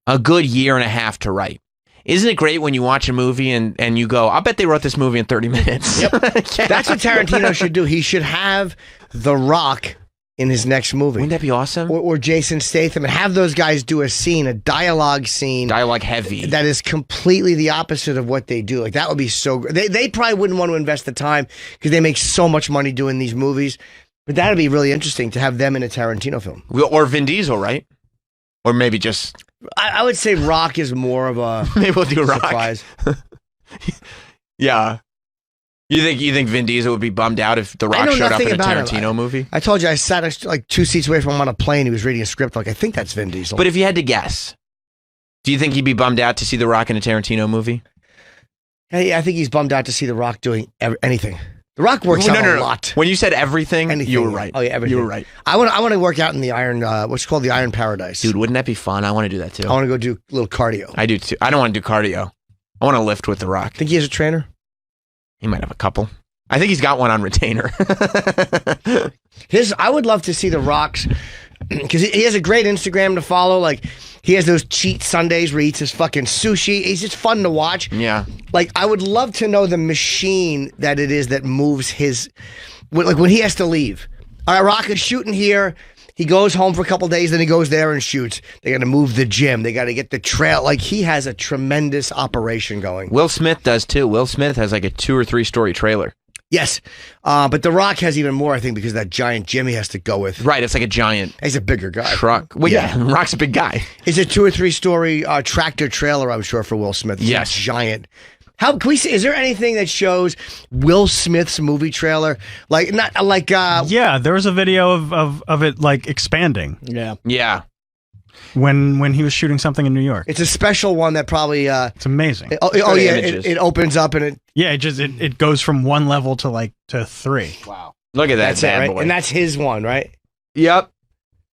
a good year and a half to write. Isn't it great when you watch a movie and you go, I bet they wrote this movie in 30 minutes. Yep. That's what Tarantino should do. He should have The Rock in his next movie. Wouldn't that be awesome? Or Jason Statham, and have those guys do a scene, a dialogue scene. Dialogue heavy. That is completely the opposite of what they do. Like, that would be so great. They probably wouldn't want to invest the time because they make so much money doing these movies. But that would be really interesting to have them in a Tarantino film. Or Vin Diesel, right? Or maybe just... I would say Rock is more of a maybe we'll do surprise. Rock. Yeah. You think Vin Diesel would be bummed out if The Rock showed up in a Tarantino movie? I told you I sat like 2 seats away from him on a plane. He was reading a script. Like, I think that's Vin Diesel. But if you had to guess, do you think he'd be bummed out to see The Rock in a Tarantino movie? Hey, I think he's bummed out to see The Rock doing anything. The Rock works out a lot. When you said everything, you were right. Oh yeah, everything. You were right. I want to work out in the iron, what's called the Iron Paradise. Dude, wouldn't that be fun? I want to do that too. I want to go do a little cardio. I do too. I don't want to do cardio. I want to lift with The Rock. Think he has a trainer? He might have a couple. I think he's got one on retainer. I would love to see The Rock's, because he has a great Instagram to follow. Like, he has those cheat Sundays where he eats his fucking sushi. He's just fun to watch. Yeah. Like, I would love to know the machine that it is that moves his, like when he has to leave. All right, Rock is shooting here. He goes home for a couple days, then he goes there and shoots. They got to move the gym. They got to get the trail. Like, he has a tremendous operation going. Will Smith does too. Will Smith has like a 2 or 3 story trailer. Yes, but The Rock has even more, I think, because of that giant gym he has to go with. Right, it's like a giant. He's a bigger guy. Truck. Well, yeah, Rock's a big guy. It's a 2 or 3 story tractor trailer, I'm sure, for Will Smith. Yes, giant. How can we see? Is there anything that shows Will Smith's movie trailer? Like not like. Yeah, there was a video of it like expanding. Yeah. When he was shooting something in New York. It's a special one that probably. It's amazing. It opens up and it. Yeah, it goes from 1 level to 3. Wow. Look at that. That's it, right? And that's his one, right? Yep.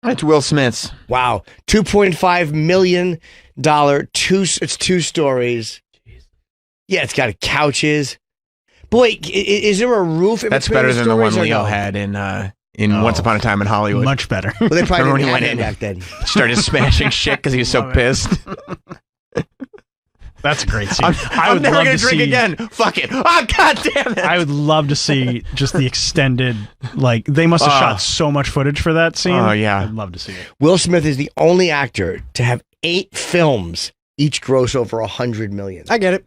That's Will Smith's. Wow. $2.5 million. It's 2 stories. Yeah, it's got couches. Boy, is there a roof in That's between better the than the one stories or Leo no? had in Once Upon a Time in Hollywood. Much better. Well, they probably Remember didn't when have he him went in back then. started smashing shit because he was so pissed. That's a great scene. I'm never going to drink again. Fuck it. Oh, God damn it. I would love to see just the extended, like, they must have shot so much footage for that scene. Oh, yeah. I'd love to see it. Will Smith is the only actor to have 8 films each gross over $100 million. I get it.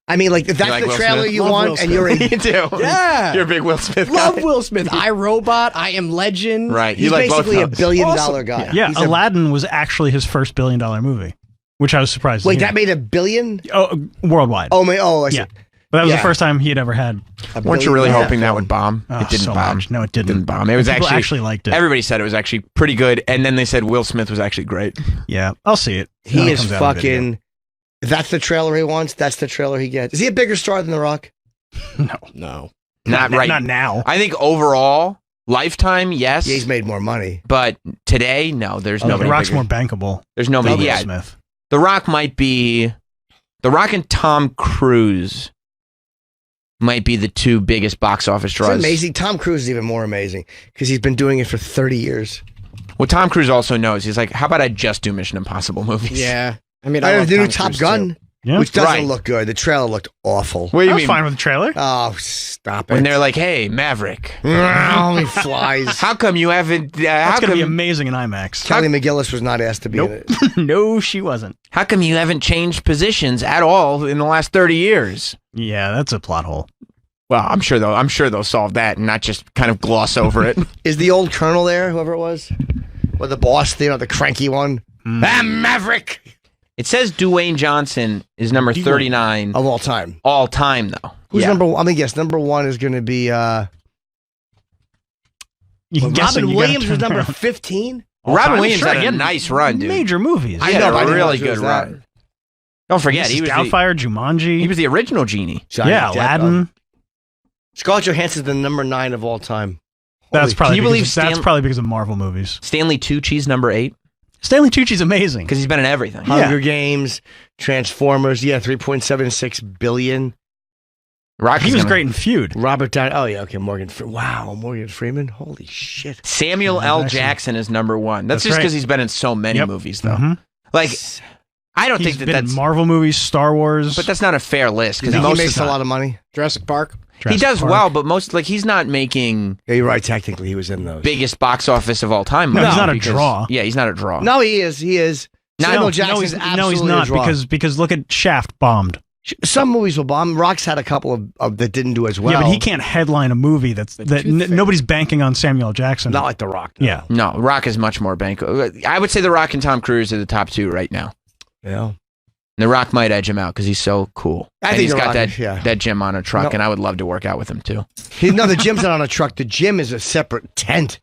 I mean, like, if that's like the Will trailer Smith? you Love want, Will and you're in. You do. Yeah. You're a big Will Smith guy. Love Will Smith. I, Robot. I Am Legend. Right. He's You like both basically a those. $1 billion Awesome. guy. Yeah, He's Aladdin was actually his first $1 billion movie, which I was surprised to Wait, hear. that made $1 billion? Oh, worldwide. I see. Yeah. But that was Yeah. the first time he had ever had. Weren't you really Yeah. hoping that would bomb? Oh, It didn't so bomb. much. No, it didn't. Bomb. It was People actually liked it. Everybody said it was actually pretty good, and then they said Will Smith was actually great. Yeah, I'll see it. He when it is comes out of video. fucking. If that's the trailer he wants, that's the trailer he gets. Is he a bigger star than The Rock? No. Not right. Not now. I think overall, lifetime, yes. Yeah, he's made more money. But today, no. There's nobody. The Rock's bigger. more bankable. There's nobody. than Will Yeah, Smith. The Rock might be. The Rock and Tom Cruise might be the 2 biggest box office It's draws. amazing. Tom Cruise is even more amazing because he's been doing it for 30 years. Well, Tom Cruise also knows. He's like, how about I just do Mission Impossible movies? Yeah. I mean, I love the new Tom Top Cruise, Gun. too. Yeah. Which doesn't Right. look good. The trailer looked awful. What do I you was mean? fine with the trailer. Oh, stop it. When they're like, "Hey, Maverick, Oh, he flies. how come you haven't? That's how going to be come? amazing in IMAX. Kelly McGillis was not asked to be in it. No, she wasn't. How come you haven't changed positions at all in the last 30 years?" Yeah, that's a plot hole. Well, I'm sure they'll solve that and not just kind of gloss over it. Is the old colonel there, whoever it was? Or the boss, the cranky one? Maverick! It says Dwayne Johnson is number 39 Of all time. all time, though. Who's number one? I'm going to guess number one is going to be Robin Williams was number 15? Robin Williams Sure, had he a had nice run, dude. Major movies. He I know, had but I a didn't really know it good was that. run. Don't forget, he was Doubtfire, Jumanji. He was the original genie. Johnny yeah, Depp, Aladdin. Scarlett Johansson's the number 9 of all time. That's Holy- probably Can you believe because, that's Stan- probably because of Marvel movies. Stanley Tucci's number 8 Stanley Tucci's amazing. because he's been in everything. Hunger Games, Transformers, 3.76 billion. Rocky's He was gonna- great in Feud. Robert Downey. Oh, yeah, okay. Wow, Morgan Freeman. Holy shit. Samuel L. Jackson is number 1. That's That's just right. because he's been in so many Yep. movies, though. Mhm. Like, I don't He's think that been that's. in Marvel movies, Star Wars. But that's not a fair list because He most makes of a the lot of money. Jurassic Park. he does well, but he's not making Yeah, you're right. Technically, he was in those. biggest box office of all time. No, money he's not a because- draw. Yeah, he's not a draw. No, he is. He is. Samuel Jackson's he's absolutely not a draw. because look at Shaft bombed. Some movies will bomb. Rock's had a couple of that didn't do as well. Yeah, but he can't headline a movie that nobody's banking on Samuel Jackson. Not like The Rock. No. Yeah. No, Rock is much more bank. I would say The Rock and Tom Cruise are the top 2 right now. Yeah. The Rock might edge him out because he's so cool. I and think he's The got Rock that is, yeah. that gym on a truck, No. and I would love to work out with him too. No, the gym's not on a truck. The gym is a separate tent.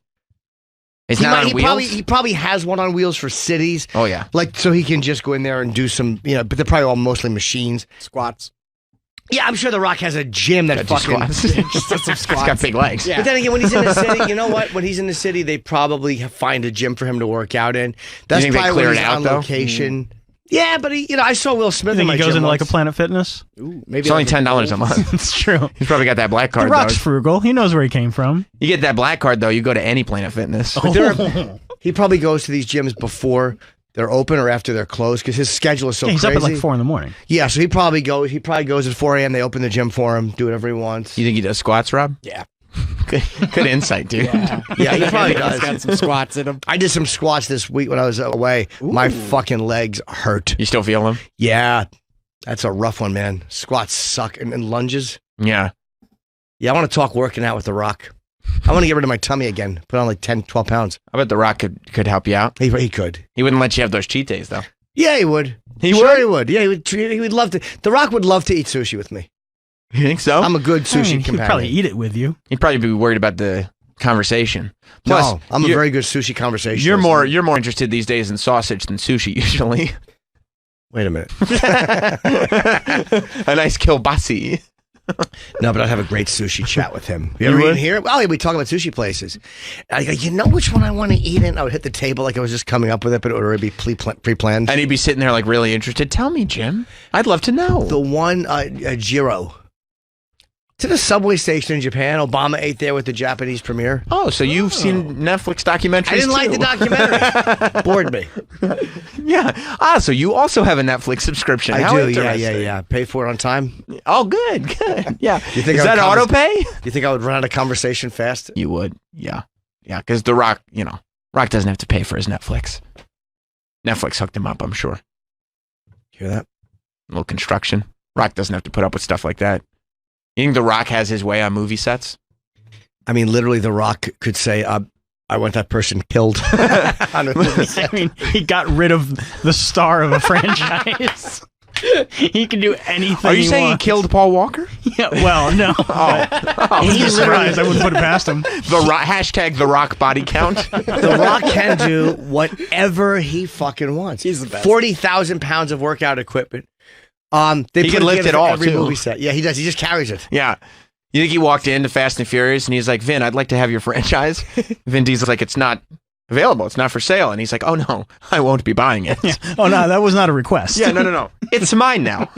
It's He not might- on he wheels. He probably has one on wheels for cities. Oh yeah, Like, so he can just go in there and do some, but they're probably all mostly machines. Squats. Yeah, I'm sure The Rock has a gym that Got two fucking. squats. Just does some He's squats. got big legs. Yeah. But then again, when he's in the city, you know what? When he's in the city, they probably find a gym for him to work out in. That's think they probably clear when it he's out, on though? location. Yeah, but I saw Will Smith You think in my he goes gym into like a once. Planet Fitness? Ooh, maybe It's only like $10 a month. It's true. He's probably got that black The card. Rock's Though. frugal. He knows where he came from. You get that black card though, you go to any Planet Fitness. He probably goes to these gyms before they're open or after they're closed because his schedule is so Yeah, he's crazy. up at like 4 a.m. Yeah, so he probably goes at 4 a.m. They open the gym for him, do whatever he wants. You think he does squats, Rob? Yeah. Good insight, dude. Yeah, he probably He's does. got some squats in him. I did some squats this week when I was away. My fucking legs hurt. You still feel him? Yeah, that's a rough one, man. Squats suck. And lunges. Yeah. Yeah, I want to talk working out with The Rock. I want to get rid of my tummy again. Put on like 10, 12 pounds. I bet The Rock could help you out. He could. He wouldn't let you have those cheat days though. Yeah, he would. He Sure would? he would. Yeah, he would love to. The Rock would love to eat sushi with me. You think so? I'm a good sushi He'd companion. probably eat it with you. He'd probably be worried about the conversation. Plus, No, I'm a you're- very good sushi conversationalist. You're more interested these days in sausage than sushi usually. Wait a minute. A nice kielbasi. No, but I'd have a great sushi chat with him. You You ever would? eaten here? Well, we talk about sushi places. I go, you know which one I want to eat in? I would hit the table like I was just coming up with it, but it would already be pre-planned. And he'd be sitting there like really interested. Tell me, Jim. I'd love to know. The one, Jiro. To the subway station in Japan. Obama ate there with the Japanese premier. Oh, so you've seen Netflix documentaries I didn't like the too. documentary. Bored me. Yeah. Ah, so you also have a Netflix subscription. I How do, interesting. yeah. Pay for it on time. Oh, good. Yeah. You think Is I that would auto pay? You think I would run out of conversation fast? You would. Yeah. Yeah, because The Rock, Rock doesn't have to pay for his Netflix. Netflix hooked him up, I'm sure. Hear that? A little construction. Rock doesn't have to put up with stuff like that. You think The Rock has his way on movie sets? I mean, literally, The Rock could say, I want that person killed. On a movie set. I mean, he got rid of the star of a franchise. He can do anything. Are you saying wants. he killed Paul Walker? Yeah. Well, no. He's surprised. I wouldn't put it past him. The Rock, hashtag The Rock body count. The Rock can do whatever he fucking wants. He's the best. 40,000 pounds of workout equipment. They He put can lift together it for all, every too. movie set. Yeah, he does. He just carries it. Yeah. You think he walked into Fast and Furious and he's like, Vin, I'd like to have your franchise. Vin Diesel's like, it's not available. It's not for sale. And he's like, oh, no, I won't be buying it. Yeah. Oh, no, that was not a request. Yeah, no. It's mine now.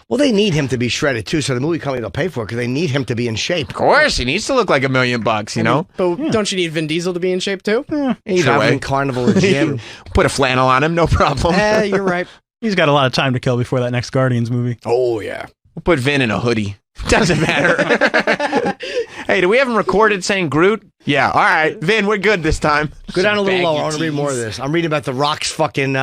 Well, they need him to be shredded too, so the movie company will pay for it because they need him to be in shape. Of course, he needs to look like $1 million, you know? But don't you need Vin Diesel to be in shape too? Either way. Carnival or gym. Put a flannel on him, no problem. You're right. He's got a lot of time to kill before that next Guardians movie. Oh, yeah. We'll put Vin in a hoodie. Doesn't matter. Hey, do we have him recorded saying Groot? Yeah. All right, Vin, we're good this time. Go down a little lower. I want to read more of this. I'm reading about The Rock's fucking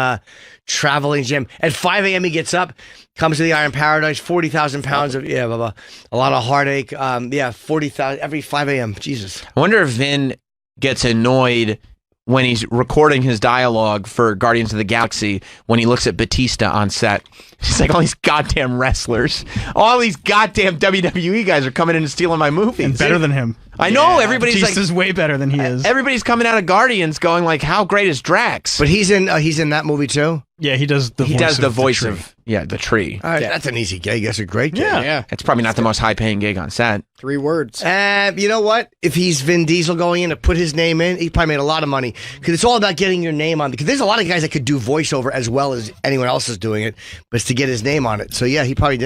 traveling gym. At 5 a.m. he gets up, comes to the Iron Paradise, 40,000 pounds of, blah, blah. A lot of heartache. 40,000 every 5 a.m. Jesus. I wonder if Vin gets annoyed when he's recording his dialogue for Guardians of the Galaxy when he looks at Batista on set. He's like, all these goddamn wrestlers, all these goddamn WWE guys are coming in and stealing my movies. And better than him. I know, everybody's Batista's way better than he is. Everybody's coming out of Guardians going like, how great is Drax? But he's in that movie too? Yeah, he does the voice of the tree. All right, that's an easy gig. That's a great gig. Yeah. It's probably not the most high-paying gig on set. 3 words. You know what? If he's Vin Diesel going in to put his name in, he probably made a lot of money. Because it's all about getting your name on. Because there's a lot of guys that could do voiceover as well as anyone else is doing it. But it's to get his name on it. So yeah, he probably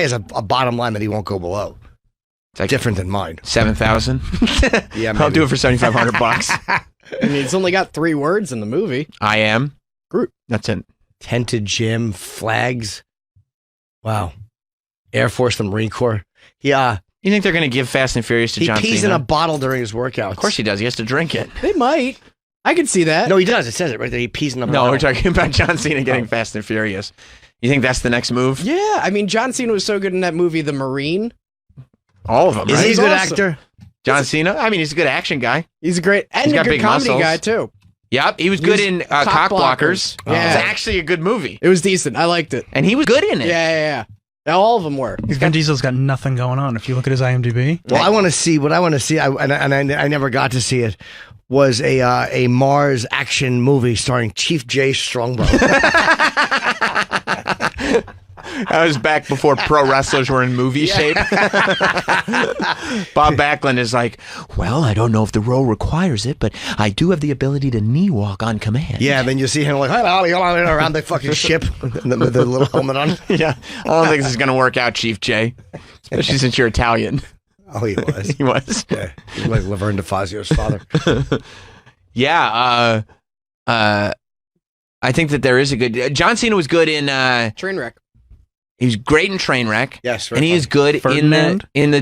has a bottom line that he won't go below. It's like different than mine. 7,000? Yeah, I'll do it for $7,500. I mean, it's only got 3 words in the movie. I am Groot. That's it. Tented gym, flags. Wow. Air Force, the Marine Corps. Yeah. You think they're going to give Fast and Furious to John Cena? He pees in a bottle during his workouts. Of course he does. He has to drink it. They might. I could see that. No, he does. It says it right there. He pees in a bottle. No, we're talking about John Cena getting Fast and Furious. You think that's the next move? Yeah. I mean, John Cena was so good in that movie, The Marine. All of them, Is right? he a good awesome. actor? John Cena? I mean, he's a good action guy. He's a great and He's a got good big comedy muscles. guy, too. Yep, he was good in Cock Blockers. Yeah. It's actually a good movie. It was decent. I liked it. And he was good in it. Yeah. All of them were. Vin Diesel's got nothing going on. If you look at his IMDb. Well, I want to see I never got to see it. Was a Mars action movie starring Chief Jay Strongbow. That was back before pro wrestlers were in movie shape. Bob Backlund is like, well, I don't know if the role requires it, but I do have the ability to knee walk on command. Yeah, then you see him like around the fucking ship with the little helmet on. Yeah, I don't think this is going to work out, Chief Jay, especially since you're Italian. Oh, he was. He was. Yeah, he's like Laverne DeFazio's father. Yeah, I think that there is a good. John Cena was good in Trainwreck. He was great in Trainwreck. Yes, and he is good Ferdinand? in the.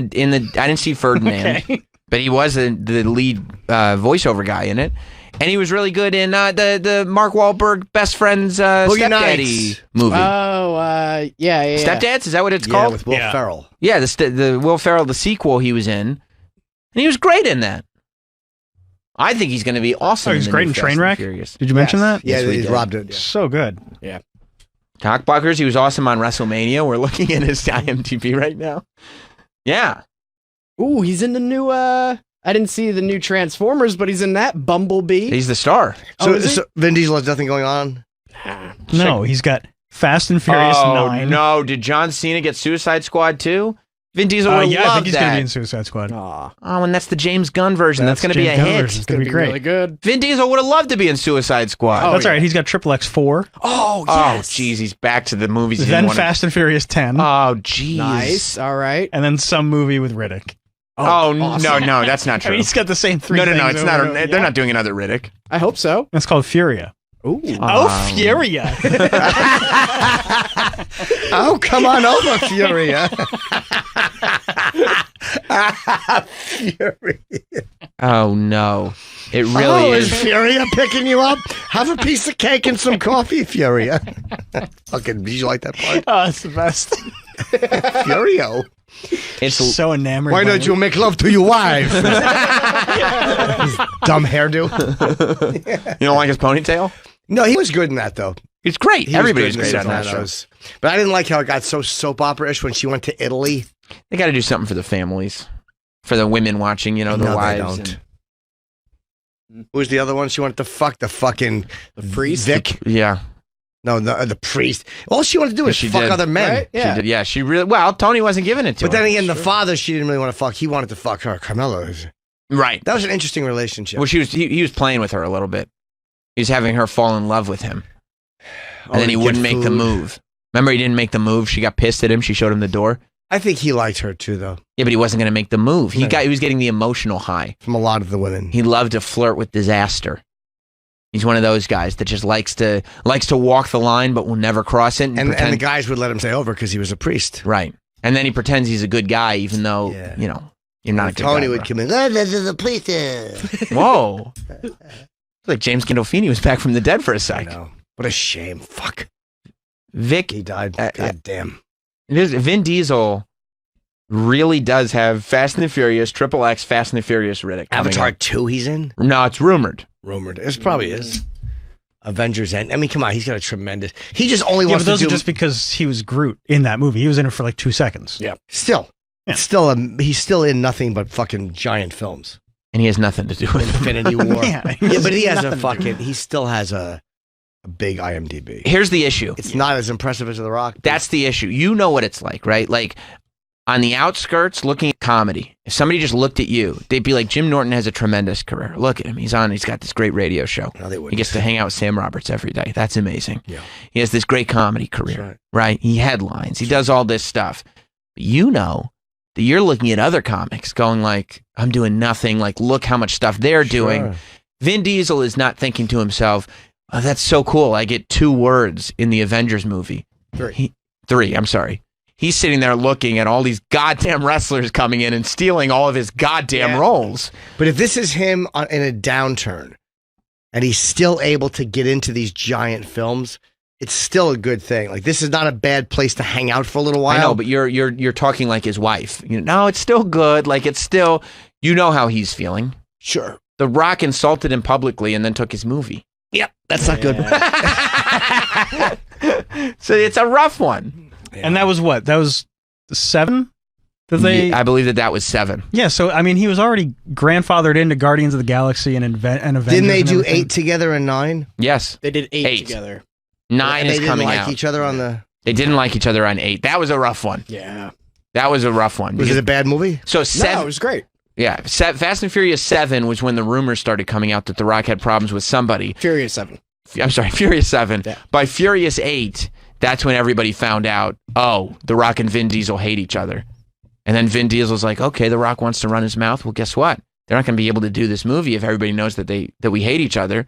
I didn't see Ferdinand, Okay. but he was the lead voiceover guy in it, and he was really good in the Mark Wahlberg Best Friends Stepdaddy Nights. movie. Yeah. Stepdads, is that what it's Yeah, called? with Will Ferrell. Yeah, the Will Ferrell, the sequel he was in, and he was great in that. I think he's going to be awesome. Oh, he's the great new in Fast and Trainwreck? Furious. Did you mention that? Yeah, Yes, we he's did. robbed it. So good. Yeah. Cockblockers, he was awesome on WrestleMania. We're looking at his IMDb right now. Yeah. Ooh, he's in the new. I didn't see the new Transformers, but he's in that Bumblebee. He's the star. So Vin Diesel has nothing going on? No, he's got Fast and Furious 9. No, did John Cena get Suicide Squad too? Vin Diesel would yeah, I love think he's going to that. be in Suicide Squad. Oh, and that's the James Gunn version. That's going to be a James Gunn hit. version. It's going to be great. Really good. Vin Diesel would have loved to be in Suicide Squad. That's all right. He's got Triple X 4. Oh, Oh, yes. jeez, he's back to the movies. he Then didn't wanna- Fast and Furious 10. Oh, jeez. Nice. All right. And then some movie with Riddick. Oh, awesome. no, that's not I true. mean, he's got the same 3 no, things it's over not. and over. They're not doing another Riddick. I hope so. It's called Furia. Ooh. Oh, Furia. Oh, come on over, Furia. Furia. Oh no, it really is is. Furia picking you up? Have a piece of cake and some coffee, Furia. Fucking, did you like that part? Oh, it's the best. Furio. It's So enamored. Why by don't it. you make love to your wife? His dumb hairdo. You don't like his ponytail? No, he was good in that, though. It's great. He was Everybody's good in great on that show. Sopranos. But I didn't like how it got so soap opera-ish when she went to Italy. They got to do something for the families, for the women watching. You know, the No, they wives. don't. Who was the other one she wanted to fuck? The fucking priest? Vic? Yeah. No, the priest. All she wanted to do was She fuck did. other men. Right? Yeah. She did. Yeah, she really. Well, Tony wasn't giving it to But her. then again, the father she didn't really want to fuck. He wanted to fuck her. Carmelo. Right. That was an interesting relationship. Well, he was playing with her a little bit. He was having her fall in love with him, and then he get wouldn't make the food. move. Remember, he didn't make the move. She got pissed at him. She showed him the door. I think he liked her too, though. Yeah, but he wasn't going to make the move. He No. was getting the emotional high. From a lot of the women. He loved to flirt with disaster. He's one of those guys that just likes to walk the line, but will never cross it. And the guys would let him stay over because he was a priest. Right. And then he pretends he's a good guy, even though, you know, you're not a good guy. Tony would come in, this is a priest. Whoa. It's like James Gandolfini was back from the dead for a sec. I know. What a shame. Fuck. Vic. He died. God damn. Vin Diesel really does have Fast and the Furious, XXX Fast and the Furious Riddick. Avatar 2 he's in? No, it's rumored. It probably is. Avengers End. I mean, come on, he's got a tremendous. He just only wants but those to are do just because he was Groot in that movie. He was in it for like 2 seconds. Yeah. Still, he's still in nothing but fucking giant films. And he has nothing to do with Infinity War. Yeah, but he has a fucking. He still has a big IMDb. Here's the issue. It's not as impressive as The Rock. That's the issue. You know what it's like, right? Like on the outskirts, looking at comedy. If somebody just looked at you, they'd be like, Jim Norton has a tremendous career. Look at him. He's got this great radio show. No, they wouldn't. He gets to hang out with Sam Roberts every day. That's amazing. Yeah. He has this great comedy career, right? He headlines. He does all this stuff. But you know that you're looking at other comics going like, I'm doing nothing. Like, look how much stuff they're doing. Vin Diesel is not thinking to himself, oh, that's so cool. I get 2 words in the Avengers movie. 3, I'm sorry. He's sitting there looking at all these goddamn wrestlers coming in and stealing all of his goddamn roles. But if this is him in a downturn and he's still able to get into these giant films, it's still a good thing. Like, this is not a bad place to hang out for a little while. I know, but you're talking like his wife. You know, no, it's still good. Like, it's still, you know how he's feeling. Sure. The Rock insulted him publicly and then took his movie. Yep, that's not good. So it's a rough one. Yeah. And that was what? That was 7? I believe that was 7. Yeah, so I mean, he was already grandfathered into Guardians of the Galaxy and Avengers. Didn't they do 8 together and 9? Yes. They did 8 together. 9 is coming out. They didn't like each other on the... They didn't like each other on 8. That was a rough one. Yeah. That was a rough one. Was it a bad movie? So 7... No, it was great. Yeah. Fast and Furious 7 was when the rumors started coming out that The Rock had problems with somebody. Furious 7. I'm sorry, Furious 7. Yeah. By Furious 8, that's when everybody found out, oh, The Rock and Vin Diesel hate each other. And then Vin Diesel's like, okay, The Rock wants to run his mouth. Well, guess what? They're not going to be able to do this movie if everybody knows that we hate each other.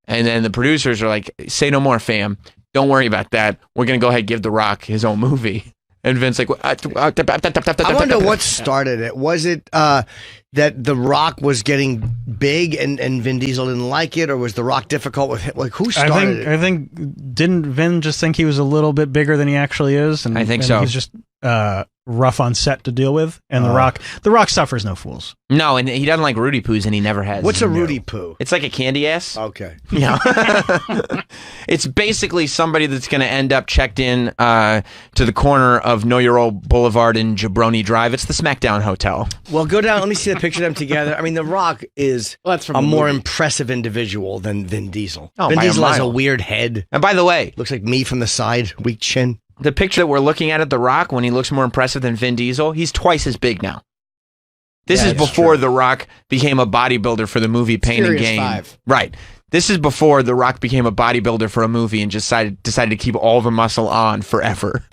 And then the producers are like, say no more, fam. Don't worry about that. We're going to go ahead and give The Rock his own movie. And Vin's like, I wonder what started it. Was it that The Rock was getting big and Vin Diesel didn't like it, or was The Rock difficult with him? Like, who started it? I think didn't Vin just think he was a little bit bigger than he actually is? And I think so. He's just rough on set to deal with. And The Rock suffers no fools. No, and he doesn't like Rudy Poos, and he never has. What's a Rudy Poo? It's like a candy ass. Okay. Yeah. It's basically somebody that's going to end up checked in to the corner of Know Your Old Boulevard and Jabroni Drive. It's the SmackDown Hotel. Well, go down. Let me see the picture of them together. I mean, The Rock is a more impressive individual than Vin Diesel. Oh, Vin by a Diesel has a mile. weird head. And by the way, looks like me from the side, weak chin. The picture that we're looking at The Rock, when he looks more impressive than Vin Diesel, he's twice as big now. This is before The Rock became a bodybuilder for the movie Pain and Gain. 5. Right. This is before The Rock became a bodybuilder for a movie and just decided to keep all the muscle on forever.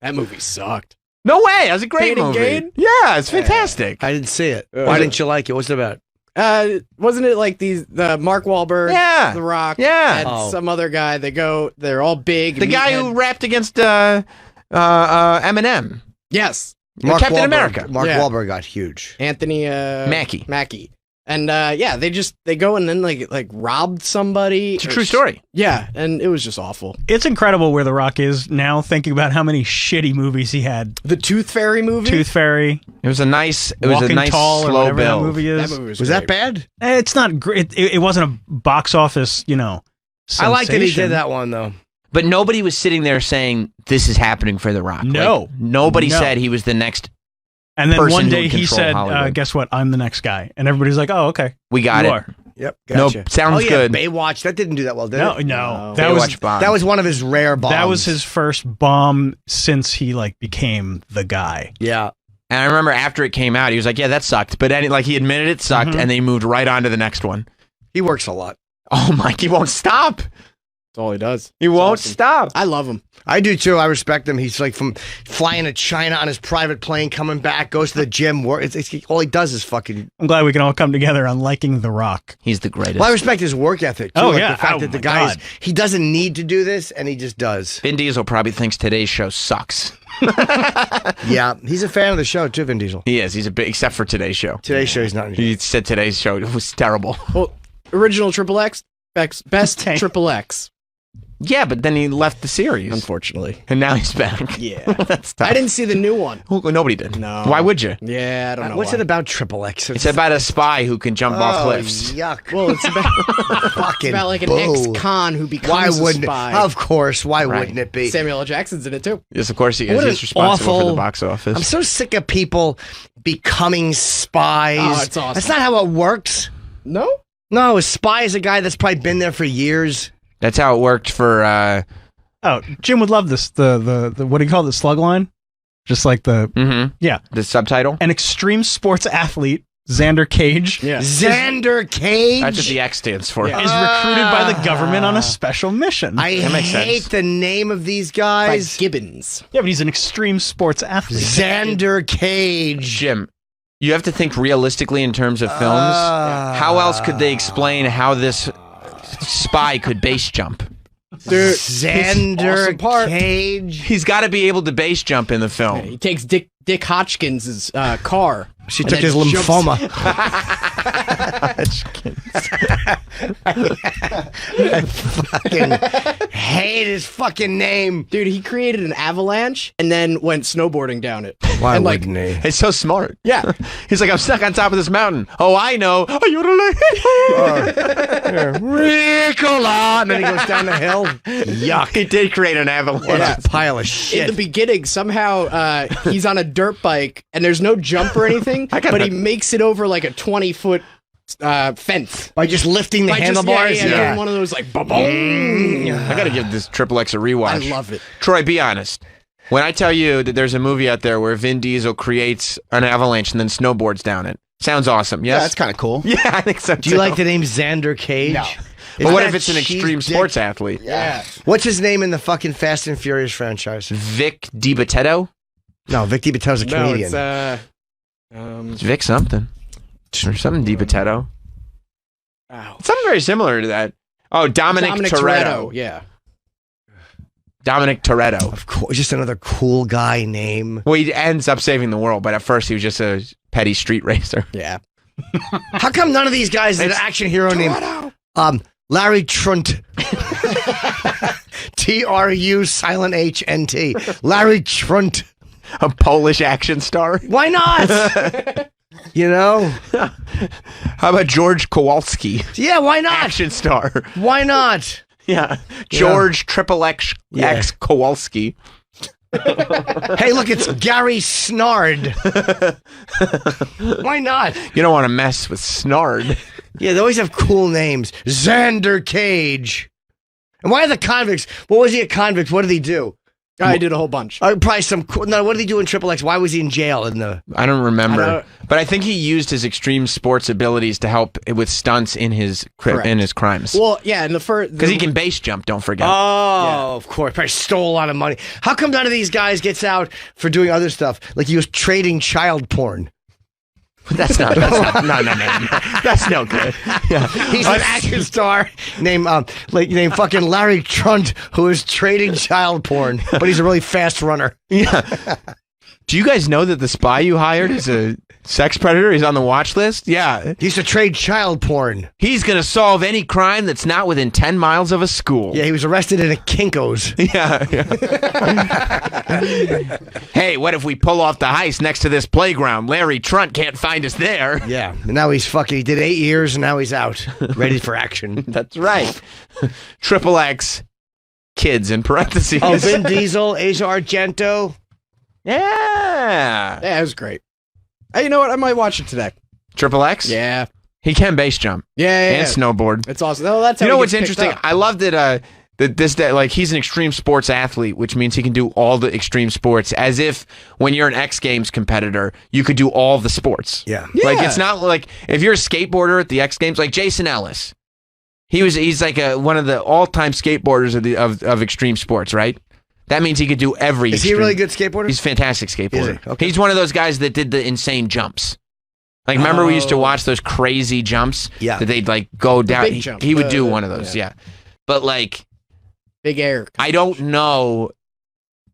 That movie sucked. No way. That was a great Pain and movie. Gain? Yeah, it's fantastic. I didn't see it. Why didn't you like it? What's it about? Wasn't it like the Mark Wahlberg, Yeah. The Rock, Yeah. and some other guy? They're all big. The guy who rapped against Eminem. Yes. Captain America. Mark Wahlberg got huge. Anthony Mackie. And they go and then like robbed somebody. It's a true story. Yeah, and it was just awful. It's incredible where The Rock is now, thinking about how many shitty movies he had. The Tooth Fairy movie. Tooth Fairy. It was a nice Walking Tall, or slow whatever build. that movie is. That movie Was that bad? It's not great. It wasn't a box office, I like that he sensation. did that one though. But nobody was sitting there saying this is happening for The Rock. No. Like, nobody No. said he was the next. And then person one who day would he control said, Hollywood. guess what? I'm the next guy. And everybody's like, oh, okay. We got You it. are. Yep. Nope. Gotcha. Sounds good. Baywatch. That didn't do that well, did No, it? no. Baywatch That was one of his rare bombs. That was his first bomb since he became the guy. Yeah. And I remember after it came out, he was like, yeah, that sucked. But he admitted it sucked, and they moved right on to the next one. He works a lot. Oh, Mike, he won't stop. That's all he does. He won't stop. I love him. I do too. I respect him. He's like from flying to China on his private plane, coming back, goes to the gym. All he does is fucking. I'm glad we can all come together on liking The Rock. He's the greatest. Well, I respect his work ethic too. Oh, like yeah. the fact Oh, that the my guy God. he doesn't need to do this, and he just does. Vin Diesel probably thinks today's show sucks. Yeah, he's a fan of the show too, Vin Diesel. He is. He's a big, except for today's show. Today's show, he's not. He said today's show was terrible. Well, original Triple X, best Triple X. Yeah, but then he left the series, unfortunately, and now he's back. Yeah, that's tough. I didn't see the new one. Well, nobody did. No. Why would you? Yeah, I don't know. What's why. it about Triple X? It's about a spy who can jump off cliffs. Yuck! Well, it's about Fucking about like an boo. ex-con who becomes Why a wouldn't spy. it? Of course, why Right. wouldn't it be? Samuel L. Jackson's in it too. Yes, of course he is. What He's an responsible for awful- the box office. I'm so sick of people becoming spies. Oh, it's awesome. That's not how it works. No? No, a spy is a guy that's probably been there for years. That's how it worked for. Oh, Jim would love this. The what do you call it? The slug line? Just like the yeah. The subtitle. An extreme sports athlete, Xander Cage. Yeah. Xander Cage. That's what the X stands for. Is recruited by the government on a special mission. I That makes hate sense. the name of these By guys. Gibbons. Yeah, but he's an extreme sports athlete. Xander Cage. Jim, you have to think realistically in terms of films. How else could they explain how this spy could base jump? Dude, Xander awesome part. Cage. He's got to be able to base jump in the film. He takes Dick Hodgkins' car. She and took then his jumps- lymphoma. I fucking hate his fucking name. Dude, he created an avalanche and then went snowboarding down it. Why and like, wouldn't he? It's so smart. yeah. He's like, I'm stuck on top of this mountain. Oh, I know. Ricola, and then he goes down the hill. Yuck. He did create an avalanche. What a pile of In shit. the beginning, somehow he's on a dirt bike and there's no jump or anything, but he makes it over like a 20-foot fence. By just lifting the By just- handlebars? doing one of those like boom. I got to give this Triple X a rewatch. I love it. Troy, be honest. When I tell you that there's a movie out there where Vin Diesel creates an avalanche and then snowboards down it, sounds awesome. Yeah, Yes? that's kind of cool. Yeah, I think so. Do you like the name Xander Cage? No. But what if it's an extreme sports athlete? Yeah. What's his name in the fucking Fast and Furious franchise? Vic DiBitetto? No, Vic DiBitteto's a No, comedian. it's It's Vic something. Or something DiBitetto. wow. Something very similar to that. Oh, Dominic Toretto. Yeah. Dominic Toretto. Of course, just another cool guy name. Well, he ends up saving the world, but at first he was just a petty street racer. Yeah. How come none of these guys is an action hero named Larry Trunt? T-R-U silent H-N-T. Larry Trunt. A Polish action star. Why not? You know? How about George Kowalski? Yeah, why not? Action star. Why not? Yeah. George Triple X Kowalski. Hey, look, it's Gary Snard. Why not? You don't want to mess with Snard. Yeah, they always have cool names. Xander Cage. And why are the convicts? What was he a convict? What did he do? I did a whole bunch. Probably some cool. No, what did he do in Triple X? Why was he in jail in the. I don't remember. But I think he used his extreme sports abilities to help with stunts in his crimes. Well, yeah, in the first. Because he can base jump, don't forget. Oh, of course. Probably stole a lot of money. How come none of these guys gets out for doing other stuff? Like he was trading child porn. That's not no. That's no good. Yeah. He's an action star named fucking Larry Trunt, who is trading child porn, but he's a really fast runner. Yeah. Do you guys know that the spy you hired is a sex predator? He's on the watch list? Yeah. He used to trade child porn. He's going to solve any crime that's not within 10 miles of a school. Yeah, he was arrested in a Kinko's. Yeah. Hey, what if we pull off the heist next to this playground? Larry Trunt can't find us there. Yeah. And now he's fucking, he did 8 years and now he's out. Ready for action. That's right. Triple X kids in parentheses. Oh, Vin Diesel, Asia Argento. Yeah. Yeah, it was great. Hey, you know what? I might watch it today. Triple X? Yeah. He can base jump. Yeah. And snowboard. It's awesome. Oh, that's how you know he what's gets picked interesting? up. I love that that he's an extreme sports athlete, which means he can do all the extreme sports. As if when you're an X Games competitor, you could do all the sports. Yeah. Like it's not like if you're a skateboarder at the X Games, like Jason Ellis. He's like one of the all-time skateboarders of extreme sports, right? That means he could do every. Is he a really good skateboarder? He's a fantastic skateboarder. Okay. He's one of those guys that did the insane jumps. Like, remember we used to watch those crazy jumps? Yeah. That they'd like go down. big jump. He would do one of those, yeah. But like, Big air. I don't know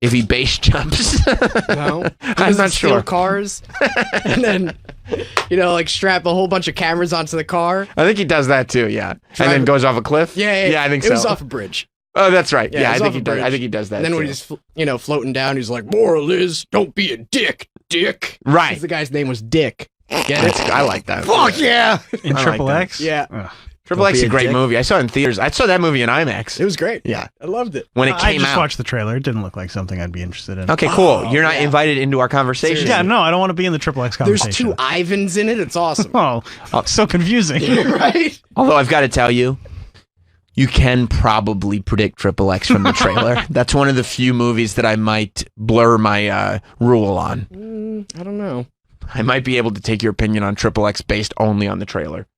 if he base jumps. No, I'm not steal sure. Cars, and then like strap a whole bunch of cameras onto the car. I think he does that too, yeah. And then goes off a cliff. Yeah, I think it so. was off a bridge. Oh, that's right. Yeah, Yeah, it I was think off he a does. I bridge. think he does that. And then when too. he's floating down, he's like, "Moral is, don't be a dick." Right. 'Cause the guy's name was Dick. Get it? I like that. Fuck yeah! In I like Triple that. X? Yeah. Triple X is be a a great dick. movie. I saw it in theaters. I saw that movie in IMAX. It was great. Yeah. I loved it. When it I came just out. watched the trailer. It didn't look like something I'd be interested in. Okay, cool. You're not invited into our conversation. Yeah, no, I don't want to be in the Triple X There's conversation. two Ivans in it. It's awesome. Oh, so confusing. Right? Although I've got to tell you, you can probably predict Triple X from the trailer. That's one of the few movies that I might blur my rule on. I don't know. I might be able to take your opinion on Triple X based only on the trailer.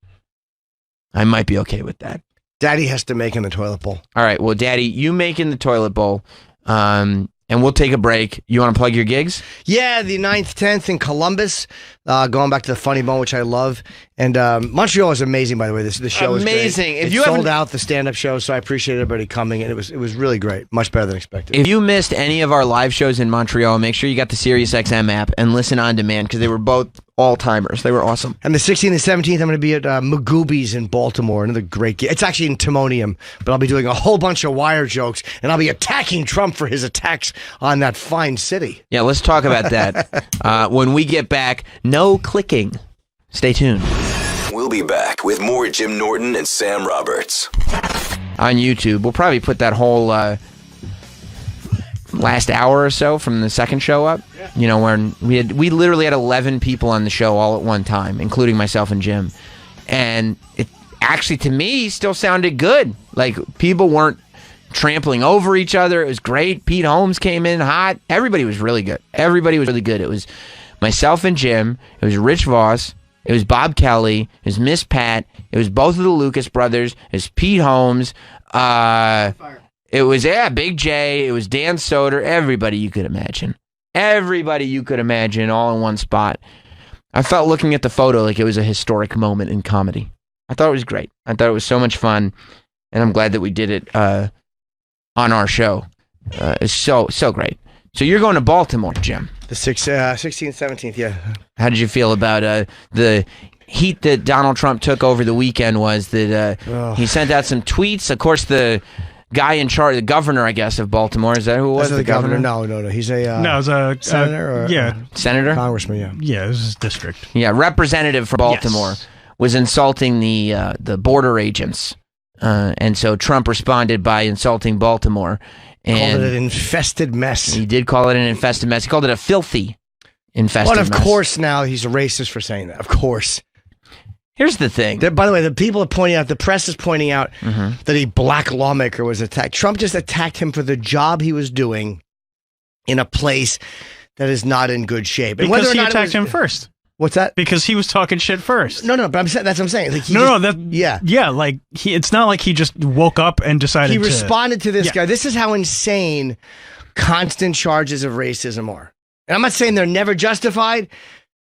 I might be okay with that. Daddy has to make in the toilet bowl. All right, well, Daddy, you make in the toilet bowl, and we'll take a break. You want to plug your gigs? Yeah, the 9th, 10th in Columbus. Going back to the Funny Bone, which I love. And Montreal is amazing, by the way. The show is great. Amazing. If It you sold haven't- out the stand-up show, so I appreciate everybody coming. And it was really great. Much better than expected. If you missed any of our live shows in Montreal, make sure you got the SiriusXM app and listen on demand because they were both all-timers. They were awesome. And the 16th and 17th, I'm going to be at Magoobies in Baltimore. Another great gig. It's actually in Timonium, but I'll be doing a whole bunch of wire jokes, and I'll be attacking Trump for his attacks on that fine city. Yeah, let's talk about that. When we get back, no clicking. Stay tuned. We'll be back with more Jim Norton and Sam Roberts. On YouTube, we'll probably put that whole last hour or so from the second show up. You know, when we literally had 11 people on the show all at one time, including myself and Jim. And it actually, to me, still sounded good. Like, people weren't trampling over each other. It was great. Pete Holmes came in hot. Everybody was really good. Everybody was really good. It was myself and Jim. It was Rich Voss. It was Bob Kelly. It was Miss Pat. It was both of the Lucas brothers. It was Pete Holmes. It was, Big J. It was Dan Soder. Everybody you could imagine. Everybody you could imagine all in one spot. I felt looking at the photo like it was a historic moment in comedy. I thought it was great. I thought it was so much fun. And I'm glad that we did it on our show. It's so great. So you're going to Baltimore, Jim. The 16th, 17th, yeah. How did you feel about the heat that Donald Trump took over the weekend? Was that he sent out some tweets? Of course, the guy in charge, the governor, I guess, of Baltimore. Is that who it was? The governor? No. He's a No, it was a senator. Senator, congressman. Yeah. Yeah, it was his district. Yeah, representative for Baltimore was insulting the border agents, and so Trump responded by insulting Baltimore. And called it an infested mess. He did call it an infested mess. He called it a filthy infested mess. But of course now he's a racist for saying that. Of course. Here's the thing. By the way, the people are pointing out, the press is pointing out that a black lawmaker was attacked. Trump just attacked him for the job he was doing in a place that is not in good shape. And Because he attacked him first. What's that? Because he was talking shit first. No, but that's what I'm saying. Like yeah, like it's not like he just woke up and decided. He to... responded to this guy. This is how insane constant charges of racism are. And I'm not saying they're never justified,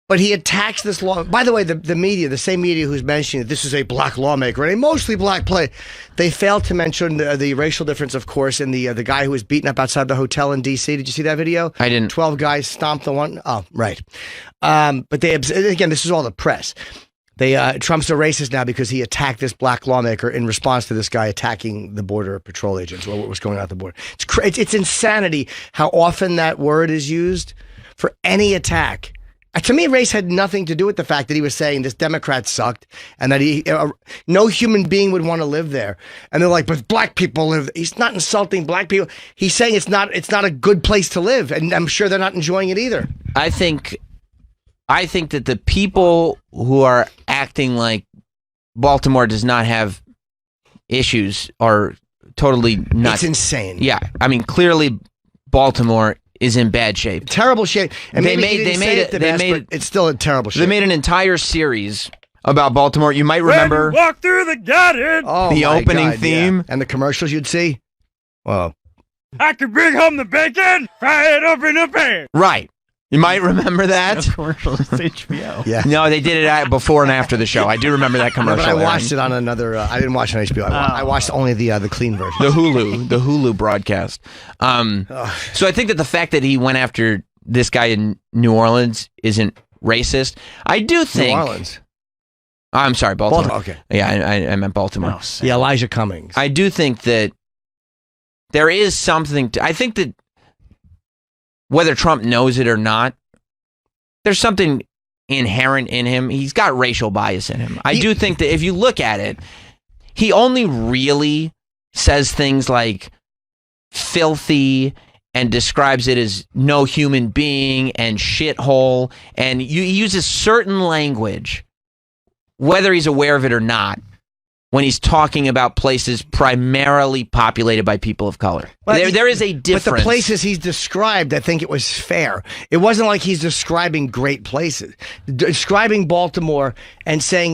but he attacks this law. By the way, the media, the same media who's mentioning that this is a black lawmaker and a mostly black play, they failed to mention the racial difference, of course, in the guy who was beaten up outside the hotel in D.C. Did you see that video? I didn't. 12 guys stomped the one. Oh, right. But they, again, this is all the press. Trump's a racist now because he attacked this black lawmaker in response to this guy attacking the border patrol agents or what was going on at the border. It's insanity how often that word is used for any attack. To me, race had nothing to do with the fact that he was saying this Democrat sucked and that no human being would want to live there. And they're like, but black people live. He's not insulting black people. He's saying it's not a good place to live, and I'm sure they're not enjoying it either. I think that the people who are acting like Baltimore does not have issues are totally nuts. It's insane. Yeah, I mean, clearly Baltimore is in bad shape. Terrible shape. And it's still in terrible shape. They made an entire series about Baltimore. You might remember walk through the garden. the opening theme and the commercials you'd see. Well, I can bring home the bacon, fry it up in a pan. Right. You might remember that. Commercials. It's HBO. Yeah. No, they did it before and after the show. I do remember that commercial. But I watched it on another. I didn't watch it on HBO. I watched only the clean version. The Hulu broadcast. So I think that the fact that he went after this guy in New Orleans isn't racist. I do think. New Orleans. I'm sorry, Baltimore. Okay. Yeah, I meant Baltimore. Yeah, Elijah Cummings. I do think that there is something I think that whether Trump knows it or not, there's something inherent in him. He's got racial bias in him. I do think that if you look at it, he only really says things like filthy and describes it as no human being and shithole. And he uses certain language, whether he's aware of it or not, when he's talking about places primarily populated by people of color. There is a difference. But the places he's described, I think it was fair. It wasn't like he's describing great places. Describing Baltimore and saying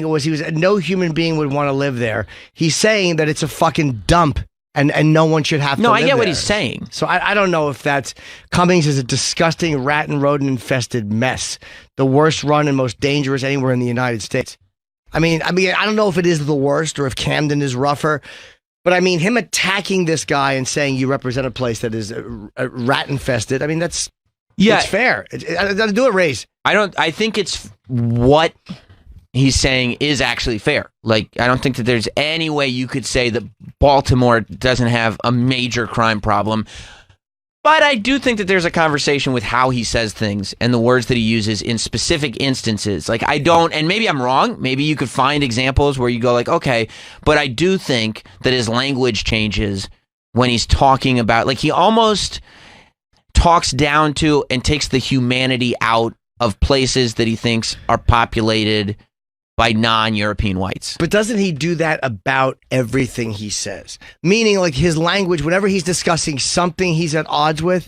no human being would want to live there. He's saying that it's a fucking dump and no one should have to live there. No, I get what he's saying. So I don't know if that's... Cummings is a disgusting rat and rodent infested mess. The worst run and most dangerous anywhere in the United States. I mean, I don't know if it is the worst or if Camden is rougher, but I mean, him attacking this guy and saying you represent a place that is rat infested. I mean, it's fair. Do it, Race. I think it's what he's saying is actually fair. Like, I don't think that there's any way you could say that Baltimore doesn't have a major crime problem. But I do think that there's a conversation with how he says things and the words that he uses in specific instances. Like, and maybe I'm wrong. Maybe you could find examples where you go like, okay, but I do think that his language changes when he's talking about, like, he almost talks down to and takes the humanity out of places that he thinks are populated by non-European whites. But doesn't he do that about everything he says? Meaning, like, his language, whenever he's discussing something he's at odds with,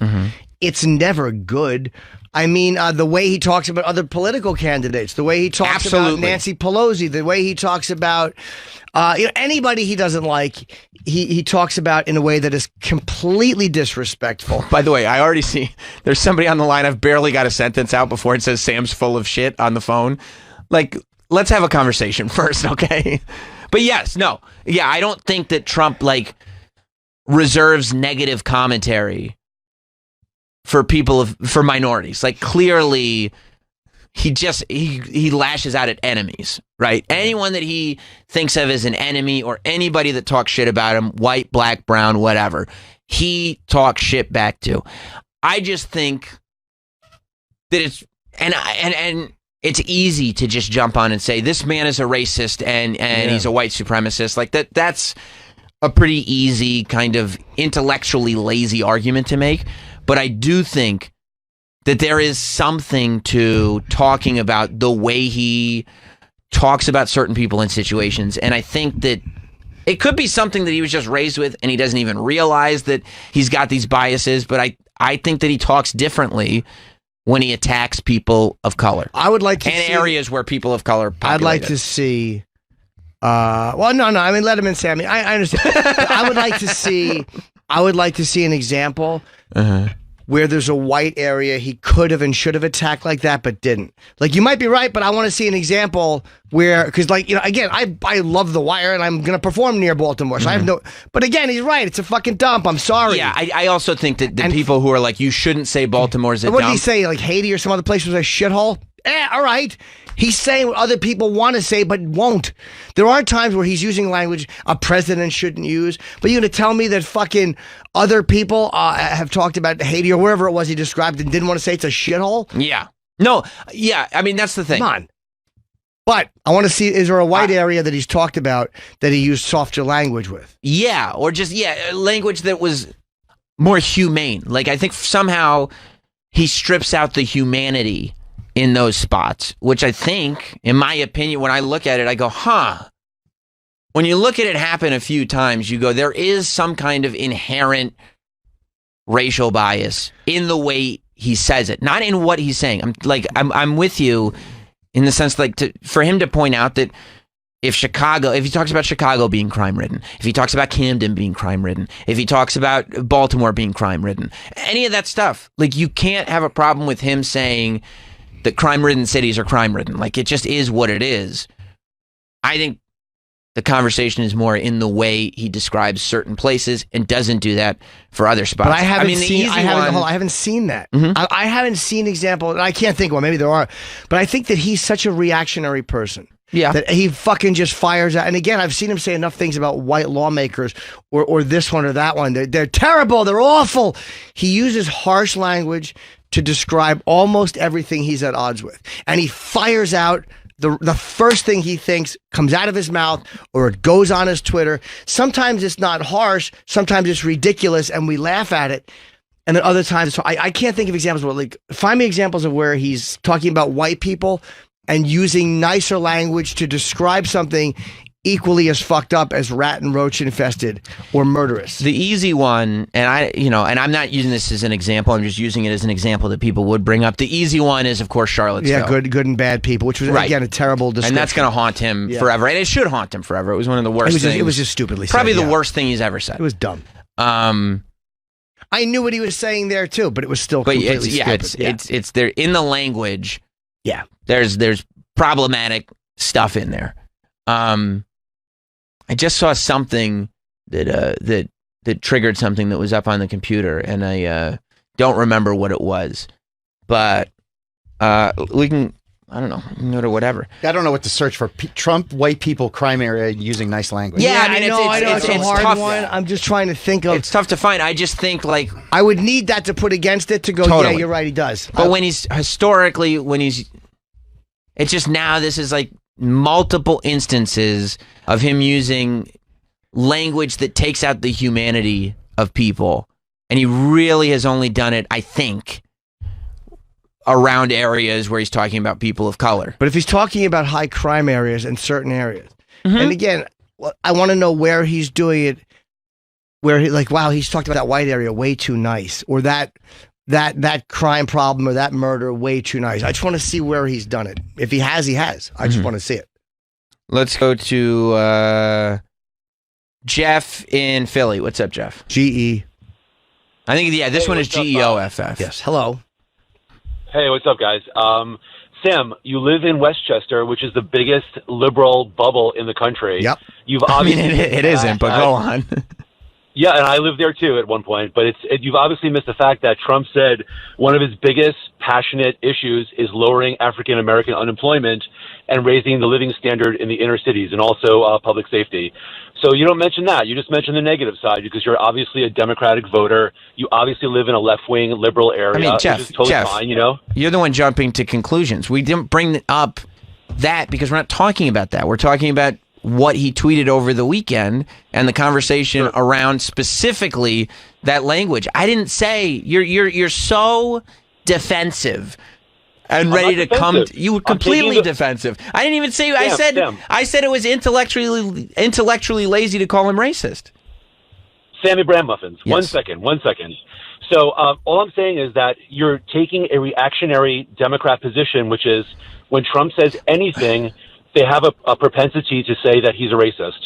it's never good. I mean, the way he talks about other political candidates, the way he talks about Nancy Pelosi, the way he talks about anybody he doesn't like, he talks about in a way that is completely disrespectful. By the way, I already see there's somebody on the line. I've barely got a sentence out before it says Sam's full of shit on the phone. Like, let's have a conversation first, okay? But yes, no. Yeah, I don't think that Trump, like, reserves negative commentary for for minorities. Like, clearly, he lashes out at enemies, right? Anyone that he thinks of as an enemy or anybody that talks shit about him, white, black, brown, whatever, he talks shit back to. I just think that it's... And it's easy to just jump on and say this man is a racist and he's a white supremacist. Like that's a pretty easy kind of intellectually lazy argument to make. But I do think that there is something to talking about the way he talks about certain people in situations. And I think that it could be something that he was just raised with and he doesn't even realize that he's got these biases. But I think that he talks differently when he attacks people of color. I would like to see areas where people of color populated. I'd like to see well, no, I mean, let him in, Sammy. I understand. I would like to see an example where there's a white area he could have and should have attacked like that, but didn't. Like, you might be right, but I want to see an example where, because, like, you know, again, I love The Wire, and I'm going to perform near Baltimore, so I have no, but again, he's right, it's a fucking dump, I'm sorry. Yeah, I also think that the people who are like, you shouldn't say Baltimore's a dump. What did he say, like Haiti or some other place was a shithole? All right. He's saying what other people want to say, but won't. There are times where he's using language a president shouldn't use, but you're going to tell me that fucking other people have talked about Haiti or wherever it was he described and didn't want to say it's a shithole? Yeah. No, yeah, I mean, that's the thing. Come on. But I want to see, is there a white area that he's talked about that he used softer language with? Yeah, or just, language that was more humane. Like, I think somehow he strips out the humanity in those spots, which I think, in my opinion, when I look at it, I go, when you look at it happen a few times, you go, there is some kind of inherent racial bias in the way he says it, not in what he's saying. I'm with you in the sense for him to point out that if he talks about Chicago being crime-ridden, if he talks about Camden being crime-ridden, if he talks about Baltimore being crime-ridden, any of that stuff, like, you can't have a problem with him saying that crime-ridden cities are crime-ridden. Like, it just is what it is. I think the conversation is more in the way he describes certain places and doesn't do that for other spots. But I haven't seen that. Mm-hmm. I haven't seen example. I can't think of one. Maybe there are. But I think that he's such a reactionary person. Yeah. That he fucking just fires out. And again, I've seen him say enough things about white lawmakers or this one or that one. They're terrible. They're awful. He uses harsh language to describe almost everything he's at odds with. And he fires out the first thing he thinks comes out of his mouth, or it goes on his Twitter. Sometimes it's not harsh. Sometimes it's ridiculous and we laugh at it. And then other times, so I can't think of examples where, like, find me examples of where he's talking about white people and using nicer language to describe something equally as fucked up as rat and roach infested or murderous. The easy one, and I'm not using this as an example, I'm just using it as an example that people would bring up. The easy one is, of course, Charlottesville. Yeah, good and bad people, which was, again, a terrible description. And that's going to haunt him forever. And it should haunt him forever. It was one of the worst things. It was just stupidly said. Probably the worst thing he's ever said. It was dumb. I knew what he was saying there, too, but it was still completely stupid. It's there in the language. Yeah. There's problematic stuff in there. I just saw something that triggered something that was up on the computer, and I don't remember what it was. But we can, I don't know, we can go to whatever. I don't know what to search for. Trump white people crime area using nice language. Yeah, I mean, it's a hard tough. one. I'm just trying to think of. It's tough to find. I just think, like, I would need that to put against it to go. Totally. Yeah, you're right. He does. But it's just now. This is like multiple instances of him using language that takes out the humanity of people, and he really has only done it, I think, around areas where he's talking about people of color. But if he's talking about high crime areas and certain areas, and again, I want to know where he's doing it, where he's talked about that white area way too nice, or that crime problem or that murder way too nice. I just want to see where he's done it. If he has, he has. I just want to see it. Let's go to Jeff in Philly. What's up, Jeff? GE. I think, this one is GEOFF. Yes. Hello. Hey, what's up, guys? Sam, you live in Westchester, which is the biggest liberal bubble in the country. Yep. You've obviously it isn't, but go on. Yeah, and I lived there too at one point. But you've obviously missed the fact that Trump said one of his biggest passionate issues is lowering African American unemployment and raising the living standard in the inner cities, and also public safety. So you don't mention that. You just mention the negative side because you're obviously a Democratic voter. You obviously live in a left-wing liberal area. I mean, Jeff, which is totally fine, you know? You're the one jumping to conclusions. We didn't bring up that because we're not talking about that. We're talking about what he tweeted over the weekend and the conversation around specifically that language. I didn't say you're so defensive and ready to come. You were completely defensive. I didn't even say. I said it was intellectually lazy to call him racist. Sammy Brand muffins. Yes. One second. So all I'm saying is that you're taking a reactionary Democrat position, which is when Trump says anything, they have a propensity to say that he's a racist.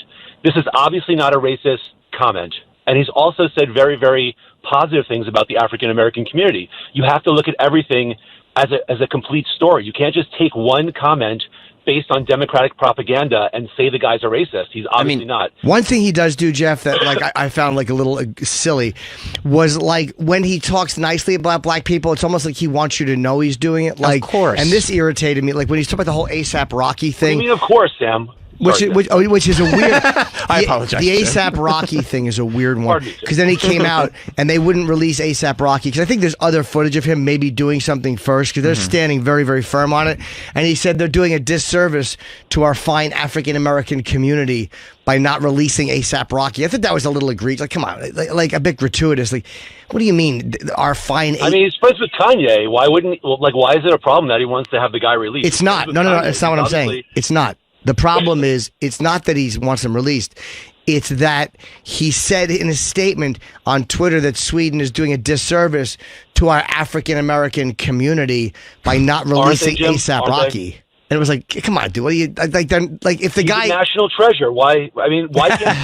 This is obviously not a racist comment. And he's also said very, very positive things about the African American community. You have to look at everything as a complete story. You can't just take one comment based on Democratic propaganda and say the guy's a racist. He's obviously not. One thing he does do, Jeff, that I found like a little silly was like when he talks nicely about black people, it's almost like he wants you to know he's doing it. Like, of course. And this irritated me. Like when he's talking about the whole ASAP Rocky thing. What do you mean, of course, Sam? Which is a weird. I apologize. The ASAP Rocky thing is a weird one because then he came out and they wouldn't release ASAP Rocky because I think there's other footage of him maybe doing something first because they're standing very, very firm on it. And he said they're doing a disservice to our fine African American community by not releasing ASAP Rocky. I think that was a little egregious. Like, come on, like a bit gratuitous. Like, what do you mean our fine? I mean, he's friends with Kanye. Why is it a problem that he wants to have the guy released? It's not. No. It's not what I'm saying. It's not. The problem is, it's not that he wants them released. It's that he said in his statement on Twitter that Sweden is doing a disservice to our African American community by not releasing ASAP Rocky. And it was like, come on, dude. What are you like? Then, like, if the He's guy a national treasure, why? I mean, why can't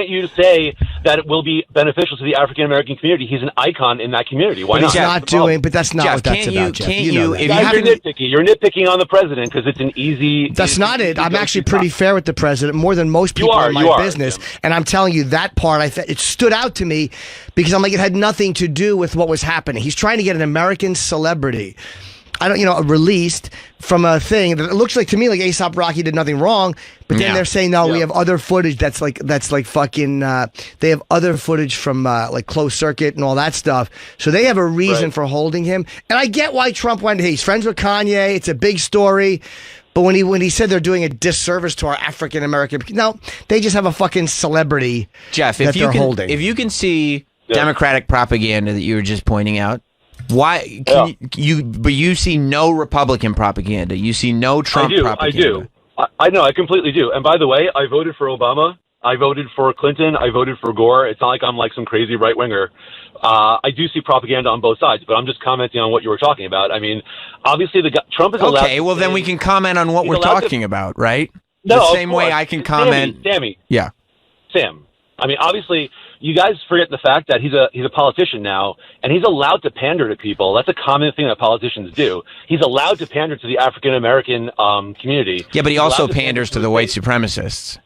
you say that it will be beneficial to the African American community? He's an icon in that community. Why but not? he's not doing. But that's not Jeff, what that's can't about, you- Jeff. can't You know you- that. if Guys, you're nitpicking on the president because it's an easy. That's not it. I'm actually pretty fair with the president, more than most people in my business. And I'm telling you, that part, it stood out to me because I'm like, it had nothing to do with what was happening. He's trying to get an American celebrity, released from a thing that it looks like to me like A$AP Rocky did nothing wrong, but then they're saying no, we have other footage that's like fucking. They have other footage from like closed circuit and all that stuff, so they have a reason for holding him. And I get why Trump went. Hey, he's friends with Kanye. It's a big story. But when he said they're doing a disservice to our African American, no, they just have a fucking celebrity. Jeff, that they're holding. If you can see Democratic propaganda that you were just pointing out, why can but you see no Republican propaganda? You see no Trump propaganda. I do. I know. I completely do. And by the way, I voted for Obama. I voted for Clinton. I voted for Gore. It's not like I'm like some crazy right winger. I do see propaganda on both sides, but I'm just commenting on what you were talking about. I mean, obviously, Trump is allowed. Okay, well then we can comment on what we're talking about, right? No, the same way I can comment. Sammy. Yeah. Sam. I mean, obviously, you guys forget the fact that he's a politician now, and he's allowed to pander to people. That's a common thing that politicians do. He's allowed to pander to the African American community. Yeah, but he also panders to the white supremacists.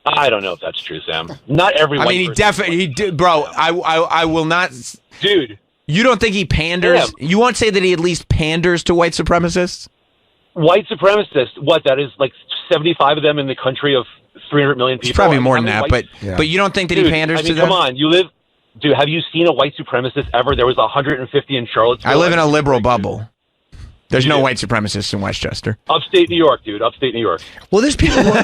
I don't know if that's true, Sam. Not every. I mean, he definitely, bro. I will not, dude. You don't think he panders? Sam. You won't say that he at least panders to white supremacists? White supremacists. What? That is like 75 of them in the country of 300 million people. It's probably more than that, white, but you don't think that he panders to them? Come on, you live. Dude, have you seen a white supremacist ever? There was 150 in Charlottesville. I live in a liberal bubble. There's no white supremacists in Westchester. Upstate New York, dude. Upstate New York. Well, there's people who are,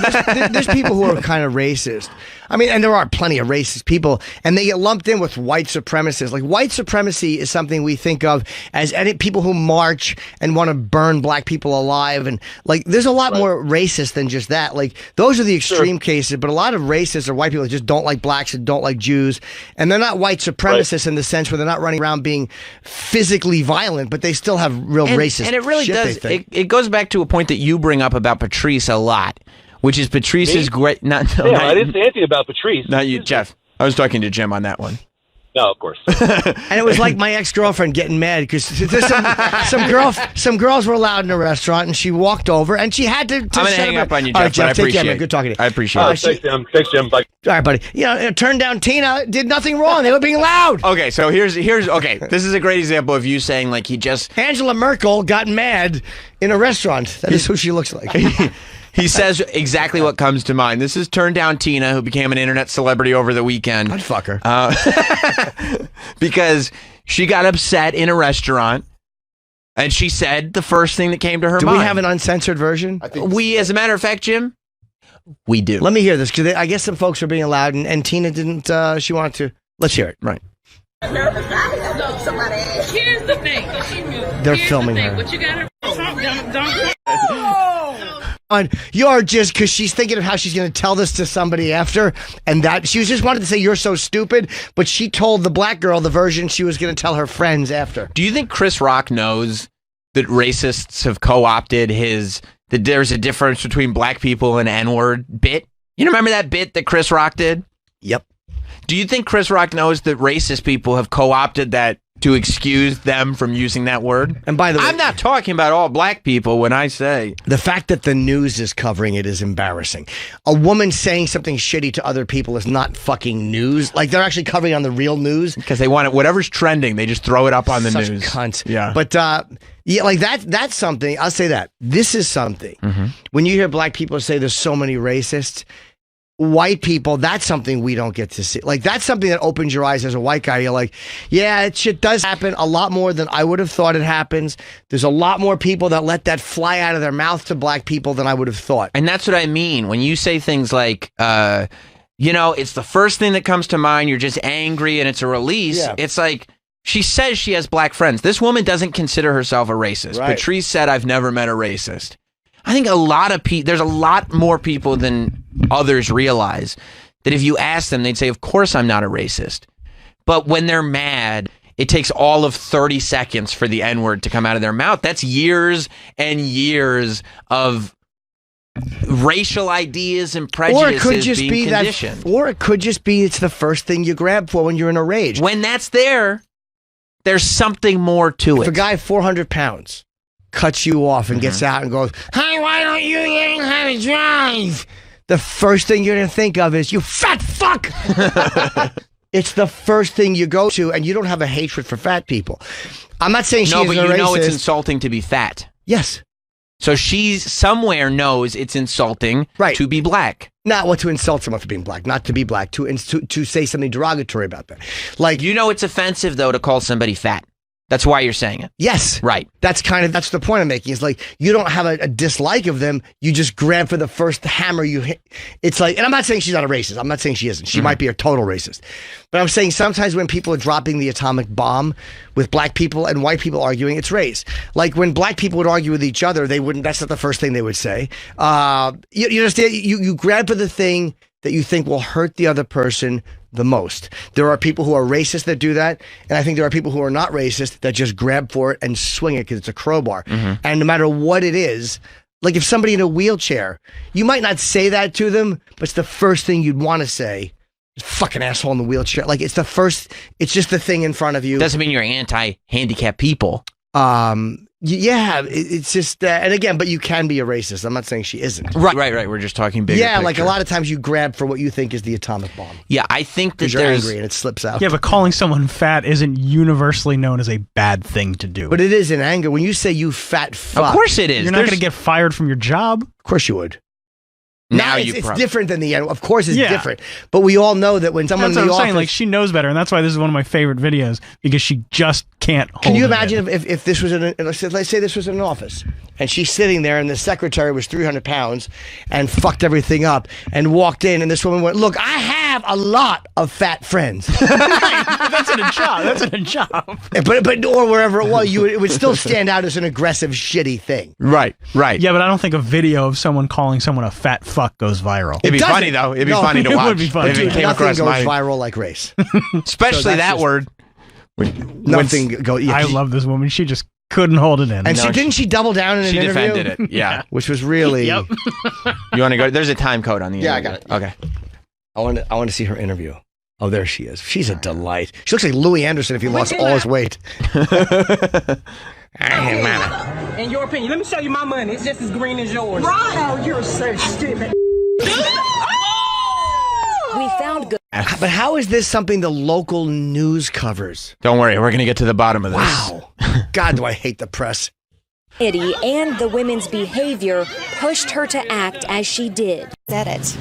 there's people who are kind of racist. I mean, and there are plenty of racist people, and they get lumped in with white supremacists. Like, white supremacy is something we think of as people who march and want to burn black people alive. And, like, there's a lot more racist than just that. Like, those are the extreme cases, but a lot of racists are white people that just don't like blacks and don't like Jews. And they're not white supremacists in the sense where they're not running around being physically violent, but they still have real racist And it really shit, does. they think. It goes back to a point that you bring up about Patrice a lot, which is Patrice's great. I didn't say anything about Patrice. Not you, Jeff. I was talking to Jim on that one. No, of course. And it was like my ex-girlfriend getting mad because some girls were allowed in a restaurant, and she walked over and she had to. I'm gonna hang up on you, Jeff. All right, Jeff, but I take appreciate care, man. it. Good talking to you. I appreciate it. Thanks, Jim. Bye. All right, buddy. You know, turned down Tina did nothing wrong. They were being loud. Okay, so here's okay. This is a great example of you saying like he just Angela Merkel got mad in a restaurant. That is who she looks like. He says exactly what comes to mind. This is Turn Down Tina, who became an internet celebrity over the weekend. I'd fuck her. Because she got upset in a restaurant, and she said the first thing that came to her Do mind. we have an uncensored version? We, as a matter of fact, Jim, we do. Let me hear this, because I guess some folks are being allowed, and Tina didn't, she wanted to. Let's hear it. Right. Here's the thing. They're filming her. What you got her? You're just because she's thinking of how she's going to tell this to somebody after, and that she was just wanted to say you're so stupid, but she told the black girl the version she was going to tell her friends after. Do you think Chris Rock knows that racists have co-opted that there's a difference between black people and N-word bit? You remember that bit that Chris Rock did? Yep. Do you think Chris Rock knows that racist people have co-opted that to excuse them from using that word? And by the way, I'm not talking about all black people when I say the fact that the news is covering it is embarrassing. A woman saying something shitty to other people is not fucking news. Like, they're actually covering it on the real news because they want it. Whatever's trending, they just throw it up on the Such news. Cunts. Yeah, but yeah, like that's something. I'll say that this is something. Mm-hmm. When you hear black people say there's so many racists. White people, that's something we don't get to see. Like, that's something that opens your eyes as a white guy. You're like, yeah, shit does happen a lot more than I would have thought it happens. There's a lot more people that let that fly out of their mouth to black people than I would have thought. And that's what I mean. When you say things like, it's the first thing that comes to mind, you're just angry and it's a release. Yeah. It's like, she says she has black friends. This woman doesn't consider herself a racist. Right. Patrice said, I've never met a racist. I think there's a lot more people than others realize that if you ask them, they'd say, of course I'm not a racist. But when they're mad, it takes all of 30 seconds for the N-word to come out of their mouth. That's years and years of racial ideas and prejudices or it could just being be conditioned. Or it could just be it's the first thing you grab for when you're in a rage. When that's there, there's something more to if it. a guy 400 pounds cuts you off and gets out and goes, "Hey, why don't you learn how to drive?" The first thing you're going to think of is, "You fat fuck!" It's the first thing you go to, and you don't have a hatred for fat people. I'm not saying she's no, but a you know racist. it's insulting to be fat. Yes. So she's somewhere knows it's insulting to be black. Not what to insult someone for being black, not to be black, to say something derogatory about that. Like, you know, it's offensive though to call somebody fat. That's why you're saying it. Yes. Right. That's the point I'm making. It's like, you don't have a dislike of them. You just grab for the first hammer you hit. It's like, and I'm not saying she's not a racist. I'm not saying she isn't. She might be a total racist. But I'm saying sometimes when people are dropping the atomic bomb with black people and white people arguing, it's race. Like when black people would argue with each other, that's not the first thing they would say. You understand? You grab for the thing that you think will hurt the other person the most. There are people who are racist that do that, and I think there are people who are not racist that just grab for it and swing it because it's a crowbar. And no matter what it is, like if somebody in a wheelchair, you might not say that to them, but it's the first thing you'd want to say. Fucking asshole in the wheelchair. Like it's just the thing in front of you. Doesn't mean you're anti-handicapped people. Yeah, it's just, and again, but you can be a racist. I'm not saying she isn't. Right. We're just talking bigger Yeah, like a picture. lot of times you grab for what you think is the atomic bomb. Yeah, I think that you're there's angry and it slips out. Yeah, but calling someone fat isn't universally known as a bad thing to do. But it is in anger. When you say you fat fuck. Of course it is. You're not going to get fired from your job. Of course you would. Now it's different than the end. Of course it's different. But we all know that when someone That's in what the I'm office... saying. Like, she knows better, and that's why this is one of my favorite videos, because she just can't hold Can you it imagine in. if this was let's say this was in an office and she's sitting there and the secretary was 300 pounds and fucked everything up and walked in and this woman went, "Look, I have a lot of fat friends." That's in a job. That's in a job. But or wherever it was, it would still stand out as an aggressive, shitty thing. Right. Yeah, but I don't think a video of someone calling someone a fat fuck goes viral. It'd be funny though. It'd be funny to watch. It would be funny. If it came Nothing across goes my viral like race. especially So that's that just- word. Nothing go. Yeah, I love this woman. She just couldn't hold it in. And didn't she double down in an She interview? defended it. Yeah. Which was really. Yep. You want to go? There's a time code on the Yeah, I interview. got it. Okay. I want to see her interview. Oh, there she is. She's a delight. She looks like Louis Anderson if he lost all his weight. In your opinion, let me show you my money. It's just as green as yours. Right. Oh, you're so stupid. We found good. But how is this something the local news covers? Don't worry. We're going to get to the bottom of this. Wow. God, do I hate the press. Eddie and the women's behavior pushed her to act as she did. Said it.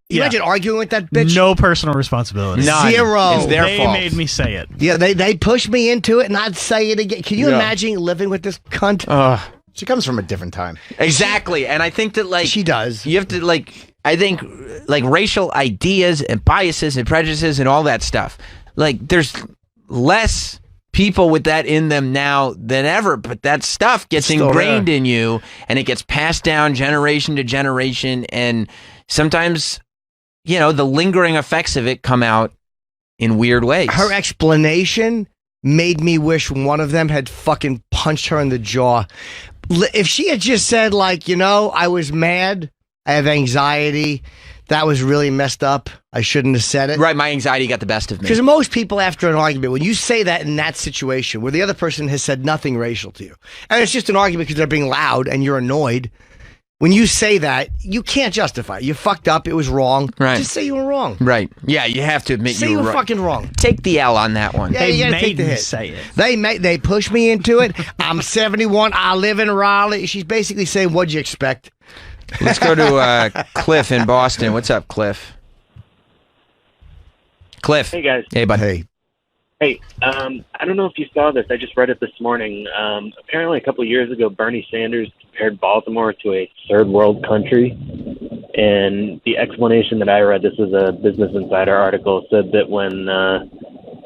You imagine arguing with that bitch? No personal responsibility. None. Zero. It's their They fault. made me say it. Yeah, they pushed me into it and I'd say it again. Can you imagine living with this cunt? She comes from a different time. Exactly. And I think that, like, she does. You have to, I think, racial ideas and biases and prejudices and all that stuff. Like, there's less people with that in them now than ever, but that stuff gets Still ingrained there. in you and it gets passed down generation to generation. And sometimes, the lingering effects of it come out in weird ways. Her explanation made me wish one of them had fucking punched her in the jaw. If she had just said, I was mad, I have anxiety, that was really messed up, I shouldn't have said it. Right, my anxiety got the best of me. Because most people, after an argument, when you say that in that situation where the other person has said nothing racial to you, and it's just an argument because they're being loud and you're annoyed, when you say that, you can't justify it. You fucked up, it was wrong. Right. Just say you were wrong. Right. Yeah, you have to admit Say you you were were right. fucking wrong. Take the L on that one. Yeah, you gotta take the hit. Say it. They pushed me into it. I'm 71. I live in Raleigh. She's basically saying, "What'd you expect?" Let's go to Cliff in Boston. What's up, Cliff? Cliff. Hey, guys. Hey, bud. Hey. Hey, I don't know if you saw this. I just read it this morning. Apparently, a couple of years ago, Bernie Sanders compared Baltimore to a third world country. And the explanation that I read, this is a Business Insider article, said that when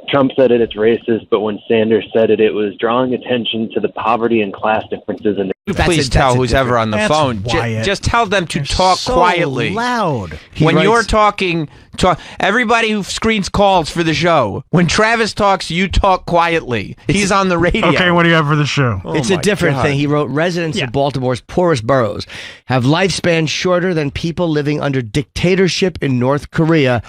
Trump said it's racist, but when Sanders said it was drawing attention to the poverty and class differences in the Please tell who's ever on the phone. Just tell them to talk quietly. Loud. When you're talking, everybody who screens calls for the show. When Travis talks, you talk quietly. He's on the radio. Okay, what do you have for the show? It's a different thing. He wrote, residents of Baltimore's poorest boroughs have lifespans shorter than people living under dictatorship in North Korea.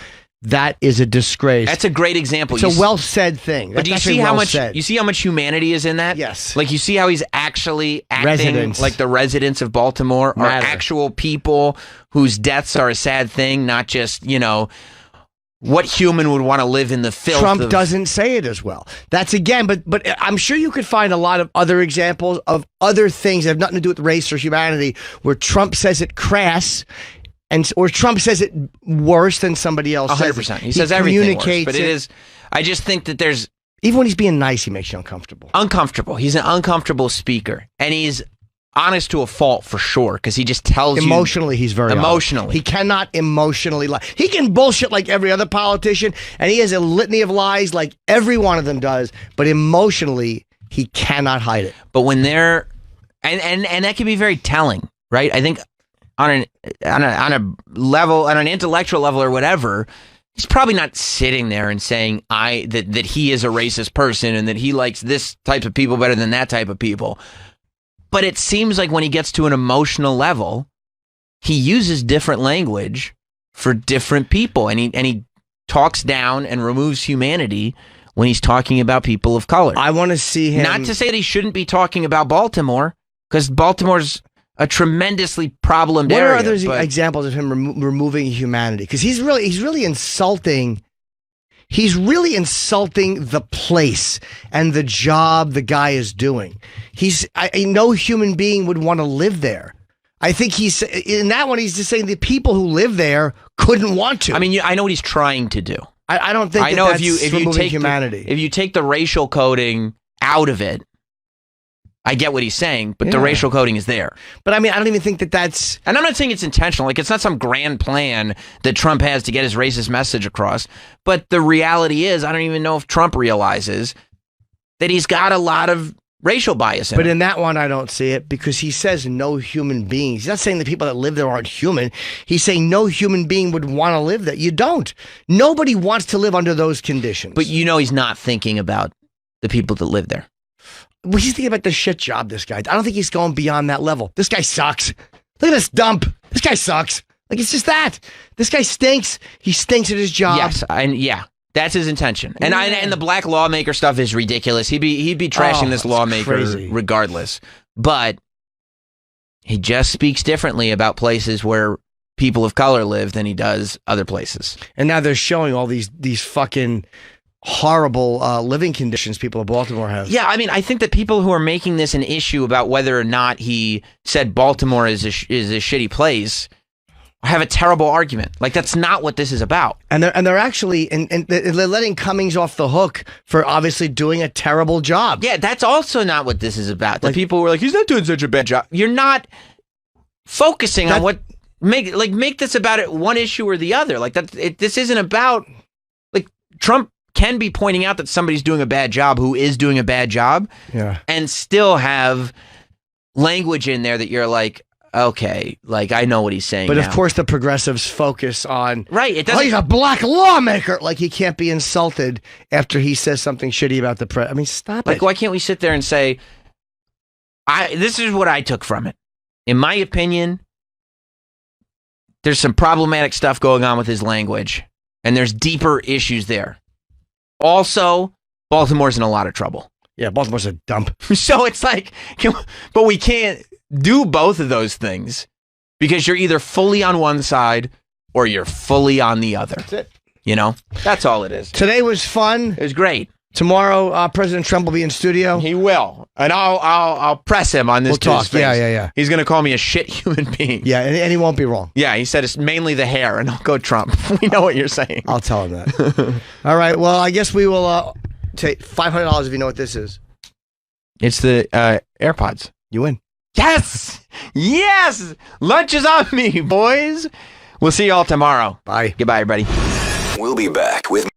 That is a disgrace. That's a great example. It's a well said thing. But do you see how much humanity is in that? Yes. Like you see how he's actually acting like the residents of Baltimore are actual people whose deaths are a sad thing, not just, what human would want to live in the filth? Trump doesn't say it as well. That's again, but I'm sure you could find a lot of other examples of other things that have nothing to do with race or humanity where Trump says it crass. Or Trump says it worse than somebody else. 100%. He says everything worse, but it is. I just think that there's even when he's being nice, he makes you uncomfortable. Uncomfortable. He's an uncomfortable speaker, and he's honest to a fault for sure because he just tells emotionally. He's very emotionally. Honest. He cannot emotionally lie. He can bullshit like every other politician, and he has a litany of lies like every one of them does. But emotionally, he cannot hide it. But when they're and that can be very telling, right? I think. On a level, on an intellectual level or whatever, he's probably not sitting there and saying that he is a racist person and that he likes this type of people better than that type of people. But it seems like when he gets to an emotional level, he uses different language for different people, and he talks down and removes humanity when he's talking about people of color. I want to see him. Not to say that he shouldn't be talking about Baltimore, because Baltimore's a tremendously problemed area. What are other examples of him removing humanity? Because he's really insulting. He's really insulting the place and the job the guy is doing. No human being would want to live there. I think he's in that one. He's just saying the people who live there couldn't want to. I mean, I know what he's trying to do. I don't think. If you take humanity, if you take the racial coding out of it. I get what he's saying, but the racial coding is there. But I mean, I don't even think that's... And I'm not saying it's intentional. Like, it's not some grand plan that Trump has to get his racist message across. But the reality is, I don't even know if Trump realizes that he's got a lot of racial bias in But him. in that one, I don't see it because he says no human beings. He's not saying the people that live there aren't human. He's saying no human being would want to live there. You don't. Nobody wants to live under those conditions. But he's not thinking about the people that live there. Well, he's thinking about the shit job, this guy. I don't think he's going beyond that level. This guy sucks. Look at this dump. This guy sucks. Like, it's just that. This guy stinks. He stinks at his job. Yes, that's his intention. And and the black lawmaker stuff is ridiculous. He'd be trashing this lawmaker regardless. But he just speaks differently about places where people of color live than he does other places. And now they're showing all these fucking horrible living conditions people of Baltimore have. Yeah, I mean, I think that people who are making this an issue about whether or not he said Baltimore is a shitty place have a terrible argument. Like, that's not what this is about. And they're actually and they're letting Cummings off the hook for obviously doing a terrible job. Yeah, that's also not what this is about. The people were like, he's not doing such a bad job. You're not focusing on what make this about it one issue or the other. Like this isn't about Trump can be pointing out that somebody's doing a bad job who is doing a bad job, and still have language in there that you're like, okay, like I know what he's saying. But now. Of course, the progressives focus on It doesn't. He's a black lawmaker. Like he can't be insulted after he says something shitty about the press. I mean, stop it. Why can't we sit there and say, this is what I took from it. In my opinion, there's some problematic stuff going on with his language, and there's deeper issues there. Also, Baltimore's in a lot of trouble. Yeah, Baltimore's a dump. So it's like, but we can't do both of those things because you're either fully on one side or you're fully on the other. That's it. That's all it is. Today was fun. It was great. Tomorrow, President Trump will be in studio. He will, and I'll press him on this. We'll talk. Yeah. He's gonna call me a shit human being. Yeah, and he won't be wrong. Yeah, he said it's mainly the hair, and I'll go Trump. We know what you're saying. I'll tell him that. All right. Well, I guess we will take $500 if you know what this is. It's the AirPods. You win. Yes. Lunch is on me, boys. We'll see you all tomorrow. Bye. Goodbye, everybody. We'll be back with